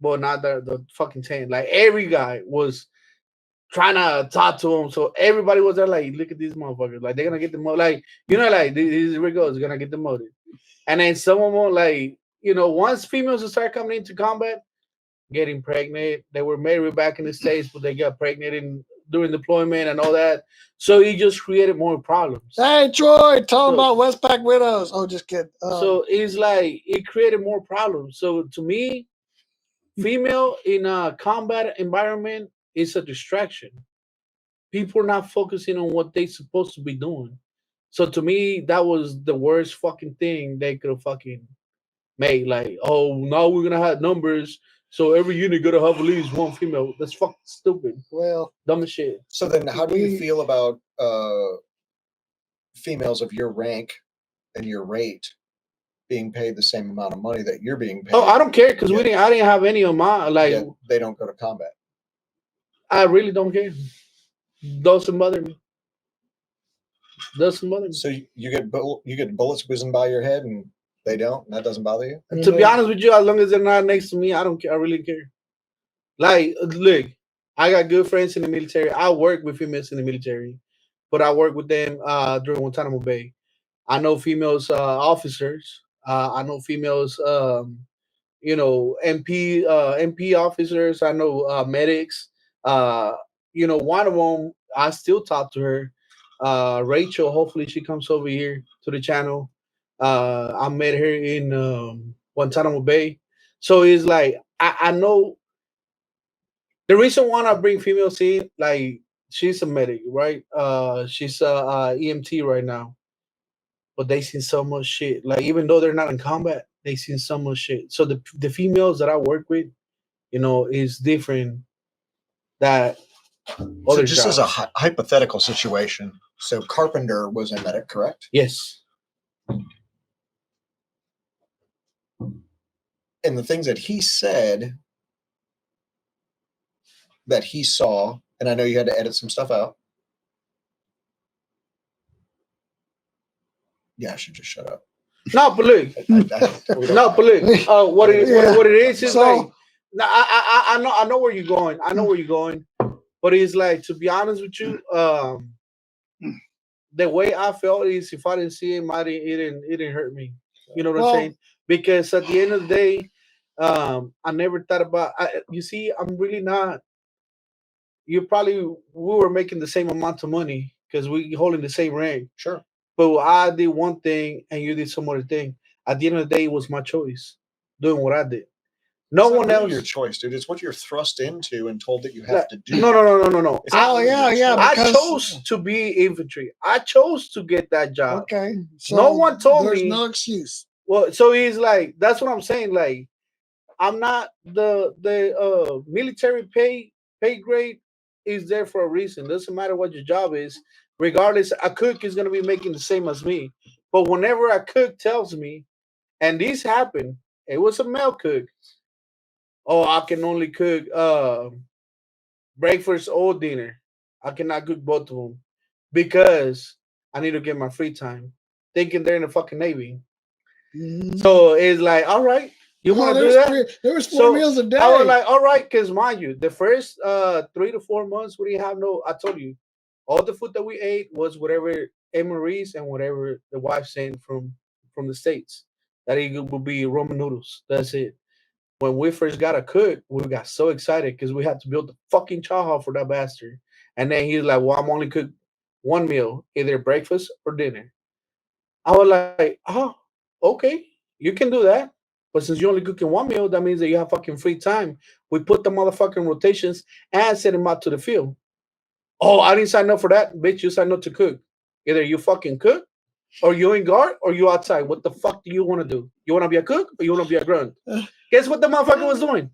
But not the fucking tent. Like every guy was trying to talk to him. So everybody was there like, look at these motherfuckers. Like they're gonna get the like like this is where it goes, gonna get demoted. And then someone will like, once females start coming into combat, getting pregnant, they were married back in the States, but they got pregnant during deployment and all that. So it just created more problems. Hey Troy, tell them about Westpac widows. Oh, just kidding. So it's like it created more problems. So to me, female in a combat environment is a distraction. People are not focusing on what they're supposed to be doing. So to me, that was the worst fucking thing they could have fucking made. Like, oh, now we're gonna have numbers, so every unit gotta have at least 1 female. That's fucking stupid. Well, dumb as shit. So then, how do you feel about females of your rank and your rate being paid the same amount of money that you're being paid? Oh, I don't care because I didn't have any of my like. They don't go to combat. I really don't care. Doesn't bother me. So you get bullets whizzing by your head and they don't, and that doesn't bother you? To be honest with you, as long as they're not next to me, I don't care. I really care. Like, look, I got good friends in the military. I work with females in the military, but I work with them during Guantanamo Bay. I know females officers. I know females MP officers. I know medics. Uh, one of them, I still talk to her. Rachel, hopefully she comes over here to the channel. I met her in Guantanamo Bay. So it's like I know the reason why I bring females in, like she's a medic, right? She's a EMT right now, but they seen so much shit. Like even though they're not in combat, they seen so much shit. So the females that I work with, is different that So other just as a jobs. hypothetical situation, so Carpenter was a medic, correct? Yes. And the things that he said that he saw, and I know you had to edit some stuff out. Yeah, I should just shut up. No, but look. No, but look. What it is So- like. No, I know where you're going. I know where you're going. But it's like, to be honest with you, the way I felt is if I didn't see him, it didn't hurt me. You know what I'm Well- saying? Because at the end of the day, I never thought about. You see, I'm really not. We were making the same amount of money because we holding the same rank. Sure. But I did one thing and you did some other thing. At the end of the day, it was my choice doing what I did. No It's not one really else. your choice, dude. It's what you're thrust into and told that you have Like, to do. no. It's Oh, not really yeah, your yeah, choice. I because- chose to be infantry. I chose to get that job. Okay. So No one told there's me- no excuse. Well, so he's like, that's what I'm saying. Like, I'm not the military pay grade is there for a reason. Doesn't matter what your job is. Regardless, a cook is gonna be making the same as me. But whenever a cook tells me, and this happened, it was a male cook. Oh, I can only cook breakfast or dinner. I cannot cook both of them because I need to get my free time. Thinking they're in the fucking Navy. Mhm. So it's like, all right, you Well, want to do there's that? there was 4 So, meals a day. I was like, all right, because mind you, the first 3 to 4 months we didn't have no. I told you, all the food that we ate was whatever MREs and whatever the wife sent from the states. That it would be Roman noodles. That's it. When we first got a cook, we got so excited because we had to build the fucking chow hall for that bastard. And then he's like, "Well, I'm only cook one meal, either breakfast or dinner." I was like, "Oh, okay, you can do that." But since you're only cooking one meal, that means that you have fucking free time. We put the motherfucking rotations and send him out to the field. Oh, I didn't sign up for that, bitch. You signed up to cook. Either you fucking cook, or you in guard, or you outside. What the fuck do you want to do? You want to be a cook, or you want to be a grunt? Guess what the motherfucker was doing?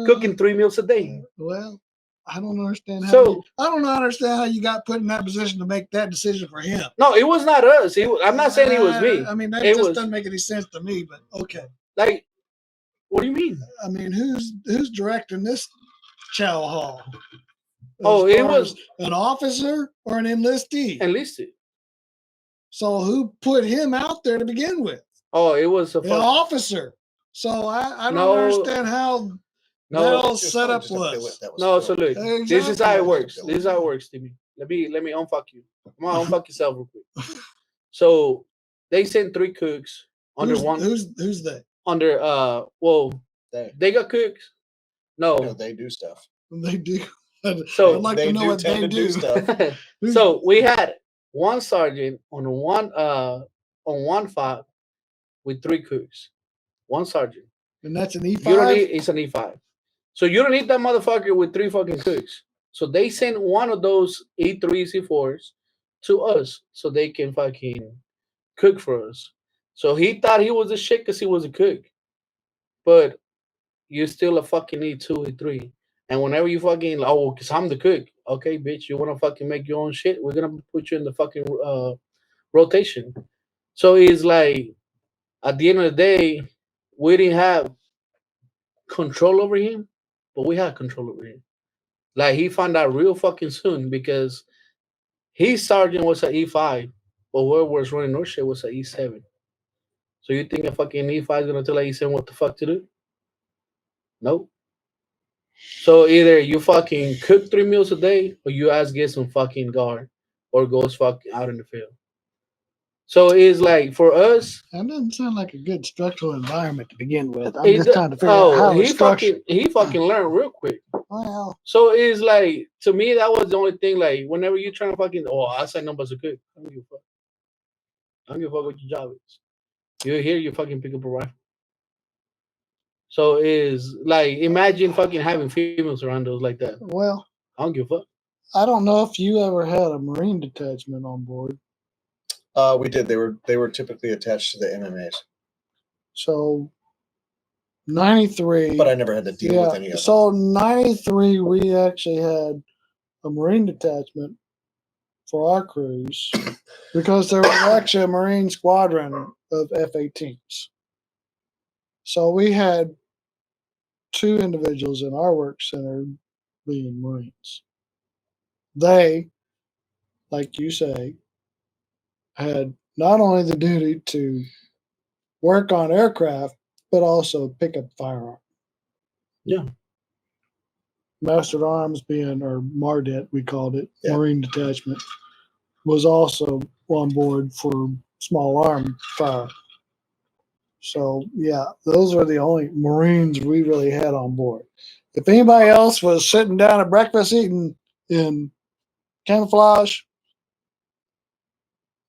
Cooking 3 meals a day. Well, I don't understand how. So- I don't understand how you got put in that position to make that decision for him. No, it was not us. I'm not saying it was me. I mean, that It just was- doesn't make any sense to me. But okay. Like, what do you mean? I mean, who's directing this chow hall? Oh, As it far was as an officer or an enlistee. enlisted. So who put him out there to begin with? Oh, it was a The fuck. officer. So I don't No. understand how that No, all It's set probably up just a billet was. that was no. So filled. look, this is how it Exactly. works. This is how it works, Timmy. Let me unfuck you. Come on, unfuck yourself real quick. So they sent 3 cooks under Who's, one who's that? under well, they got cooks. No. You know, they do stuff. They do. So- I'd like They to know do what tend they to do do. stuff. So we had one sergeant on one fob with 3 cooks. One sergeant. And that's an You don't E5. need it's an E5. So you don't need that motherfucker with 3 fucking cooks. So they sent one of those E3s, E4s to us so they can fucking cook for us. So he thought he was a shit because he was a cook. But you still a fucking E2, E3. And whenever you fucking, oh, because I'm the cook. Okay, bitch, you want to fucking make your own shit? We're going to put you in the fucking rotation. So it's like, at the end of the day, we didn't have control over him, but we had control over him. Like, he found out real fucking soon because his sergeant was an E5, but whoever was running our shit was an E7. So you think a fucking E5 is going to tell an E7 what the fuck to do? Nope. So either you fucking cook 3 meals a day, or you ask get some fucking guard, or goes fucking out in the field. So it's like for us, That doesn't sound like a good structural environment to begin with. I'm just trying to figure out oh, how it's structured. he fucking learned real quick. Well, So it's like to me that was the only thing. Like whenever you trying to fucking I say numbers are good. I don't give a fuck. I don't give a fuck what your job is. You're here, you fucking pick up a rifle. So is like imagine fucking having females around us like that. well, I don't give a fuck. I don't know if you ever had a Marine detachment on board. We did. They were typically attached to the MMAs, So 93. but I never had to deal with any of them. So 93, we actually had a Marine detachment for our crews because there was actually a Marine squadron of F-18s. So we had 2 individuals in our work center being Marines. They, like you say, had not only the duty to work on aircraft, but also pick up firearm. Yeah. Mastered Arms being, or MARDET, we called it, Yeah. Marine Detachment, was also on board for small arm fire. So, yeah, those are the only Marines we really had on board. If anybody else was sitting down at breakfast eating in camouflage,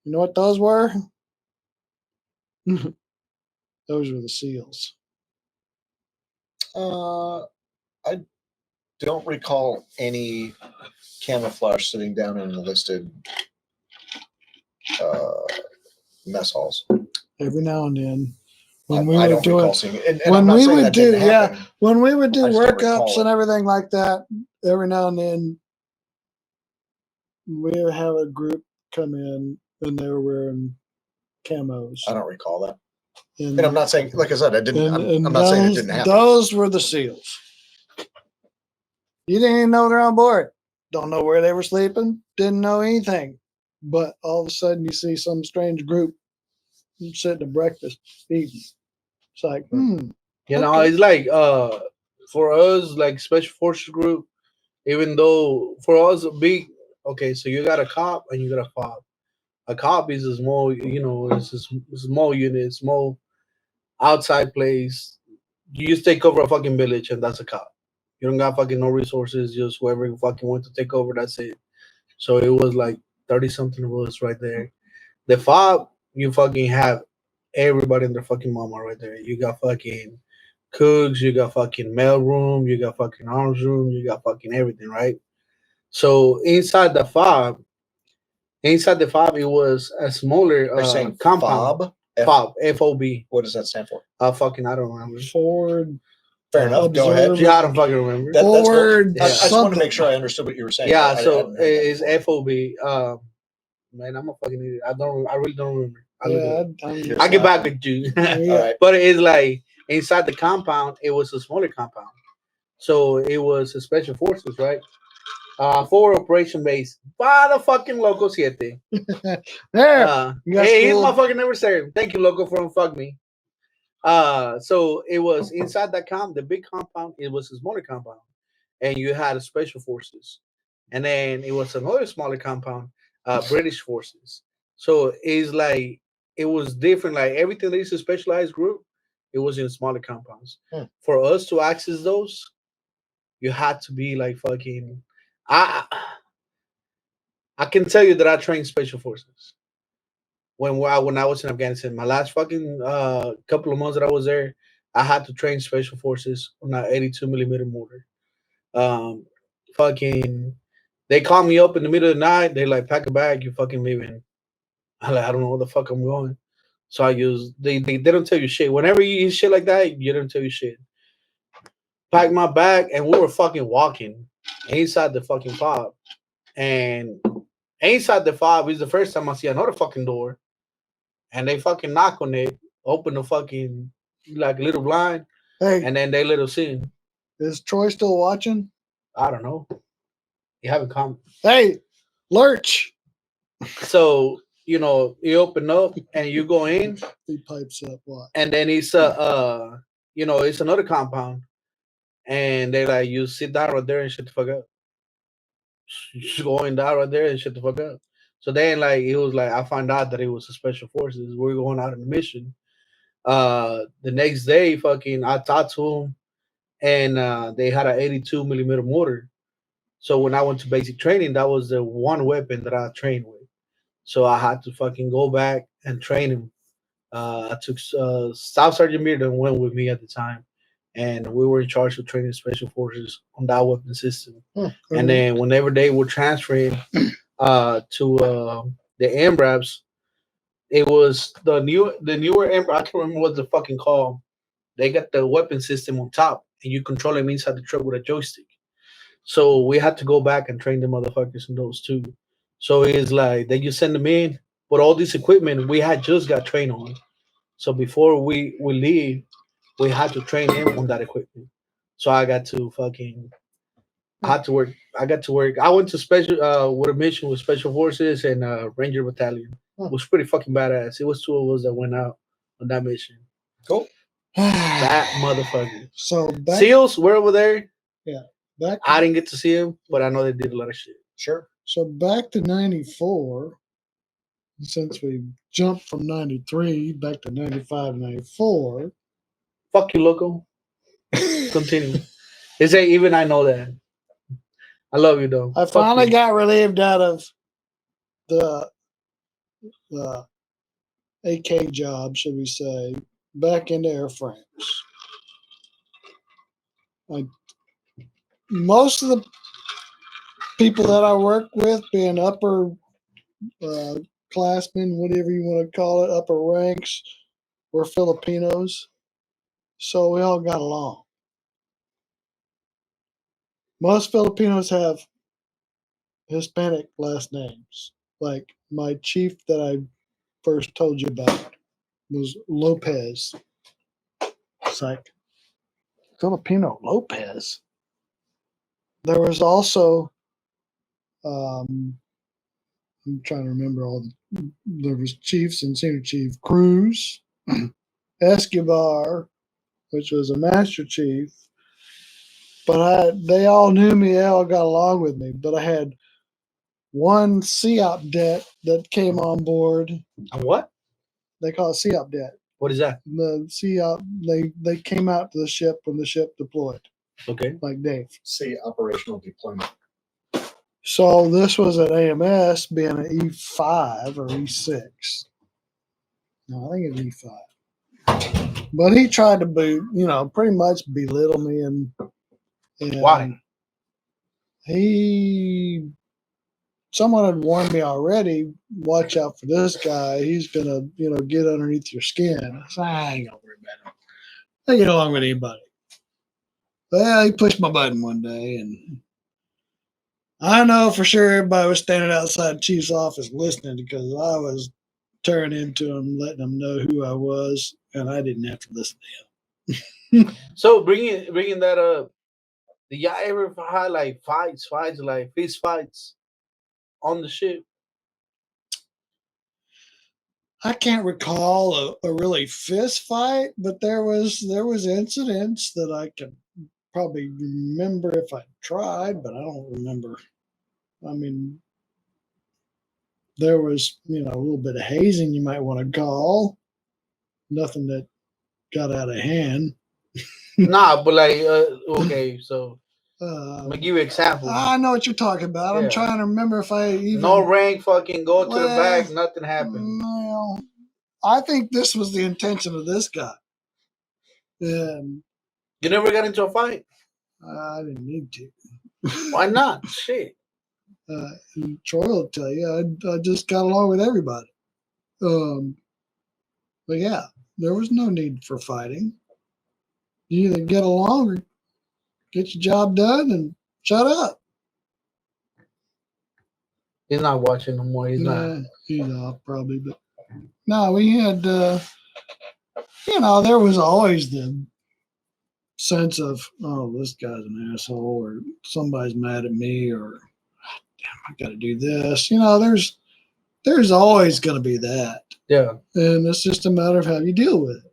you know what those were? Those were the SEALs. I don't recall any camouflage sitting down in enlisted mess halls. Every now and then, I when we were don't recall doing, seeing it. And when I'm not we saying would that do, didn't happen. when we would do I just don't workups recall and it. everything like that, every now and then we would have a group come in and they were wearing camos. I don't recall that. And I'm not saying, like I said, I didn't. and I'm not saying it didn't happen. Those were the SEALs. You didn't even know they're on board. Don't know where they were sleeping. Didn't know anything. But all of a sudden, you see some strange group sitting at breakfast eating. It's like, You know, okay. it's like for us, like special forces group, even though for us big okay, so you got a cop and you got a fob. A cop is a small, it's a small unit, small outside place. You just take over a fucking village and that's a cop. You don't got fucking no resources, just whoever fucking went to take over, that's it. So it was like 30 something of us right there. The fob, you fucking have everybody in their fucking mama right there. You got fucking cooks, you got fucking mail room, you got fucking arms room, you got fucking everything, right? So inside the fob, it was a smaller Are you saying compound. FOB? Fob, F-O-B. What does that stand for? Fucking, I don't remember. Forward. Fair enough. Go ahead. Yeah, I don't fucking remember. That's cool. Forward. I just wanted to something. make sure I understood what you were saying. Yeah, I so hadn't heard that it's before. F-O-B. Man, I'm a fucking idiot. I really don't remember. Yeah, I'll get back with you. Yeah. All right. But it's like inside the compound, it was a smaller compound. So it was a special forces, right? Forward operation base. Para fucking Loco 7. There. You got Hey, he's school. my fucking adversary. Thank you, Loco, for unfuck me. So it was inside that the big compound, it was a smaller compound. And you had special forces. And then it was another smaller compound, British forces. So it's like it was different. Like everything that is a specialized group, it was in smaller compounds. For us to access those, you had to be like fucking. I can tell you that I trained special forces when I was in Afghanistan. My last fucking couple of months that I was there, I had to train special forces on an 82 millimeter mortar. Um, fucking, they call me up in the middle of the night. They like pack a bag, you fucking leaving. I don't know where the fuck I'm going. So I use they don't tell you shit. Whenever you use shit like that, you don't tell you shit. Pack my bag and we were fucking walking inside the fucking fob. And inside the fob is the first time I see another fucking door. And they fucking knock on it, open the fucking like little blind, Hey, and then they let us in. is Troy still watching? I don't know. You haven't come. Hey, Lurch. So you open up and you go in, He pipes up what? and then it's it's another compound, and they like you sit down right there and shut the fuck up. You just go in down right there and shut the fuck up. So then, like, it was like I found out that it was the special forces. We were going out on a mission. The next day, fucking, I talked to him, and they had an 82 millimeter mortar. So when I went to basic training, that was the one weapon that I trained with. So I had to fucking go back and train him. I took Staff Sergeant Meerden went with me at the time, and we were in charge of training special forces on that weapon system. And then whenever they were transferring to the AMRAPs, it was the newer AMRAP. I can't remember what the fucking call. They got the weapon system on top, and you control them inside the truck with a joystick. So we had to go back and train the motherfuckers in those too. So it's like they just send them in, but all this equipment we had just got trained on. So before we leave, we had to train him on that equipment. So I got to fucking had to work. I got to work. I went to special with a mission with special forces and Ranger Battalion. It was pretty fucking badass. It was two of us that went out on that mission. Cool. That motherfucker. So back, SEALs were over there. back I didn't get to see him, but I know they did a lot of shit. Sure. so back to 94. Since we jumped from 93 back to 95, 94. Fuck you, loco. Continue. They say even I know that. I love you though. I Fuck finally you. got relieved out of the AK job, should we say, back into airframes. Most of the people that I work with, being upper classmen, whatever you want to call it, upper ranks, were Filipinos. So we all got along. Most Filipinos have Hispanic last names. Like my chief that I first told you about was Lopez. It's like Filipino Lopez. There was also, I'm trying to remember all the, there was chiefs and senior chief Cruz, Escobar, which was a master chief. But they all knew me, they all got along with me. But I had one COP debt that came on board. And what? They call it COP debt. What is that? The COP, they came out to the ship when the ship deployed, Okay. like Dave. See operational deployment. So this was an AMS being an E5 or E6. No, I think it's E5. But he tried to pretty much belittle me and Why? Someone had warned me already, watch out for this guy. He's gonna, get underneath your skin. I said, I ain't gonna worry about him. I get along with anybody. Well, he pushed my button one day, and I know for sure everybody was standing outside the chief's office listening because I was tearing into him, letting them know who I was, and I didn't have to listen to him. So bringing that up, did y'all ever had like fights, like fist fights on the ship? I can't recall a really fist fight, but there was incidents that I could probably remember if I tried, but I don't remember. I mean, there was, a little bit of hazing you might want to call. Nothing that got out of hand. Nah, but like, okay, so I'm gonna give you an example. I know what you're talking about. I'm trying to remember if I even. No rank, fucking go to the back, nothing happened. Well, I think this was the intention of this guy. And you never got into a fight? I didn't need to. Why not? Shit. Troy will tell you, I just got along with everybody. But yeah, there was no need for fighting. You either get along or get your job done and shut up. He's not watching no more. He's not. He's off probably, but no, we had, there was always the sense of, oh, this guy's an asshole, or somebody's mad at me, or damn, I got to do this. There's always going to be that. Yeah. And it's just a matter of how you deal with it.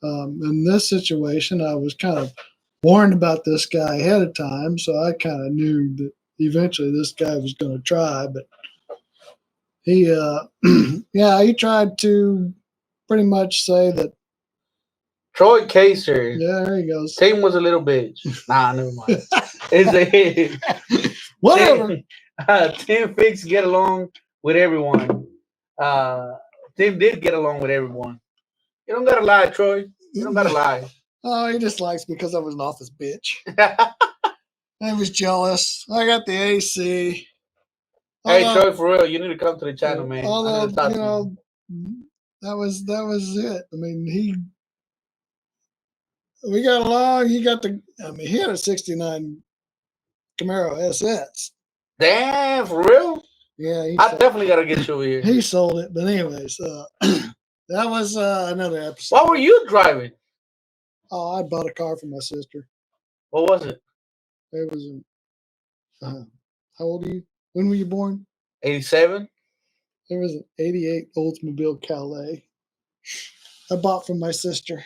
In this situation, I was kind of warned about this guy ahead of time, so I kind of knew that eventually this guy was going to try, but he yeah, he tried to pretty much say that. Troy Kaser. Yeah, there he goes. Tim was a little bitch. Nah, never mind. It's a Whatever. Tim Fix get along with everyone. Tim did get along with everyone. You don't gotta lie, Troy. You don't gotta lie. Oh, he just likes me because I was an office bitch. I was jealous. I got the AC. Hey, Troy, for real, you need to come to the channel, man. Although, I need to talk to that was it. I mean, we got along. He had a '69 Camaro SS. Damn, for real? Yeah, I definitely gotta get you over here. he sold it. But anyways, that was another episode. What were you driving? Oh, I bought a car for my sister. What was it? It was how old are you? When were you born? 87? It was an '88 Oldsmobile Calais. I bought from my sister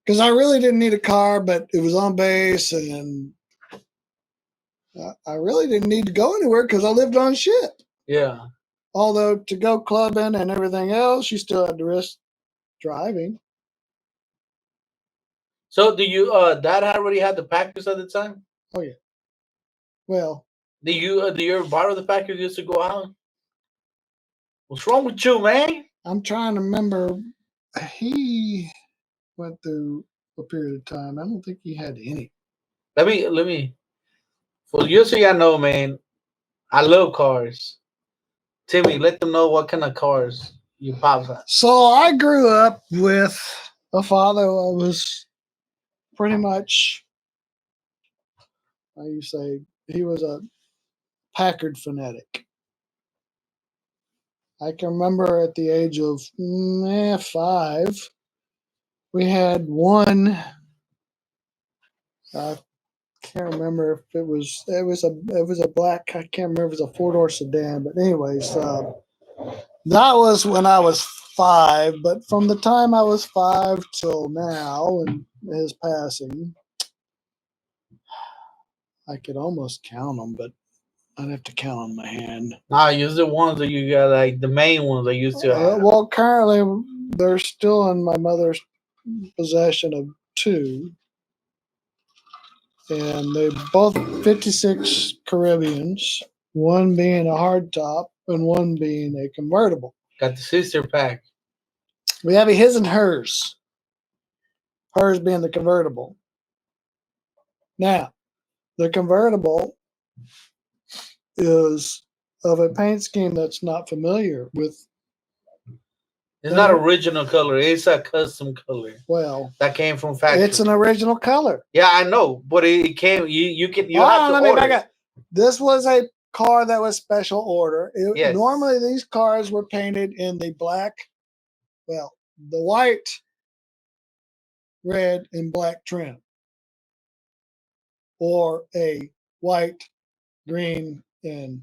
because I really didn't need a car, but it was on base, and I really didn't need to go anywhere because I lived on ship. Yeah. Although to go clubbing and everything else, you still had to risk driving. So do you dad already had the Packers at the time? Oh yeah. Well, Do you ever borrow the Packers just to go out? What's wrong with you, man? I'm trying to remember. He went through a period of time. I don't think he had any. Let me. For you, so y'all know, man. I love cars. Timmy, let them know what kind of cars you pops have. So I grew up with a father who was pretty much, how you say, he was a Packard fanatic. I can remember at the age of 5, we had one. I can't remember if it was a black. I can't remember if it was a 4-door sedan. But anyways, that was when I was 5. But from the time I was 5 till now and his passing, I could almost count them, but I'd have to count on my hand. Nah, use the ones that you got, like the main ones I used to have. Well, currently they're still in my mother's possession of 2, and they both 56 Caribbeans. One being a hardtop and one being a convertible. Got the sister pack. We have a his and hers. Hers being the convertible. Now, the convertible is of a paint scheme that's not familiar with. It's not original color. It's a custom color. Well, that came from factory. It's an original color. Yeah, I know, but it came. You have to order. Back up. This was a car that was special order. Yes. Normally, these cars were painted in the black, the white, red, and black trim, or a white, green, and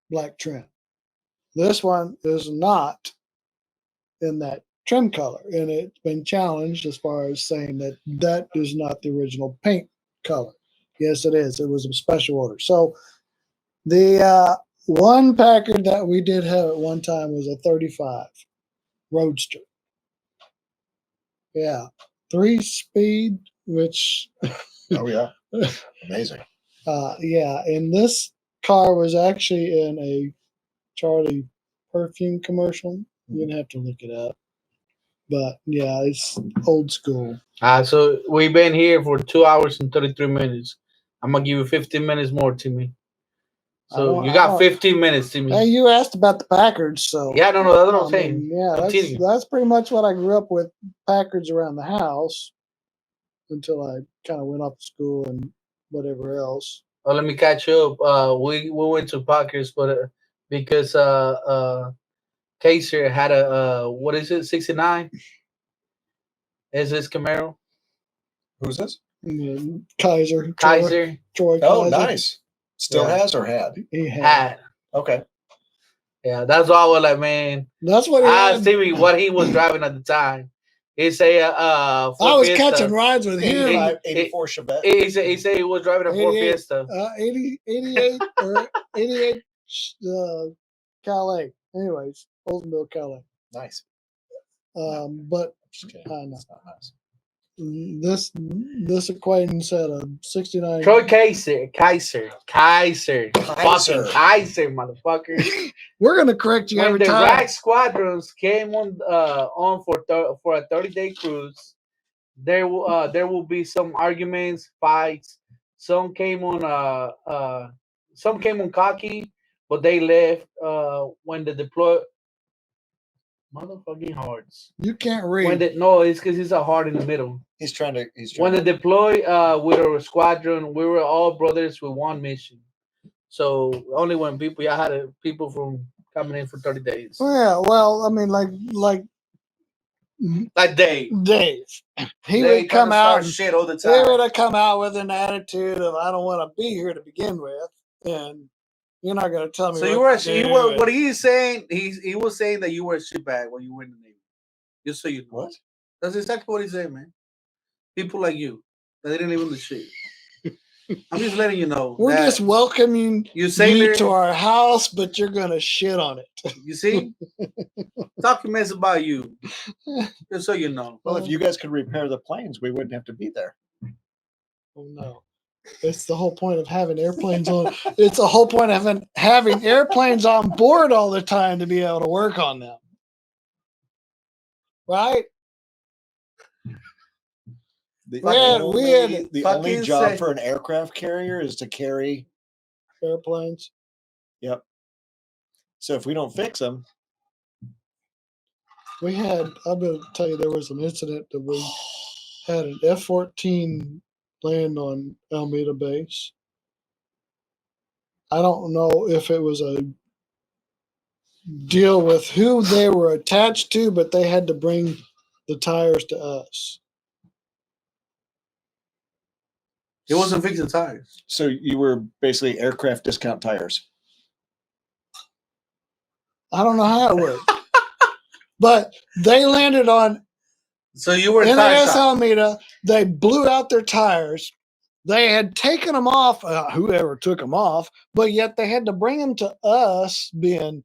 black trim. This one is not in that trim color, and it's been challenged as far as saying that is not the original paint color. Yes, it is. It was a special order. So the one Packard that we did have at one time was a 35 Roadster. Yeah, 3-speed, which oh yeah, amazing. Yeah, and this car was actually in a Charlie perfume commercial. You're gonna have to look it up, but yeah, it's old school. So we've been here for 2 hours and 33 minutes. I'm gonna give you 15 minutes more, Timmy. So you got 15 minutes, Timmy. Hey, you asked about the Packards, so yeah, no, that's what I'm saying. Yeah, that's pretty much what I grew up with. Packards around the house until I kind of went off to school and whatever else. Oh, let me catch you up. We went to Packers, but because Kaser had a what is it, 69? Is this Camaro? Who's this? Kaiser. Troy Oh, Kaiser. Nice. Still has or had? He had. Okay. Yeah, that's why I was like, man. That's what he I asked Timmy what he was driving at the time. He say I was Fiesta. Catching rides with him. 84 Chevette. He said he was driving a Ford Fiesta. 88 or 88 Calais. Anyways, Oldsmobile Calais. Nice. But Just kidding. I know. It's not nice. This acquaintance had a 69. Troy Kaiser, fucking Kaiser, motherfucker. We're gonna correct you When every the time. rack squadrons came on for a 30-day cruise, there will be some arguments, fights. Some came on cocky, but they left when the deploy. Motherfucking hearts. You can't When read. no, it's because he's a heart in the middle. He's trying to. When they deploy with our squadron, we were all brothers with one mission. So only when y'all had people from coming in for 30 days. Oh, yeah, well, I mean, like Dave. He They would come out. shit all the He time. would have come out with an attitude of "I don't want to be here to begin with," and you're not going to tell me. So what he's saying, he was saying that you were a shitbag when you were in the Navy. Just so you know. What? That's exactly what he's saying, man. People like you that didn't live in the shit. I'm just letting you know. We're just welcoming you to our house, but you're gonna shit on it. You see? Talking mess about you. Just so you know. Well, if you guys could repair the planes, we wouldn't have to be there. Oh no. It's the whole point of having airplanes on. It's the whole point of having airplanes on board all the time to be able to work on them. Right? The only job for an aircraft carrier is to carry airplanes. Yep. So if we don't fix them, I'm going to tell you, there was an incident that we had an F-14 land on Alameda base. I don't know if it was a deal with who they were attached to, but they had to bring the tires to us. It wasn't fixing tires. So you were basically aircraft discount tires. I don't know how it worked. But they landed on so you were NAS Alameda. They blew out their tires. They had taken them off, whoever took them off, but yet they had to bring them to us being.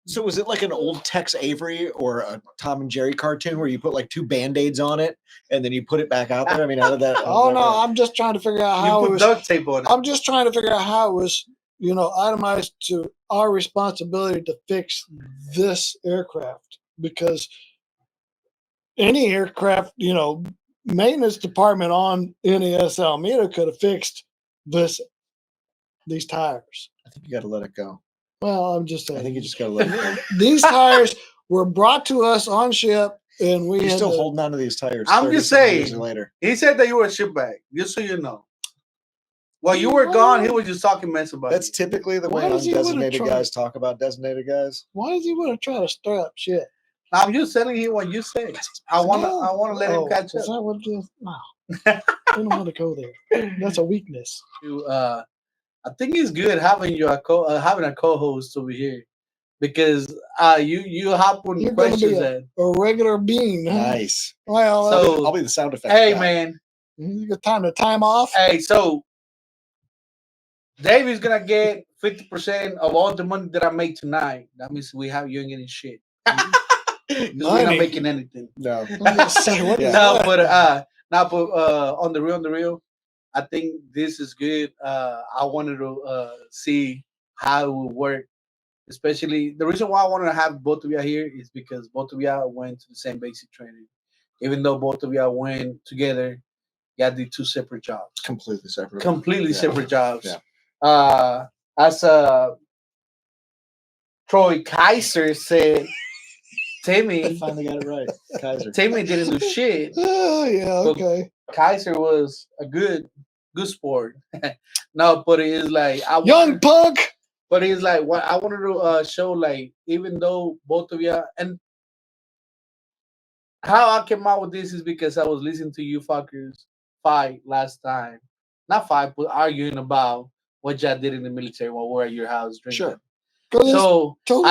So was it like an old Tex Avery or a Tom and Jerry cartoon where you put like 2 Band-Aids on it and then you put it back out there? I mean, how did that? Oh, no, I'm just trying to figure out how it was. Duct tape on it. I'm just trying to figure out how it was, itemized to our responsibility to fix this aircraft, because any aircraft, maintenance department on NAS Alameda could have fixed these tires. I think you got to let it go. Well, I'm just saying. I think you just got to let it go. These tires were brought to us on ship, and you're still holding on to these tires. I'm just saying. Later. He said that you were a shipbag, just so you know. While you were gone, he was just talking mess about That's typically the way undesignated guys talk about designated guys. Why does he want to try to stir up shit? I'm just telling you what you say. I want to let him catch up. Is that what you? No, I don't want to go there. That's a weakness. I think it's good having having a co-host over here, because you hop on You're questions a regular being. Huh? Nice. Well, so I'll be the sound effect. Hey, guy. Man, you got time off. Hey, so Dave is gonna get 50% of all the money that I make tonight. That means you ain't getting shit. We're not making anything. No. But on the real, I think this is good. I wanted to see how it would work. Especially the reason why I wanted to have both of y'all here is because both of y'all went to the same basic training. Even though both of y'all went together, y'all did 2 separate jobs. Completely separate. Separate jobs. Yeah. As Troy Kaiser said, Timmy. I finally got it right. Kaiser. Timmy didn't do shit. Oh, yeah, okay. Kaiser was a good sport. No, but it is like young punk. But it's like what I wanted to show, like, even though both of you, and how I came out with this is because I was listening to you fuckers fight last time. Not fight, but arguing about what y'all did in the military while we're at your house drinking. Sure. So totally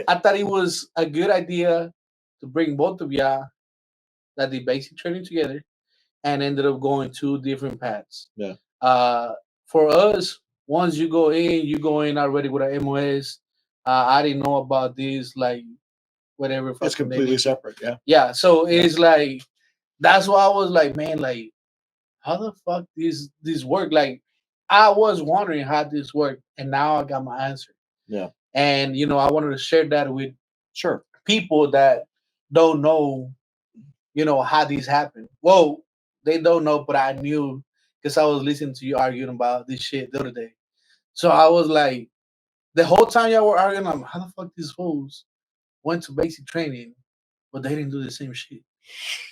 I thought it was a good idea to bring both of y'all that did basic training together and ended up going 2 different paths. Yeah. For us, once you go in already with an MOS. I didn't know about this, like whatever. It's fucking they completely need. separate. Yeah. Yeah, so Yeah. it's like that's why I was like, man, like how the fuck this work? Like I was wondering how this worked, and now I got my answer. Yeah. And I wanted to share that with Sure. people that don't know, how these happen. Well, they don't know, but I knew because I was listening to you arguing about this shit the other day. So I was like, the whole time y'all were arguing, I'm how the fuck these fools went to basic training, but they didn't do the same shit.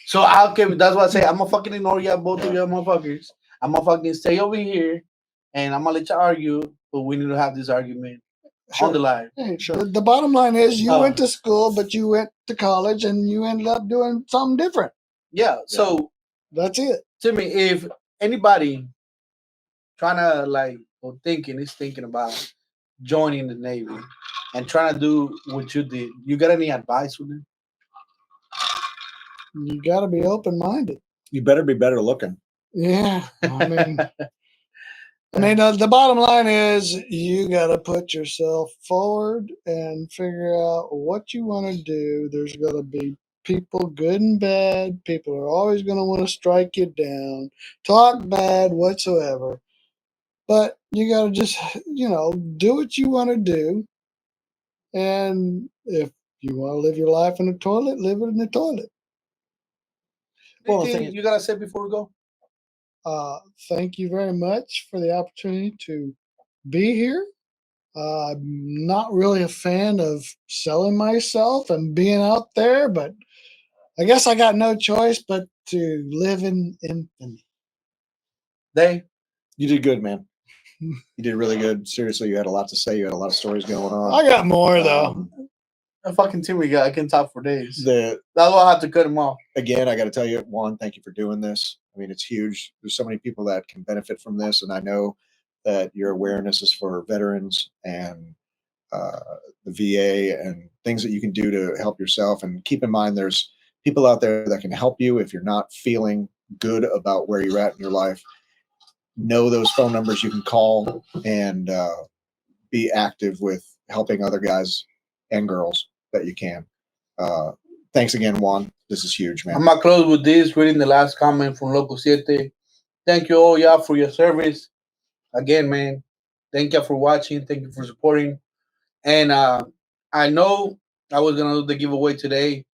So I'll give. That's why I say I'm gonna fucking ignore y'all, both of y'all motherfuckers. I'm gonna fucking stay over here, and I'm gonna let you argue. But we need to have this argument on the Sure. live. Hey, Sure. the bottom line is you Uh, went to school, but you went to college and you ended up doing something different. Yeah. So That's it. to me, if anybody trying to like or thinking about joining the Navy and trying to do what you did, you got any advice with them? You got to be open minded. You better be better looking. Yeah, the bottom line is you got to put yourself forward and figure out what you want to do. There's going to be people, good and bad. People are always going to want to strike you down, talk bad whatsoever. But you got to just, do what you want to do. And if you want to live your life in the toilet, live it in the toilet. Well, the Anything thing you gotta say before we go? Thank you very much for the opportunity to be here. I'm not really a fan of selling myself and being out there, but I guess I got no choice but to live in infamy. you did good, man. You did really good. Seriously, you had a lot to say. You had a lot of stories going on. I got more though. A fucking team we got. I can talk for days. That's why I have to cut him off. Again, I got to tell you, Juan, thank you for doing this. I mean, it's huge. There's so many people that can benefit from this, and I know that your awareness is for veterans and uh, the VA and things that you can do to help yourself. And keep in mind, there's people out there that can help you if you're not feeling good about where you're at in your life. Know those phone numbers you can call and be active with helping other guys and girls that you can. Thanks again, Juan. This is huge, man. I'm gonna close with this, reading the last comment from Loco Siete. Thank you all y'all for your service. Again, man. Thank you for watching. Thank you for supporting. And I know I was gonna do the giveaway today,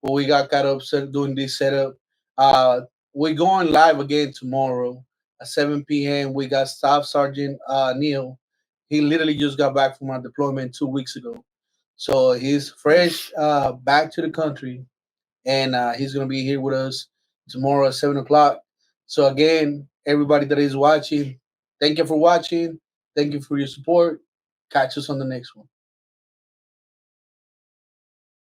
but we got caught up doing this setup. Uh, we're going live again tomorrow at 7 p.m. We got Staff Sergeant Neil. He literally just got back from our deployment 2 weeks ago, so he's fresh back to the country, and he's gonna be here with us tomorrow at 7 o'clock. So again, everybody that is watching, thank you for watching. Thank you for your support. Catch us on the next one.